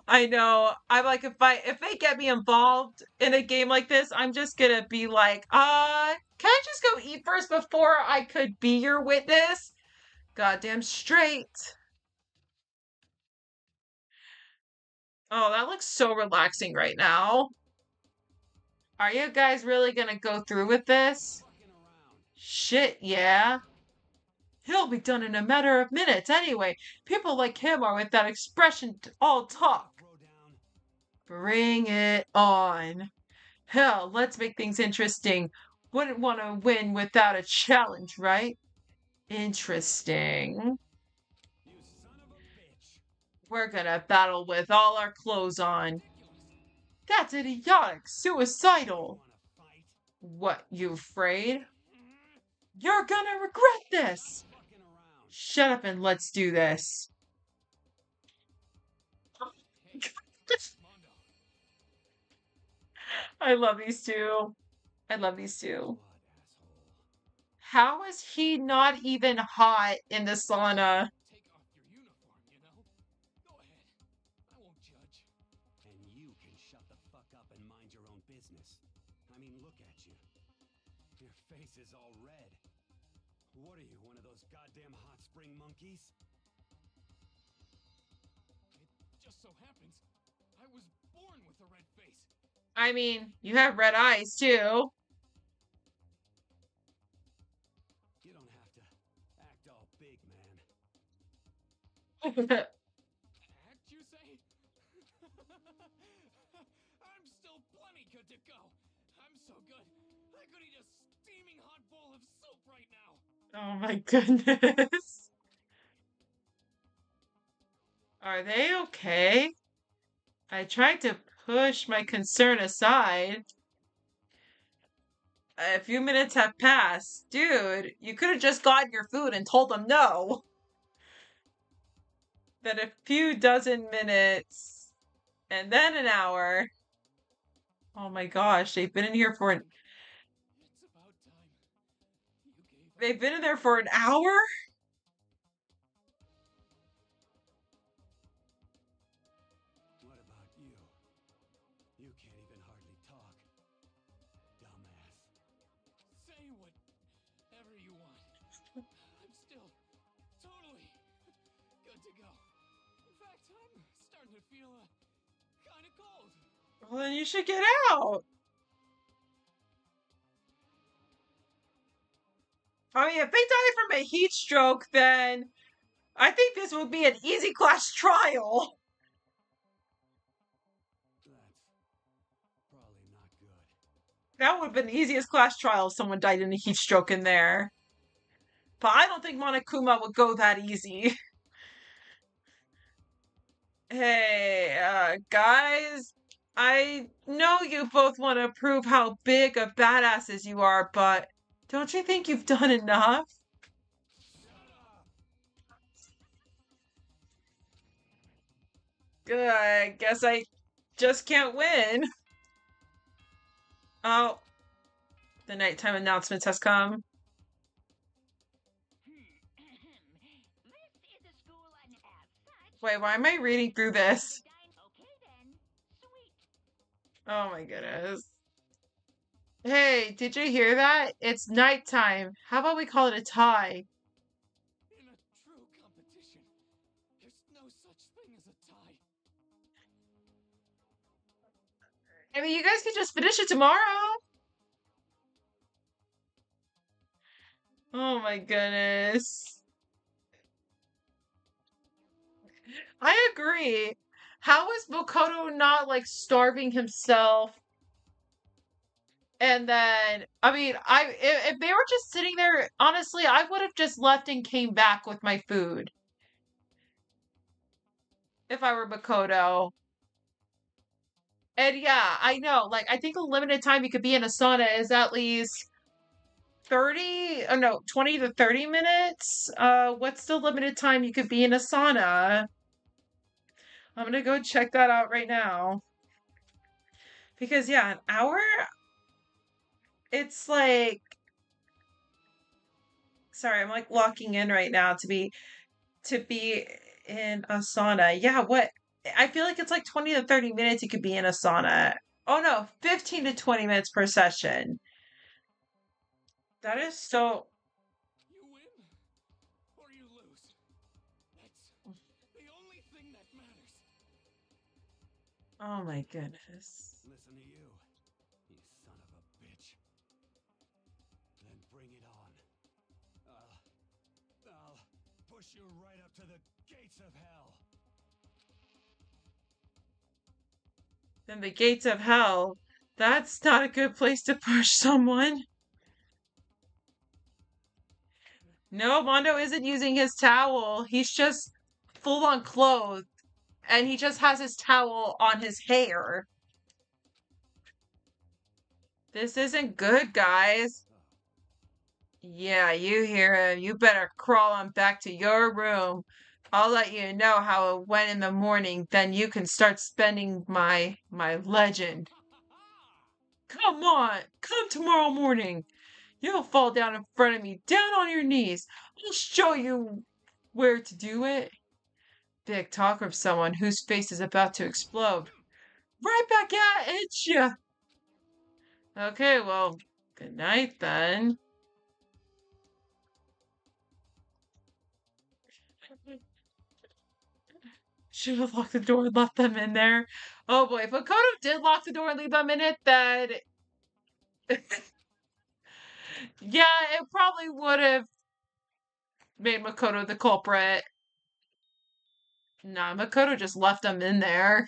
I know. I'm like if they get me involved in a game like this, I'm just gonna be like, can I just go eat first before I could be your witness? Goddamn straight. Oh, that looks so relaxing right now. Are you guys really gonna go through with this? Shit, yeah. He'll be done in a matter of minutes anyway. People like him are with that expression all talk. Bring it on. Hell, let's make things interesting. Wouldn't want to win without a challenge, right? Interesting. We're gonna battle with all our clothes on. That's idiotic, suicidal. What, you afraid? You're gonna regret this! Shut up and let's do this. I love these two. I love these two. How is he not even hot in the sauna? Take off your uniform, you know? Go ahead. I won't judge. And you can shut the fuck up and mind your own business. I mean, look at you. Your face is all red. What are you, one of those goddamn hot spring monkeys? It just so happens I was born with a red face. I mean, you have red eyes too. You don't have to act all big, man. Act, you say? I'm still plenty good to go. I'm so good, I could eat a steaming hot bowl of soup right now. Oh my goodness. Are they okay? I tried to push my concern aside. A few minutes have passed. Dude, you could have just gotten your food and told them no. Then a few dozen minutes, and then an hour. Oh my gosh, they've been in here for an It's about time you gave up. they've been in there for an hour? What about you? You can't even hardly talk. Dumbass. Say whatever you want. I'm still totally good to go. In fact, I'm starting to feel kind of cold. Well, then you should get out. I mean, if they die from a heat stroke, then I think this would be an easy class trial. That's probably not good. That would have been the easiest class trial if someone died in a heat stroke in there. But I don't think Monokuma would go that easy. Hey, guys, I know you both want to prove how big of badasses you are, but don't you think you've done enough? Good, I guess I just can't win. Oh, the nighttime announcements has come. This is a school and as such. Wait, why am I reading through this? Okay then. Sweet. Oh my goodness. Hey, did you hear that? It's nighttime. How about we call it a tie? In a true competition, there's no such thing as a tie. I mean, you guys can just finish it tomorrow. Oh my goodness. I agree. How is Bokoto not like starving himself? And then, I mean, if they were just sitting there, honestly, I would have just left and came back with my food. if I were Makoto. And yeah, I know. Like, I think the limited time you could be in a sauna is at least 30, oh no, 20 to 30 minutes. What's the limited time you could be in a sauna? I'm gonna go check that out right now. Because yeah, an hour, it's like, sorry, I'm like locking in right now to be in a sauna. Yeah, what? I feel like it's like 20 to 30 minutes you could be in a sauna. Oh no, 15 to 20 minutes per session. That is so. You win or you lose. That's the only thing that matters. Oh my goodness. Listen to you, you son of a bitch. Then bring it on. I'll push you right up to the gates of hell. Then the gates of hell. That's not a good place to push someone. No, Mondo isn't using his towel. He's just full on clothed. And he just has his towel on his hair. This isn't good, guys. Yeah, you hear him. You better crawl on back to your room. I'll let you know how it went in the morning. Then you can start spending my legend. Come on, come tomorrow morning. You'll fall down in front of me, down on your knees. I'll show you where to do it. Big talk of someone whose face is about to explode. Right back at ya. Okay, well, good night then. Should have locked the door and left them in there. Oh boy, if Makoto did lock the door and leave them in it, then yeah, it probably would have made Makoto the culprit. Nah, Makoto just left them in there.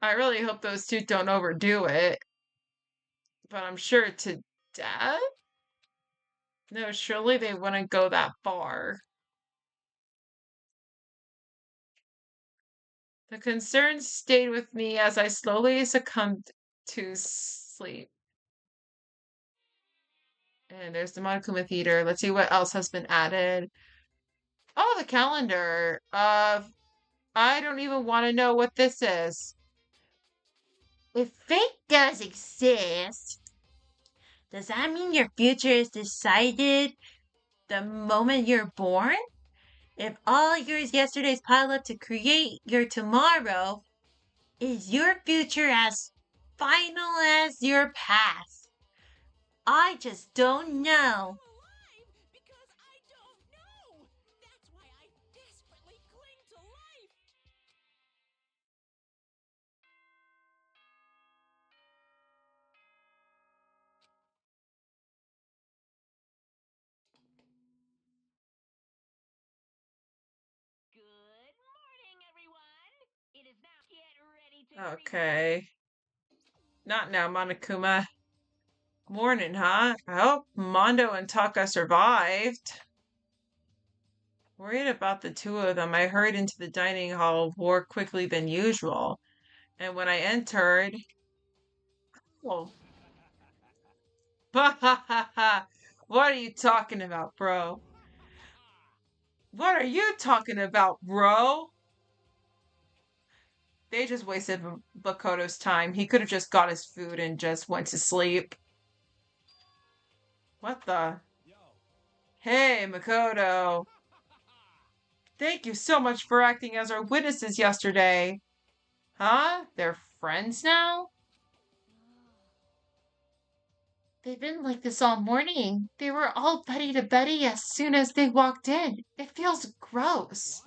I really hope those two don't overdo it. But I'm sure to death? No, surely they wouldn't go that far. The concern stayed with me as I slowly succumbed to sleep. And there's the Monokuma Theater. Let's see what else has been added. Oh, the calendar. I don't even want to know what this is. If fate does exist, does that mean your future is decided the moment you're born? If all yours yesterdays pile up to create your tomorrow, is your future as final as your past? I just don't know. Alive because I don't know. That's why I desperately cling to life. Good morning, everyone. It is now get ready to Okay. Not now, Monokuma. Morning, huh? I hope Mondo and Taka survived. Worried about the two of them, I hurried into the dining hall more quickly than usual. And when I entered, oh, ha ha ha ha! What are you talking about, bro? What are you talking about, bro? They just wasted Bakoto's time. He could have just got his food and just went to sleep. What the? Yo. Hey, Makoto. Thank you so much for acting as our witnesses yesterday. Huh? They're friends now? They've been like this all morning. They were all buddy to buddy as soon as they walked in. It feels gross.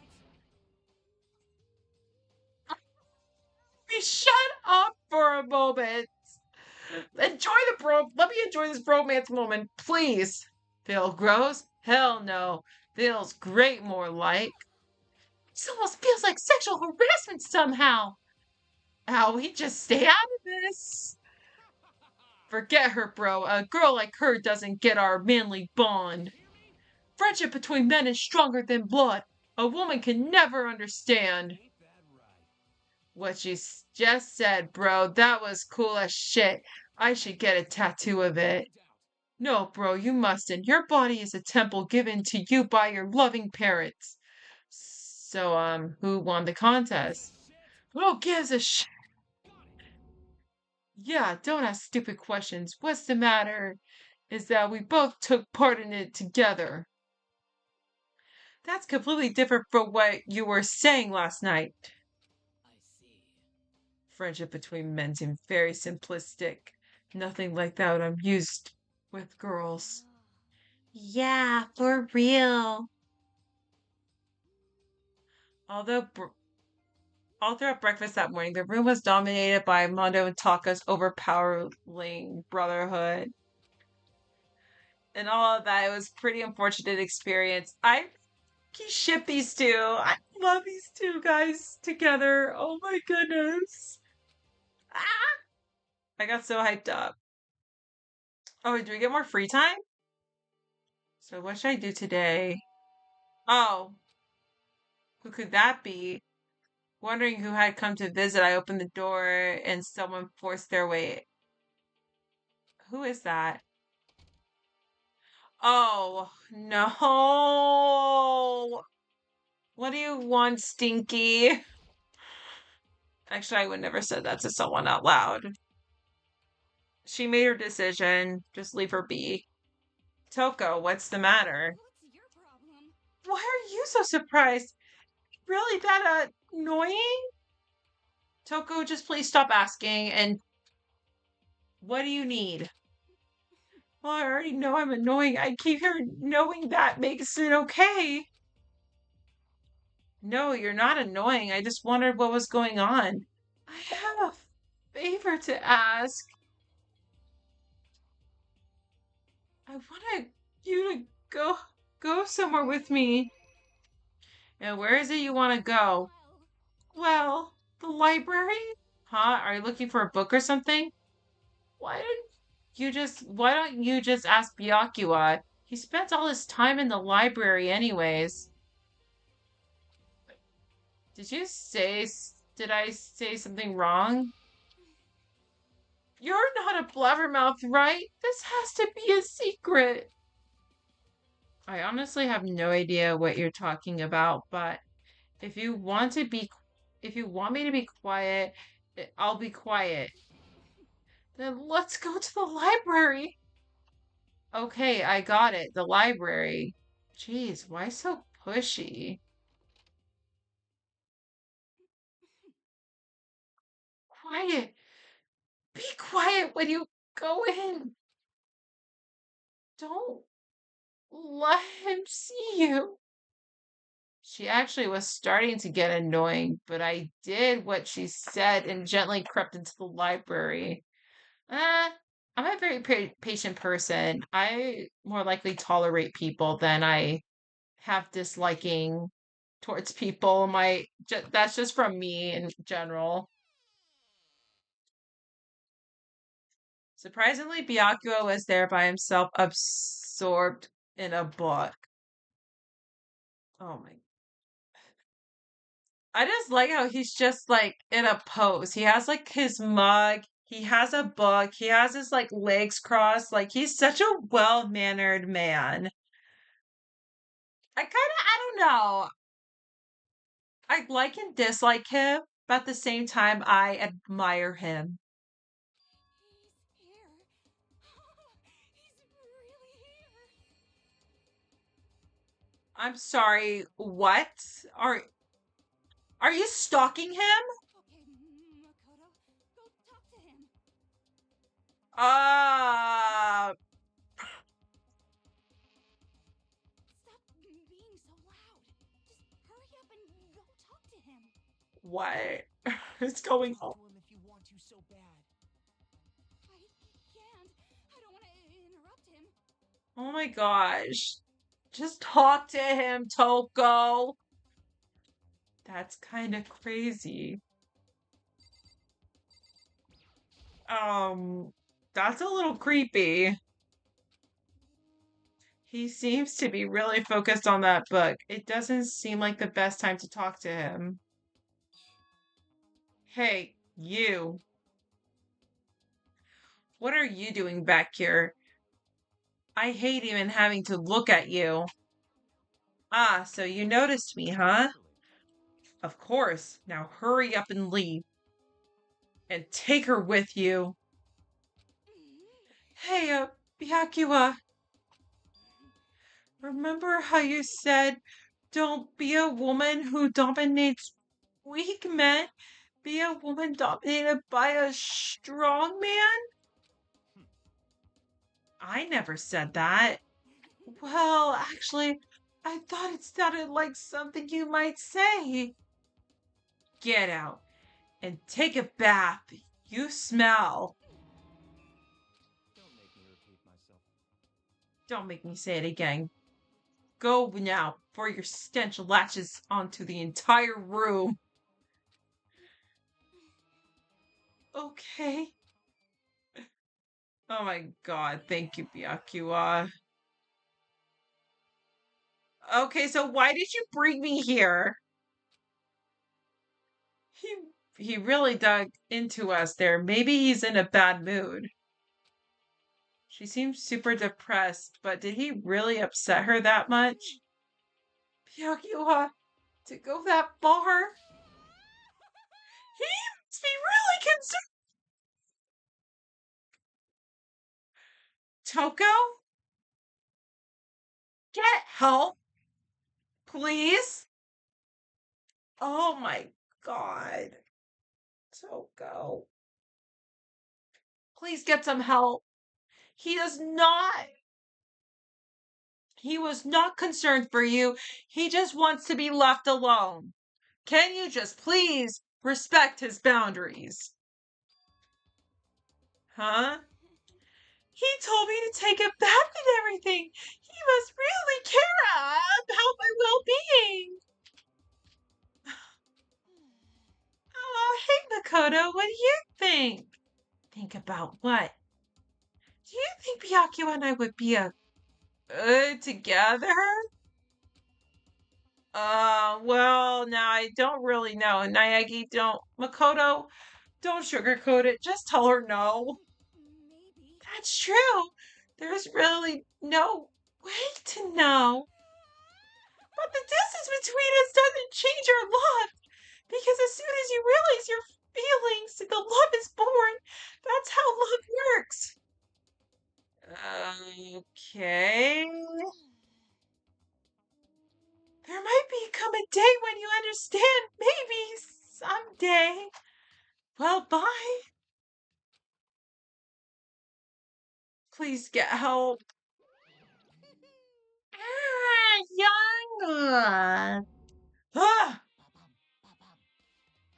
Shut up for a moment. Let me enjoy this bromance moment, please. Feel gross? Hell no. Feels great, more like. This almost feels like sexual harassment somehow. We just stay out of this. Forget her, bro. A girl like her doesn't get our manly bond. Friendship between men is stronger than blood. A woman can never understand. Ain't that What you just said, bro, that was cool as shit. I should get a tattoo of it. No, bro, you mustn't. Your body is a temple given to you by your loving parents. So, who won the contest? Who gives a shit? Yeah, don't ask stupid questions. What's the matter is that we both took part in it together. That's completely different from what you were saying last night. Friendship between men seems very simplistic. Nothing like that I'm used with girls. Yeah, for real. Although all throughout breakfast that morning, the room was dominated by Mondo and Taka's overpowering brotherhood. And all of that, it was a pretty unfortunate experience. I ship these two. I love these two guys together. Oh my goodness. Ah! I got so hyped up. Oh, do we get more free time? So what should I do today? Oh, who could that be? Wondering who had come to visit, I opened the door and someone forced their way. Who is that? Oh, no. What do you want, Stinky? Actually, I would never said that to someone out loud. She made her decision. Just leave her be. Toko, what's the matter? What's your problem? Why are you so surprised? Really that annoying? Toko, just please stop asking. And what do you need? Well, I already know I'm annoying. I keep hearing knowing that makes it okay. No, you're not annoying. I just wondered what was going on. I have a favor to ask. I want you to go somewhere with me. And where is it you want to go? Well, the library? Huh? Are you looking for a book or something? Why don't you just ask Byakuya? He spends all his time in the library anyways. Did I say something wrong? You're not a blabbermouth, right? This has to be a secret. I honestly have no idea what you're talking about, but if you want to be, if you want me to be quiet, I'll be quiet. Then let's go to the library. Okay, I got it. The library. Jeez, why so pushy? Quiet. Be quiet when you go in. Don't let him see you. She actually was starting to get annoying, but I did what she said and gently crept into the library. Uh, I'm a very patient person. I more likely tolerate people than I have disliking towards people. That's just from me in general. Surprisingly, Byakuya was there by himself, absorbed in a book. Oh my. I just like how he's just like in a pose. He has like his mug, he has a book, he has his like legs crossed. Like he's such a well-mannered man. I don't know. I like and dislike him, but at the same time, I admire him. He's here. He's really here. I'm sorry, what? Are you stalking him? Okay, Makoto, go talk to him. Uh, Stop being so loud. Just hurry up and go talk to him. what is going on? Talk to him if you want to so bad. I can't. I don't want to interrupt him. Oh my gosh. Just talk to him, Toko. That's kind of crazy. Um, that's a little creepy. He seems to be really focused on that book. It doesn't seem like the best time to talk to him. Hey, you. What are you doing back here? I hate even having to look at you. Ah, so you noticed me, huh? Of course. Now hurry up and leave. And take her with you. Hey, Byakuya, remember how you said, don't be a woman who dominates weak men? Be a woman dominated by a strong man? I never said that. Well, actually, I thought it sounded like something you might say. Get out and take a bath. You smell. Don't make me repeat myself. Don't make me say it again. Go now, for your stench latches onto the entire room. Okay. Oh my god, thank you, Byakuya. Okay, so why did you bring me here? He he really dug into us there. Maybe he's in a bad mood. She seems super depressed, but did he really upset her that much? Byakuya, to go that far? He must be really concerned. Toko? Get help, please. Oh my god. Toko. Please get some help. He does not. He was not concerned for you. He just wants to be left alone. Can you just please respect his boundaries? Huh? He told me to take a bath and everything. He must really care about my well-being. Oh, hey, Makoto, what do you think? Think about what? Do you think Byakuya and I would be a good together? Well, now I don't really know. Naegi, don't. Makoto, don't sugarcoat it. Just tell her no. Maybe. That's true. There's really no way to know. But the distance between us doesn't change our love. Because as soon as you realize your feelings, the love is born. That's how love works. Okay. There might come a day when you understand. Maybe someday. Well, bye. Please get help. Young. Ah!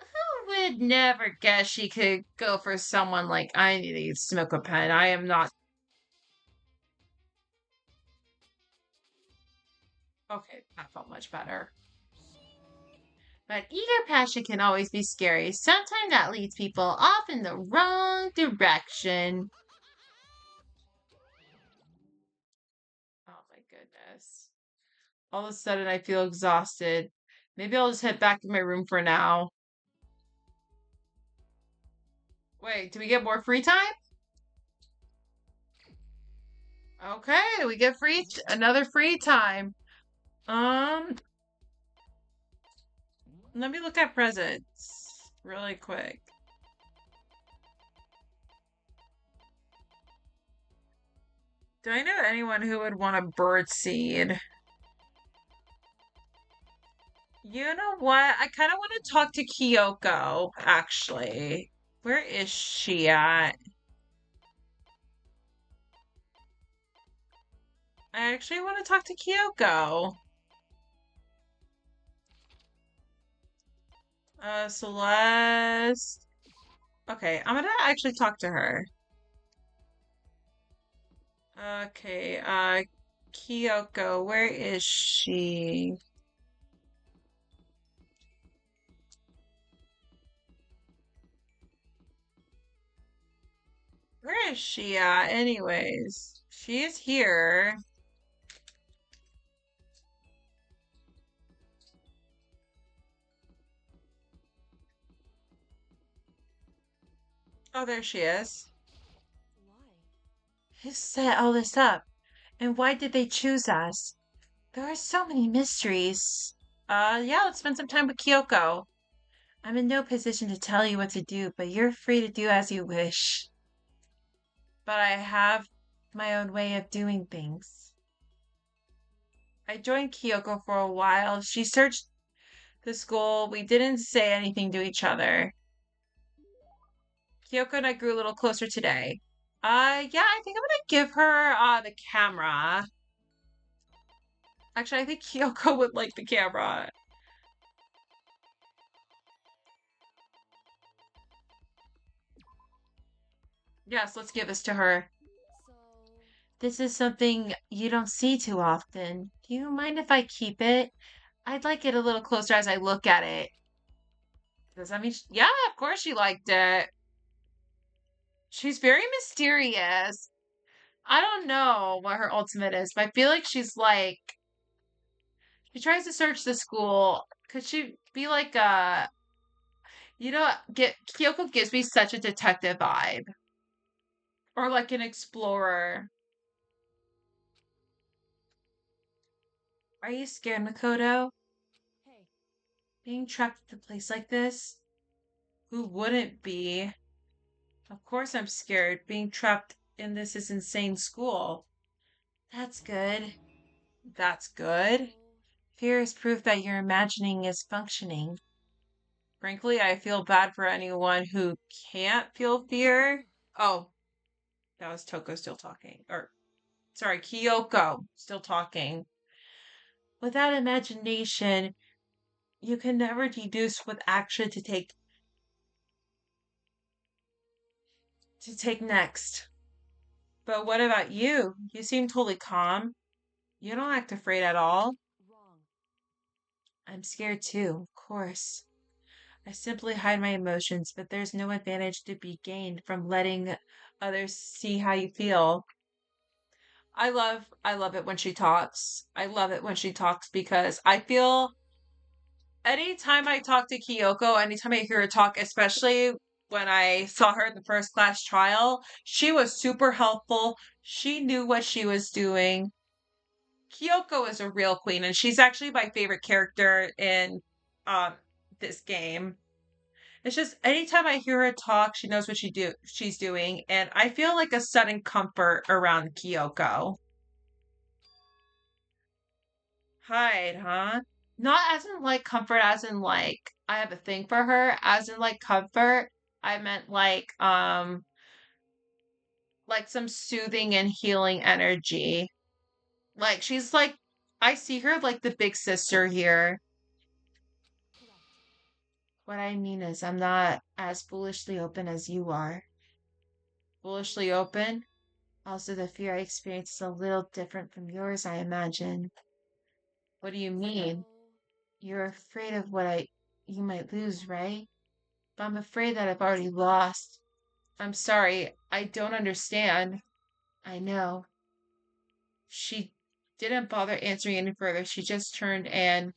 Who would never guess she could go for someone like I need to smoke a pen? I am not. Okay, that felt much better. But eager passion can always be scary. Sometimes that leads people off in the wrong direction. Oh my goodness. All of a sudden, I feel exhausted. Maybe I'll just head back to my room for now. Wait, do we get more free time? Okay, we get another free time. Let me look at presents really quick. Do I know anyone who would want a bird seed? You know what? I kind of want to talk to Kyoko, actually. Where is she at? I actually want to talk to Kyoko. Celeste. Okay, I'm gonna actually talk to her. Okay, Kyoko, where is she? Where is she at, anyways? She is here. Oh, there she is. Why? Who set all this up? And why did they choose us? There are so many mysteries. Yeah, let's spend some time with Kyoko. I'm in no position to tell you what to do, but you're free to do as you wish. But I have, My own way of doing things. I joined Kyoko for a while. She searched the school. We didn't say anything to each other. Kyoko and I grew a little closer today. Yeah, I think I'm gonna give her, the camera. Actually, I think Kyoko would like the camera. Yes, let's give this to her. So, This is something you don't see too often. Do you mind if I keep it? I'd like it a little closer as I look at it. Does that mean, yeah, of course she liked it. She's very mysterious. I don't know what her ultimate is, but I feel like she's like, she tries to search the school. Could she be like a, get Kyoko gives me such a detective vibe. Or like an explorer. Are you scared, Makoto? hey, Being trapped in a place like this? Who wouldn't be? Of course I'm scared. Being trapped in this insane school. That's good. That's good. so, Fear is proof that your imagining is functioning. Frankly, I feel bad for anyone who can't feel fear. Oh, that was Toko still talking. Or, sorry, Kyoko still talking. Without imagination, you can never deduce what action to take next. But what about you? You seem totally calm. You don't act afraid at all. wrong. I'm scared too, of course. I simply hide my emotions, but there's no advantage to be gained from letting Others see how you feel. I love it when she talks. I love it when she talks because I feel anytime I talk to Kyoko, anytime I hear her talk, especially when I saw her in the first class trial, she was super helpful. She knew what she was doing. Kyoko is a real queen, and she's actually my favorite character in um this game. It's just anytime I hear her talk, she knows what she's doing, and I feel like a sudden comfort around Kyoko. Hide, huh? Not as in like comfort, as in like I have a thing for her, as in like comfort. I meant like some soothing and healing energy. Like she's like I see her like the big sister here. Correct. what I mean is I'm not as foolishly open as you are. Foolishly open. Also, the fear I experience is a little different from yours, I imagine. What do you So, mean? You're afraid of what you might lose, right? But I'm afraid that I've already lost. I'm sorry, I don't understand. I know. She didn't bother answering any further. She just turned and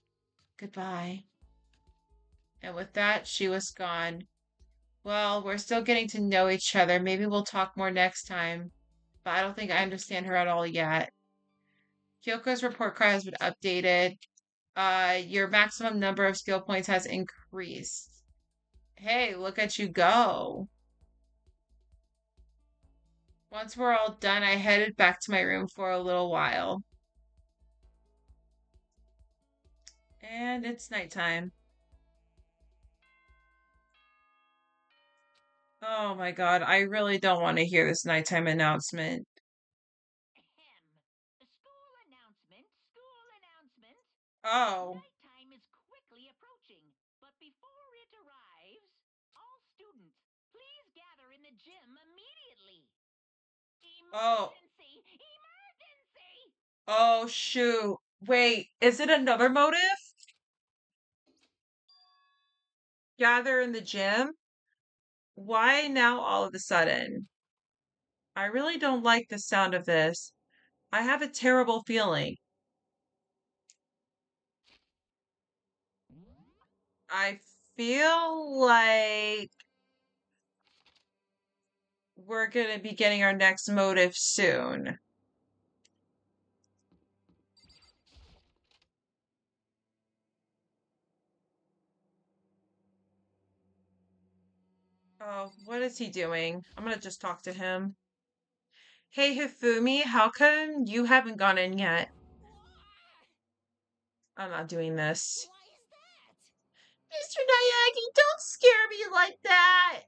Goodbye. with that she was gone. Well, we're still getting to know each other. Maybe we'll talk more next time. But I don't think I understand her at all yet. Kyoko's report card has been updated. Your maximum number of skill points has increased. Hey, look at you go. Once we're all done, I headed back to my room for a little while. And it's nighttime. Oh my god, I really don't want to hear this nighttime announcement. Ahem. School announcement, school announcement. Oh. Nighttime is quickly approaching, but before it arrives, all students, please gather in the gym immediately. Oh. Emergency! Emergency! Oh, shoot. Wait, is it another motive? Gather in the gym? Why now all of a sudden? I really don't like the sound of this. I have a terrible feeling. I feel like we're gonna be getting our next motive soon. Oh, what is he doing? I'm gonna just talk to him. Hey, Hifumi, how come you haven't gone in yet? I'm not doing this. Why is that? Mr. Nayagi, don't scare me like that.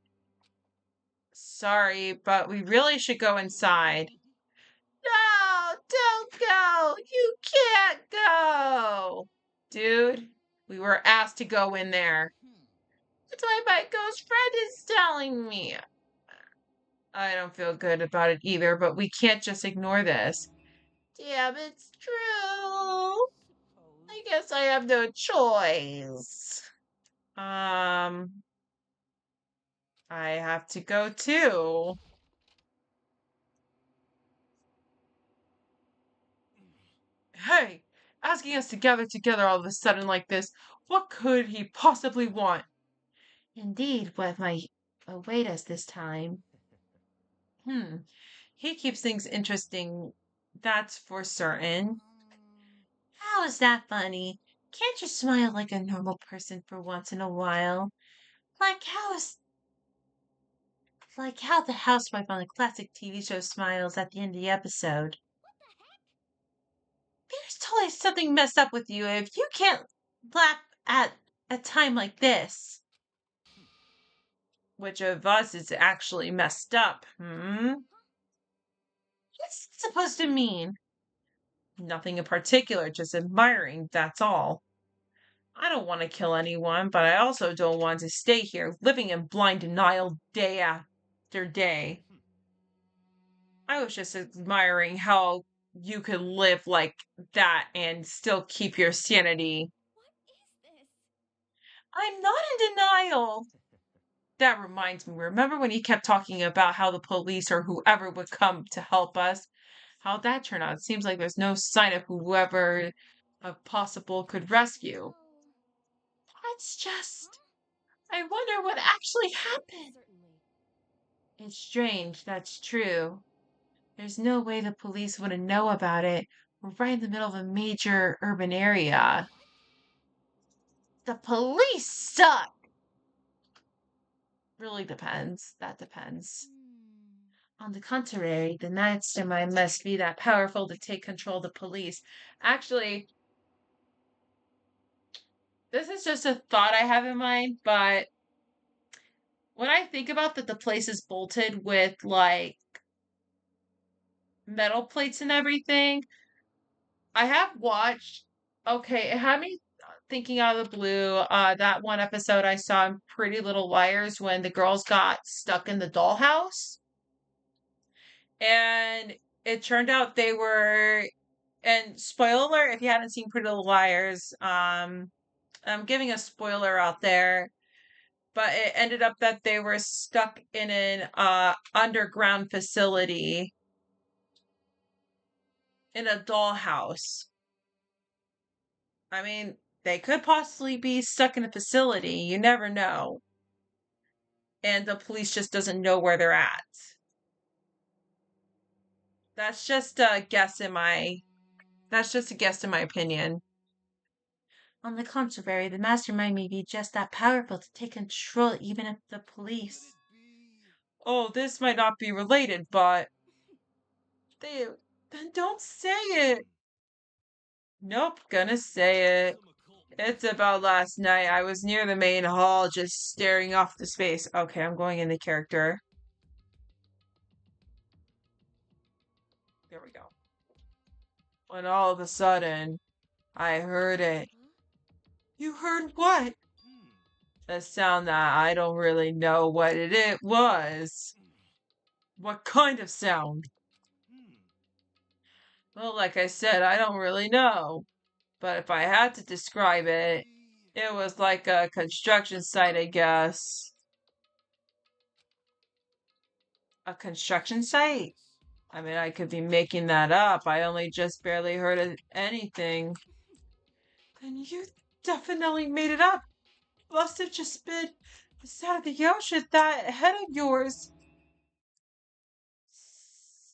Sorry, but we really should go inside. No, don't go. You can't go. Dude, we were asked to go in there. That's what my ghost friend is telling me. I don't feel good about it either, but we can't just ignore this. Damn, it's true. I guess I have no choice. Um, I have to go too. Hey, asking us to gather together all of a sudden like this, what could he possibly want? Indeed, what might await us this time? Hmm, he keeps things interesting, that's for certain. How is that funny? Can't you smile like a normal person for once in a while? Like how is like how the housewife on a classic TV show smiles at the end of the episode. There's totally something messed up with you if you can't laugh at a time like this. Which of us is actually messed up, hmm? What's it supposed to mean? Nothing in particular, just admiring, that's all. I don't want to kill anyone, but I also don't want to stay here living in blind denial day after day. I was just admiring how you could live like that and still keep your sanity. What is this? I'm not in denial. That reminds me, remember when he kept talking about how the police or whoever would come to help us? How'd that turn out? It seems like there's no sign of whoever possible could rescue. That's just. I wonder what actually happened. Certainly. It's strange, that's true. There's no way the police wouldn't know about it. We're right in the middle of a major urban area. The police suck. Really depends. That depends. Hmm. On the contrary, the mastermind must be that powerful to take control of the police. Actually, this is just a thought I have in mind, but when I think about that the place is bolted with like metal plates and everything, I have watched, okay, it had me thinking out of the blue, that one episode I saw in Pretty Little Liars when the girls got stuck in the dollhouse. And it turned out they were, and spoiler alert, if you haven't seen Pretty Little Liars, I'm giving a spoiler out there, but it ended up that they were stuck in an underground facility in a dollhouse. I mean, they could possibly be stuck in a facility. You never know. And the police just doesn't know where they're at. That's just a guess in my that's just a guess in my opinion. On the contrary, the mastermind may be just that powerful to take control even of the police. Oh, this might not be related, but they then don't say it. Nope, gonna say it. It's about last night. I was near the main hall just staring off the space. Okay, I'm going into character. There we go. When all of a sudden, I heard it. You heard what? A sound that I don't really know what it was. What kind of sound? Well, like I said, I don't really know. But if I had to describe it, it was like a construction site, I guess. A construction site? I mean, I could be making that up. I only just barely heard anything. Then you definitely made it up. Must have just been the sound of the ocean, that head of yours.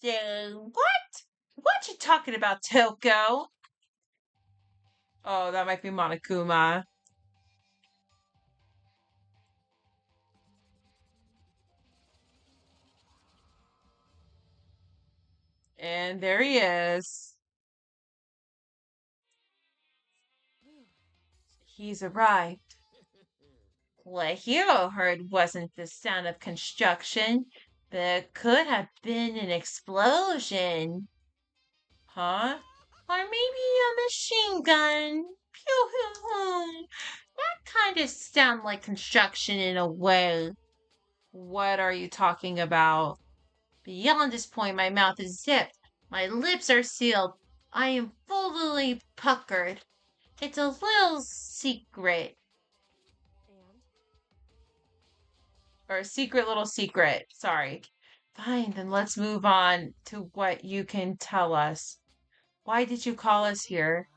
What? What you talking about, Toko? Oh, that might be Monokuma. And there he is. He's arrived. What Hero heard wasn't the sound of construction, but it could have been an explosion. Huh? Or maybe a machine gun. Pew pew pew. That kind of sound like construction in a way. What are you talking about? Beyond this point, my mouth is zipped. My lips are sealed. I am fully puckered. It's a little secret. Or a secret little secret. Sorry. Fine, then let's move on to what you can tell us. Why did you call us here?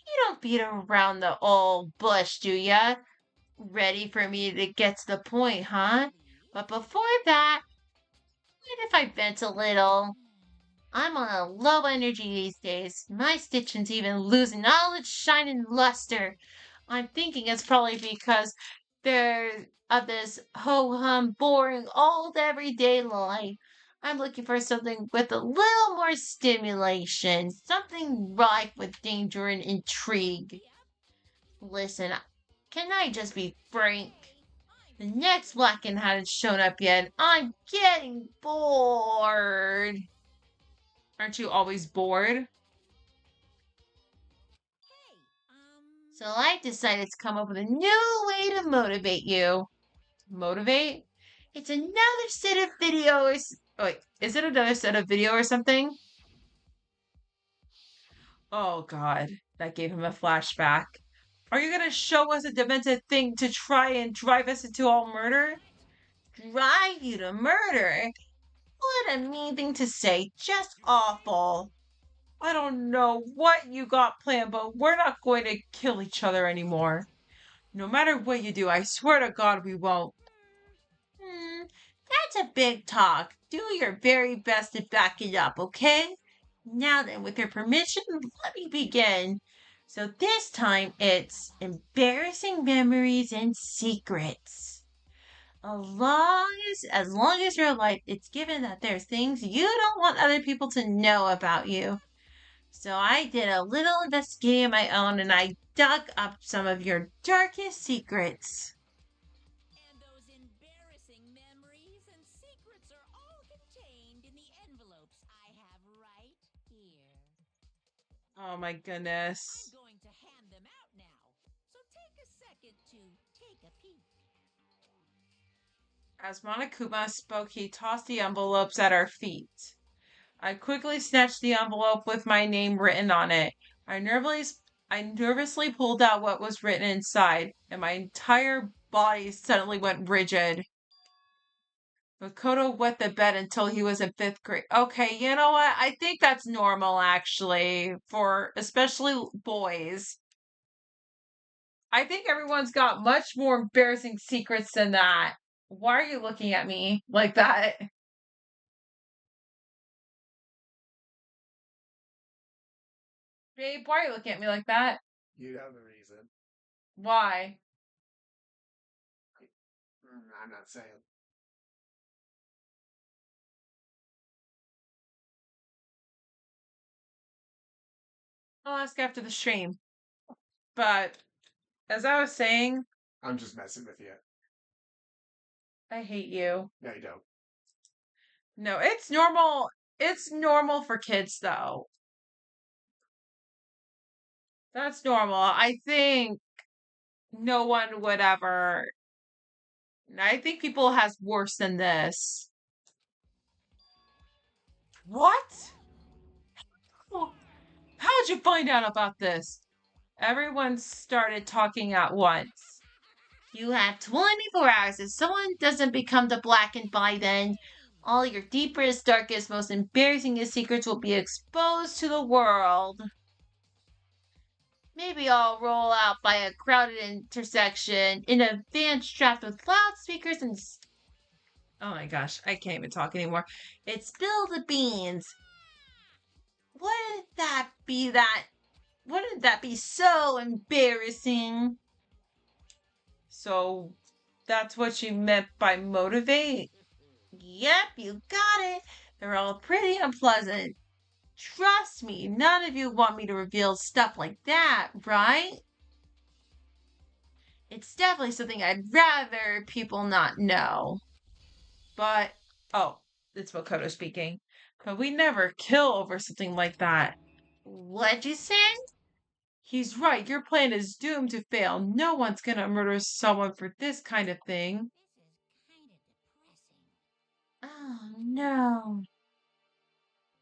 You don't beat around the old bush, do ya? Ready for me to get to the point, huh? But before that, what if I vent a little? I'm on a low energy these days. My stitching's even losing all its shine and luster. I'm thinking it's probably because there's of this ho-hum, boring, old everyday life. I'm looking for something with a little more stimulation, something rife with danger and intrigue. Listen, can I just be frank? The next Blacken hasn't shown up yet. I'm getting bored. Aren't you always bored? So I decided to come up with a new way to motivate you. Motivate? It's another set of videos. Oh, wait, is it another set of video or something? Oh God, that gave him a flashback. Are you gonna show us a demented thing to try and drive us into all murder? Drive you to murder? What a mean thing to say. Just awful. I don't know what you got planned, but we're not going to kill each other anymore. No matter what you do, I swear to God we won't. That's a big talk. Do your very best to back it up, okay? Now then, with your permission, let me begin. So this time it's embarrassing memories and secrets. As long as you're alive, it's given that there's things you don't want other people to know about you. So I did a little investigating of my own and I dug up some of your darkest secrets. And those embarrassing memories and secrets are all contained in the envelopes I have right here. Oh my I'm goodness. going to hand them out now, so take a second to take a peek. As Monokuma spoke, he tossed the envelopes at our feet. I quickly snatched the envelope with my name written on it. I nervously, I nervously pulled out what was written inside, and my entire body suddenly went rigid. Makoto wet the bed until he was in fifth grade. Okay, you know what? I think that's normal, actually, for especially boys. I think everyone's got much more embarrassing secrets than that. Why are you looking at me like that? Babe, why are you looking at me like that? You have a reason. Why? I'm not saying. I'll ask after the stream. But as I was saying, I'm just messing with you. I hate you. No, you don't. No, it's normal. It's normal for kids, though. That's normal. I think no one would ever. I think people has worse than this. What? How'd you find out about this? Everyone started talking at once. You have 24 hours. If someone doesn't become the blackened by then, all your deepest, darkest, most embarrassingest secrets will be exposed to the world. Maybe I'll roll out by a crowded intersection in a van strapped with loudspeakers and. Oh my gosh, I can't even talk anymore. It's spill the beans. Wouldn't that be that? Wouldn't that be so embarrassing? So that's what you meant by motivate? Yep, you got it. They're all pretty unpleasant. Trust me, none of you want me to reveal stuff like that, right? It's definitely something I'd rather people not know. But, oh, it's Makoto speaking. But we never kill over something like that. What'd you say? He's right, your plan is doomed to fail. No one's gonna murder someone for this kind of thing. Oh no.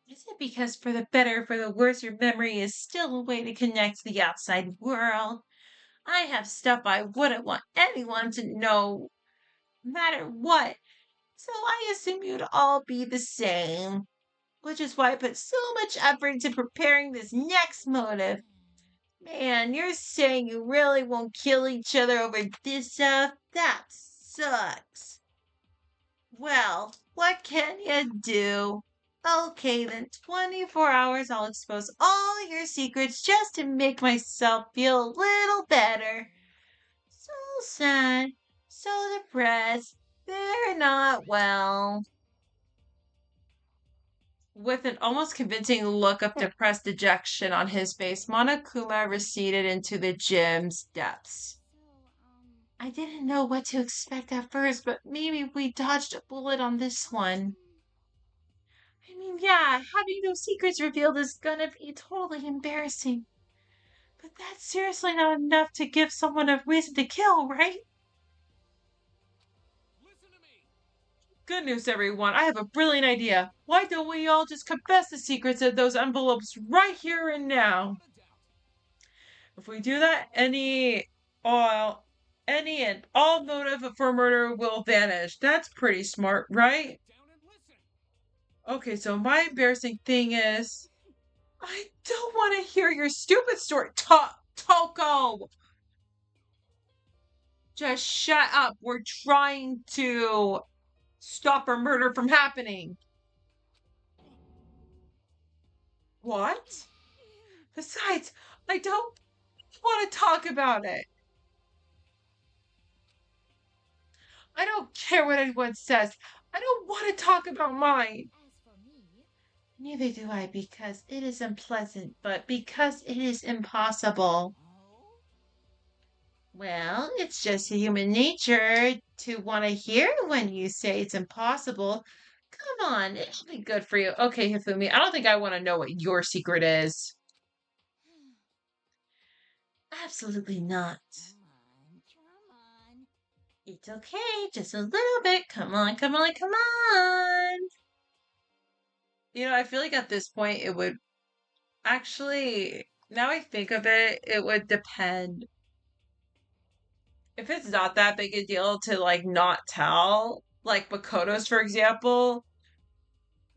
Is it because for the better, for the worse, your memory is still a way to connect to the outside world? I have stuff I wouldn't want anyone to know, no matter what. So I assume you'd all be the same. Which is why I put so much effort into preparing this next motive. Man, you're saying you really won't kill each other over this stuff? That sucks. Well, what can you do? Okay, then 24 hours I'll expose all your secrets just to make myself feel a little better. So sad, so depressed. They're not well. With an almost convincing look of depressed dejection on his face, Monokuma receded into the gym's depths. I didn't know what to expect at first, but maybe we dodged a bullet on this one. I mean, yeah, having those secrets revealed is gonna be totally embarrassing. But that's seriously not enough to give someone a reason to kill, right? Good news, everyone. I have a brilliant idea. Why don't we all just confess the secrets of those envelopes right here and now? If we do that, any and all motive for murder will vanish. That's pretty smart, right? Okay, so my embarrassing thing is, I don't want to hear your stupid story, Toko. Just shut up. We're trying to stop a murder from happening. What? Besides, I don't want to talk about it. I don't care what anyone says. I don't want to talk about mine. Neither do I, because it is unpleasant, but because it is impossible. Well, it's just human nature to want to hear when you say it's impossible. Come on, it'll be good for you. Okay, Hifumi, I don't think I want to know what your secret is. Absolutely not. It's okay, just a little bit. Come on, come on, come on. I feel like at this point it would actually, now I think of it, it would depend. If it's not that big a deal to like not tell, like Makoto's, for example,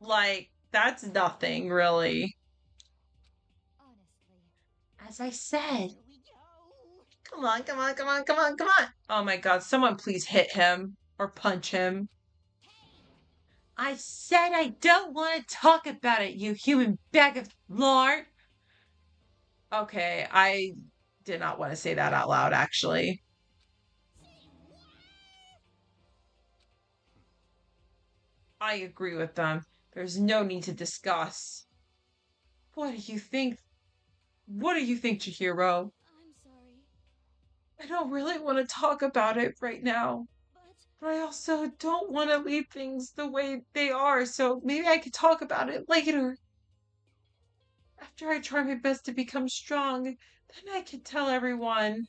like that's nothing really. As I said, come on, come on, come on, come on, come on. Oh my god, someone please hit him or punch him. I said I don't want to talk about it, you human bag of lard. Okay, I did not want to say that out loud, actually. I agree with them. There's no need to discuss. What do you think? What do you think, Chihiro? I'm sorry, I don't really want to talk about it right now. but But I also don't want to leave things the way they are, so maybe I could talk about it later. After I try my best to become strong, then I can tell everyone.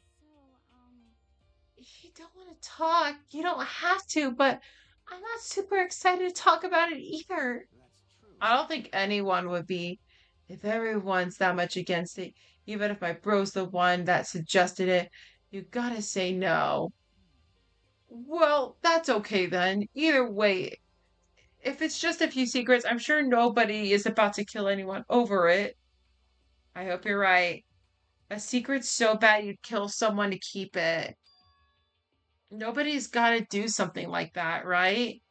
If you don't want to talk, you don't have to, but I'm not super excited to talk about it either. I don't think anyone would be if everyone's that much against it. Even if my bro's the one that suggested it, you gotta say no. Well, that's okay then. Either way, if it's just a few secrets, I'm sure nobody is about to kill anyone over it. I hope you're right. A secret's so bad you'd kill someone to keep it. Nobody's gotta do something like that, right?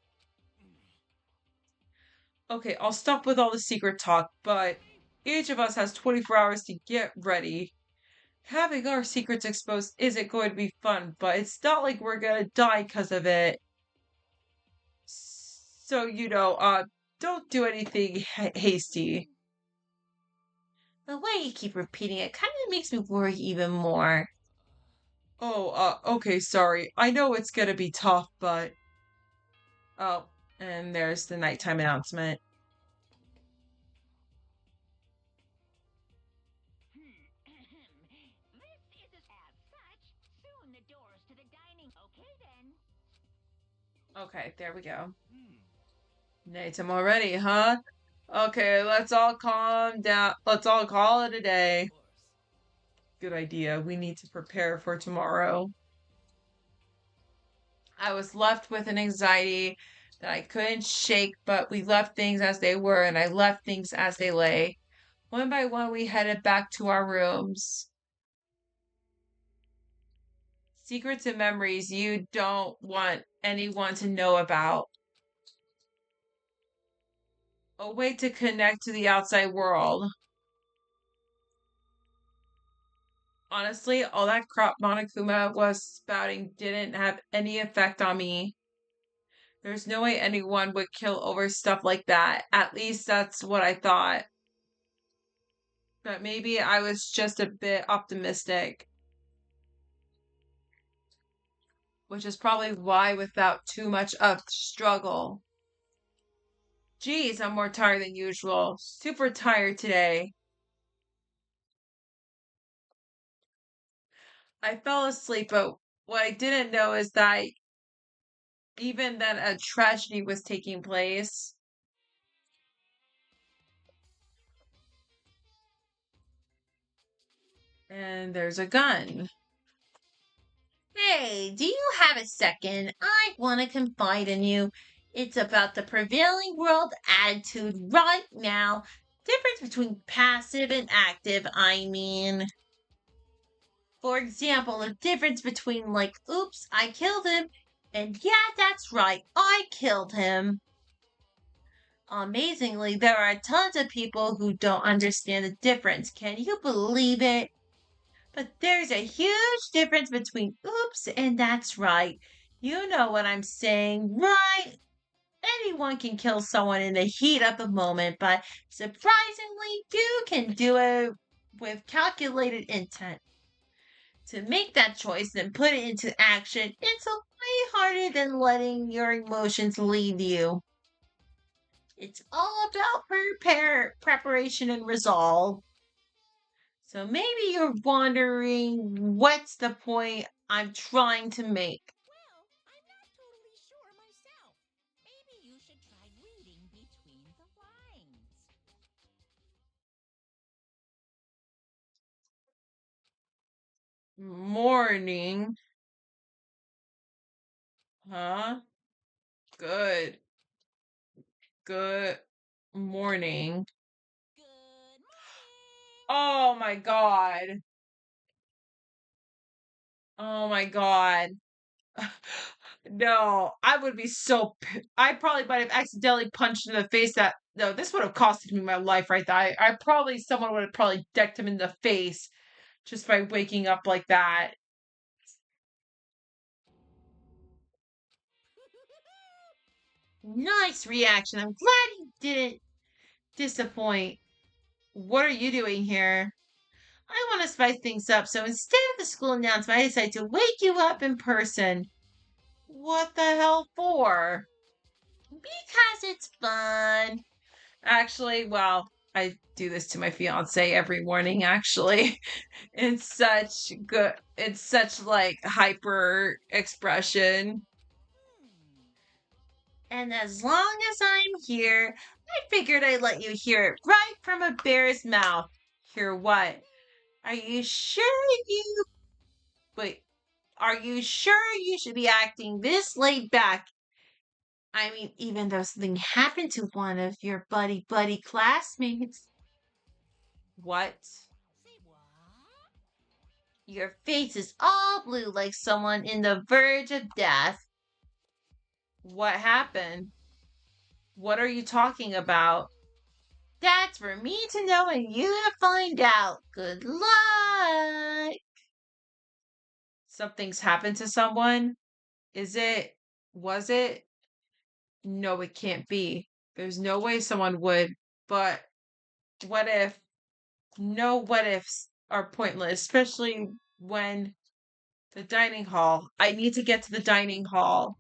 Okay, I'll stop with all the secret talk, but each of us has 24 hours to get ready. Having our secrets exposed isn't going to be fun, but it's not like we're gonna die because of it. So, don't do anything hasty. The way you keep repeating it kind of makes me worry even more. Oh, okay, sorry. I know it's gonna be tough, but. Oh, and there's the nighttime announcement. Okay, there we go. Nighttime already, huh? Okay, let's all calm down. Let's all call it a day. Good idea. We need to prepare for tomorrow. I was left with an anxiety that I couldn't shake, but we left things as they were, and I left things as they lay. One by one, we headed back to our rooms. Secrets and memories you don't want anyone to know about. A way to connect to the outside world. Honestly, all that crap Monokuma was spouting didn't have any effect on me. There's no way anyone would kill over stuff like that. At least that's what I thought. But maybe I was just a bit optimistic, which is probably why without too much of struggle. Geez, I'm more tired than usual. Super tired today. I fell asleep, but what I didn't know is that even then a tragedy was taking place. And there's a gun. Hey, do you have a second? I want to confide in you. It's about the prevailing world attitude right now. Difference between passive and active, I mean. For example, the difference between, like, oops, I killed him, and yeah, that's right, I killed him. Amazingly, there are tons of people who don't understand the difference. Can you believe it? But there's a huge difference between oops and that's right. You know what I'm saying, right? Anyone can kill someone in the heat of the moment, but surprisingly, you can do it with calculated intent. To make that choice and put it into action, it's a way harder than letting your emotions lead you. It's all about preparation and resolve. So maybe you're wondering what's the point I'm trying to make. Well, I'm not totally sure myself. Maybe you should try reading between the lines. Morning. Huh? Good. Good morning. Good morning! Oh my god. Oh my god. No, I would be I probably might have accidentally punched him in the face that no, this would have costed me my life right there. I probably someone would have probably decked him in the face just by waking up like that. Nice reaction. I'm glad you didn't disappoint. What are you doing here? I want to spice things up, so instead of the school announcement, I decided to wake you up in person. What the hell for? Because it's fun. Actually, well, I do this to my fiance every morning, actually. It's such like hyper expression. And as long as I'm here, I figured I'd let you hear it right from a bear's mouth. Hear what? Are you sure you. Wait, are you sure you should be acting this laid back? I mean, even though something happened to one of your buddy classmates. What? Say what? Your face is all blue like someone in the verge of death. What happened? What are you talking about? That's for me to know and you to find out. Good luck. Something's happened to someone? Is it? Was it? No, it can't be. There's no way someone would. But what if? No what ifs are pointless, especially when the dining hall. I need to get to the dining hall.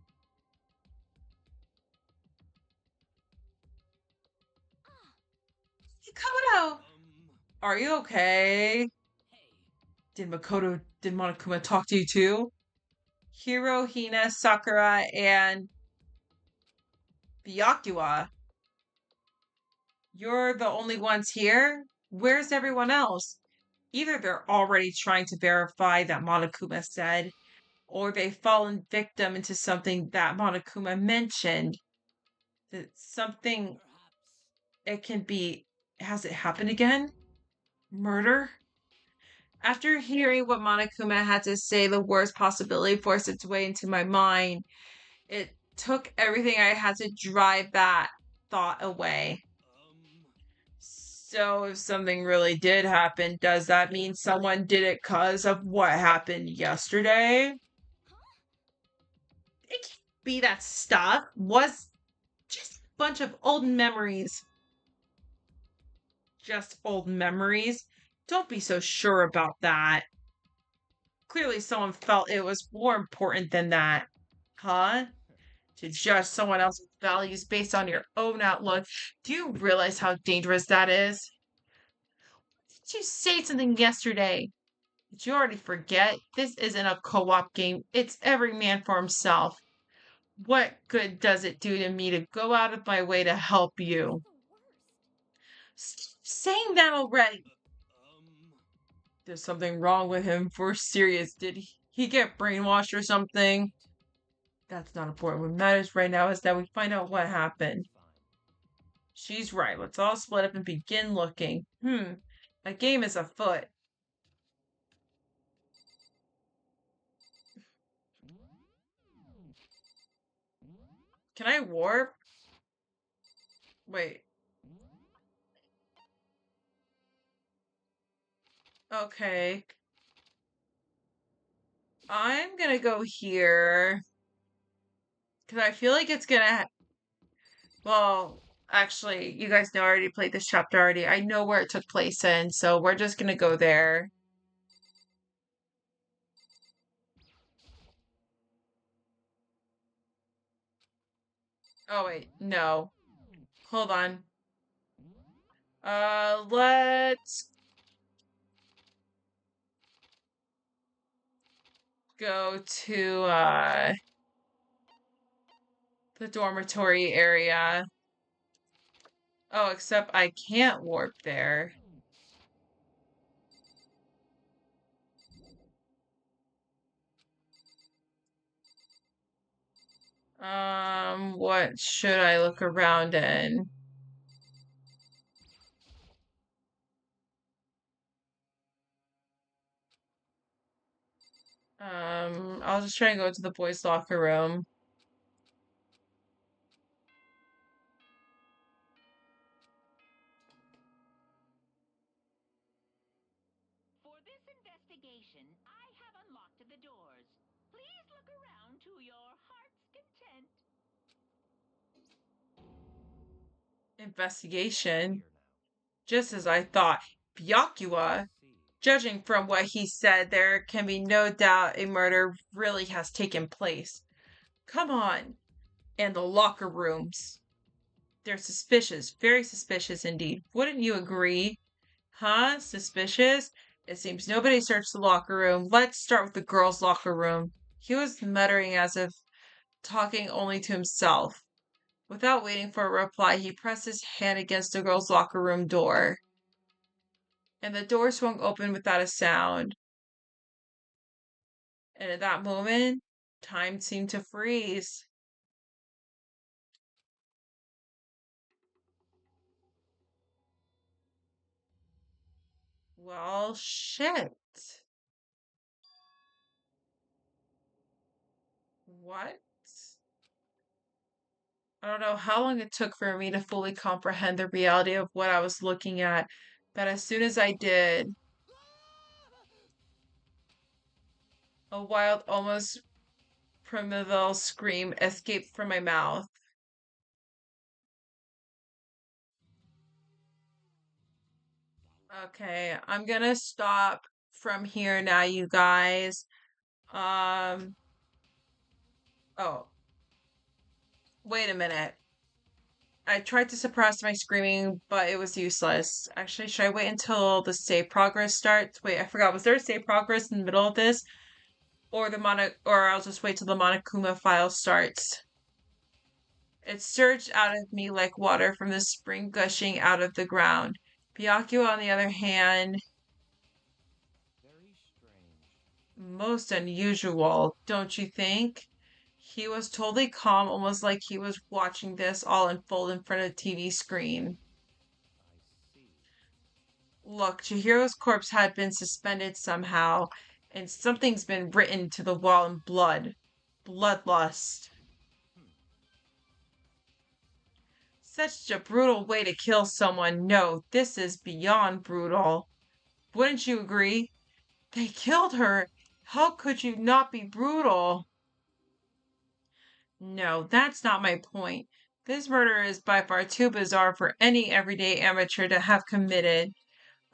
Makoto! Are you okay? Did Monokuma talk to you too? Hiro, Hina, Sakura, and Byakuya. You're the only ones here? Where's everyone else? Either they're already trying to verify that Monokuma said, or they've fallen victim into something that Monokuma mentioned. That something it can be. Has it happened again? Murder? After hearing what Monokuma had to say, the worst possibility forced its way into my mind. It took everything I had to drive that thought away. So, if something really did happen, does that mean someone did it because of what happened yesterday? It can't be that stuff. Was just a bunch of old memories. Just old memories? Don't be so sure about that. Clearly, someone felt it was more important than that. Huh? To judge someone else's values based on your own outlook. Do you realize how dangerous that is? Did you say something yesterday? Did you already forget? This isn't a co op game, it's every man for himself. What good does it do to me to go out of my way to help you? Stop saying that already. There's something wrong with him for serious. Did he get brainwashed or something? That's not important. What matters right now is that we find out what happened. She's right. Let's all split up and begin looking. A game is afoot. Can I warp? Wait. Okay. I'm gonna go here. Because I feel like it's gonna. Well, actually, you guys know I already played this chapter already. I know where it took place in, so we're just gonna go there. Oh, wait. No. Hold on. Let's go to, the dormitory area. Oh, except I can't warp there. What should I look around in? I'll just try and go to the boys' locker room. For this investigation, I have unlocked the doors. Please look around to your heart's content. Investigation? Just as I thought. Byakuya? Judging from what he said, there can be no doubt a murder really has taken place. Come on. And the locker rooms. They're suspicious, very suspicious indeed. Wouldn't you agree? Huh? Suspicious? It seems nobody searched the locker room. Let's start with the girls' locker room. He was muttering as if talking only to himself. Without waiting for a reply, he pressed his hand against the girls' locker room door. And the door swung open without a sound. And at that moment, time seemed to freeze. Well, shit. What? I don't know how long it took for me to fully comprehend the reality of what I was looking at, but as soon as I did, a wild, almost primeval scream escaped from my mouth. Okay, I'm gonna stop from here now, you guys. Um, oh, wait a minute. I tried to suppress my screaming, but it was useless. Actually, should I wait until the save progress starts? Wait, I forgot. Was there a save progress in the middle of this? Or I'll just wait till the Monokuma file starts. It surged out of me like water from the spring gushing out of the ground. Byakuya, on the other hand, Very strange. most unusual, don't you think? He was totally calm, almost like he was watching this all unfold in front of the TV screen. I see. Look, Chihiro's corpse had been suspended somehow, and something's been written to the wall in blood. Bloodlust. Hmm. Such a brutal way to kill someone. No, this is beyond brutal. Wouldn't you agree? They killed her. How could you not be brutal? No, that's not my point. This murder is by far too bizarre for any everyday amateur to have committed.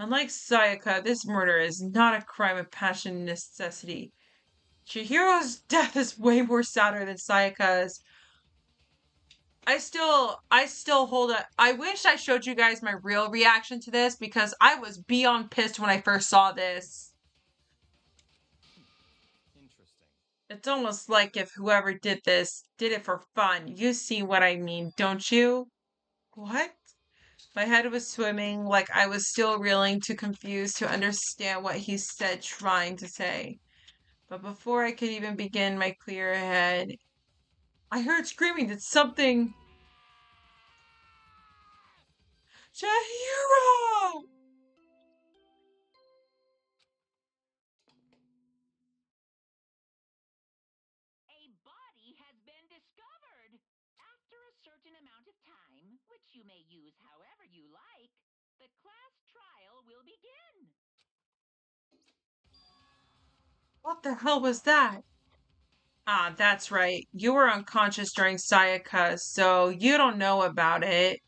Unlike Sayaka, this murder is not a crime of passion and necessity. Chihiro's death is way more sadder than Sayaka's. I still hold it. I wish I showed you guys my real reaction to this because I was beyond pissed when I first saw this. Interesting. It's almost like if whoever did this did it for fun. You see what I mean, don't you? What? My head was swimming like I was still reeling, too confused to understand what he said, trying to say. But before I could even begin my clear head, I heard screaming that something. Chihiro! A body has been discovered. After a certain amount of time, which you may use however you like, the class trial will begin. What the hell was that? Ah, that's right. You were unconscious during Sayaka, so you don't know about it.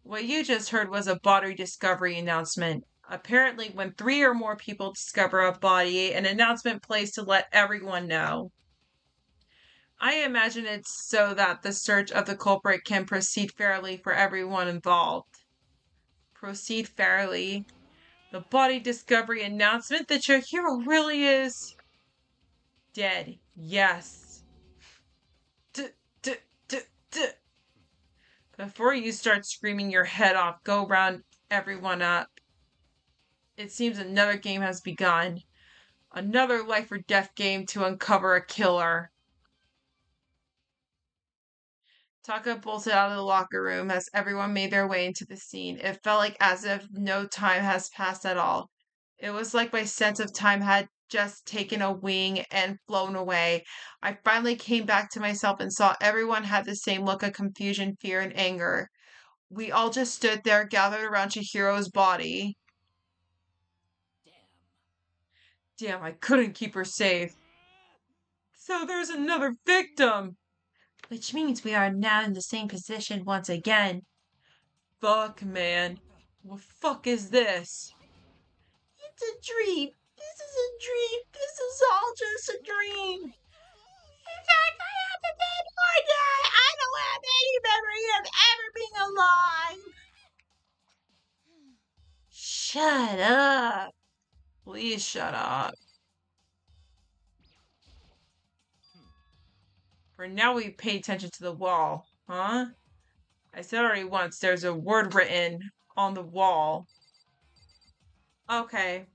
What you just heard was a body discovery announcement. Apparently, when three or more people discover a body, an announcement plays to let everyone know. I imagine it's so that the search of the culprit can proceed fairly for everyone involved. Proceed fairly. The body discovery announcement that your hero really is dead. Yes. D- d- d- d- Before you start screaming your head off, go round everyone up. It seems another game has begun. Another life or death game to uncover a killer. Taka bolted out of the locker room as everyone made their way into the scene. It felt like as if no time has passed at all. It was like my sense of time had just taken a wing and flown away. I finally came back to myself and saw everyone had the same look of confusion, fear, and anger. We all just stood there gathered around Chihiro's body. Damn. Damn, I couldn't keep her safe. So there's another victim! Which means we are now in the same position once again. Fuck, man. What fuck is this? It's a dream. This is a dream. This is all just a dream. In fact, I haven't been more dead. I don't have any memory of ever being alive. Shut up. Please shut up. Hmm. For now, we pay attention to the wall, huh? I said already once, there's a word written on the wall. Okay.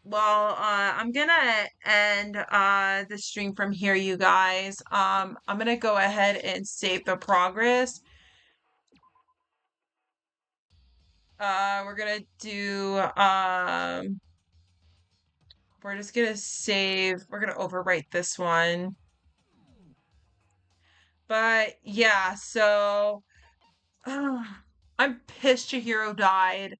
Well, I'm gonna end the stream from here, you guys. I'm gonna go ahead and save the progress. We're gonna do we're just gonna save. We're gonna overwrite this one. But yeah, so I'm pissed Chihiro died.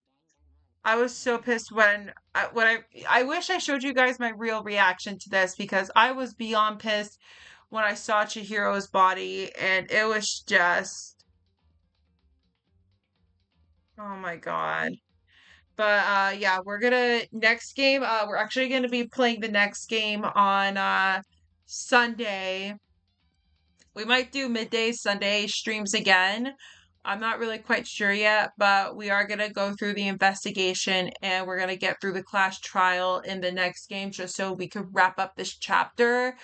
I was so pissed when I wish I showed you guys my real reaction to this because I was beyond pissed when I saw Chihiro's body and it was just oh my God. But yeah, we're gonna next game, we're actually gonna be playing the next game on Sunday. We might do midday Sunday streams again. I'm not really quite sure yet, but we are going to go through the investigation and we're going to get through the class trial in the next game just so we could wrap up this chapter.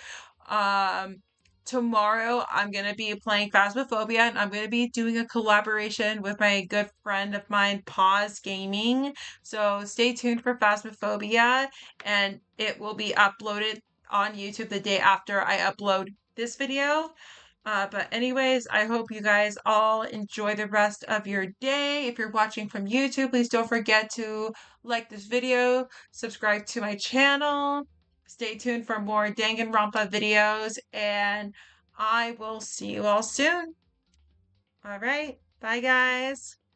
Um, Tomorrow I'm going to be playing Phasmophobia and I'm going to be doing a collaboration with my good friend of mine, Pause Gaming. So stay tuned for Phasmophobia and it will be uploaded on YouTube the day after I upload this video. But anyways, I hope you guys all enjoy the rest of your day. If you're watching from YouTube, please don't forget to like this video, subscribe to my channel, stay tuned for more Danganronpa videos, and I will see you all soon. All right, bye guys.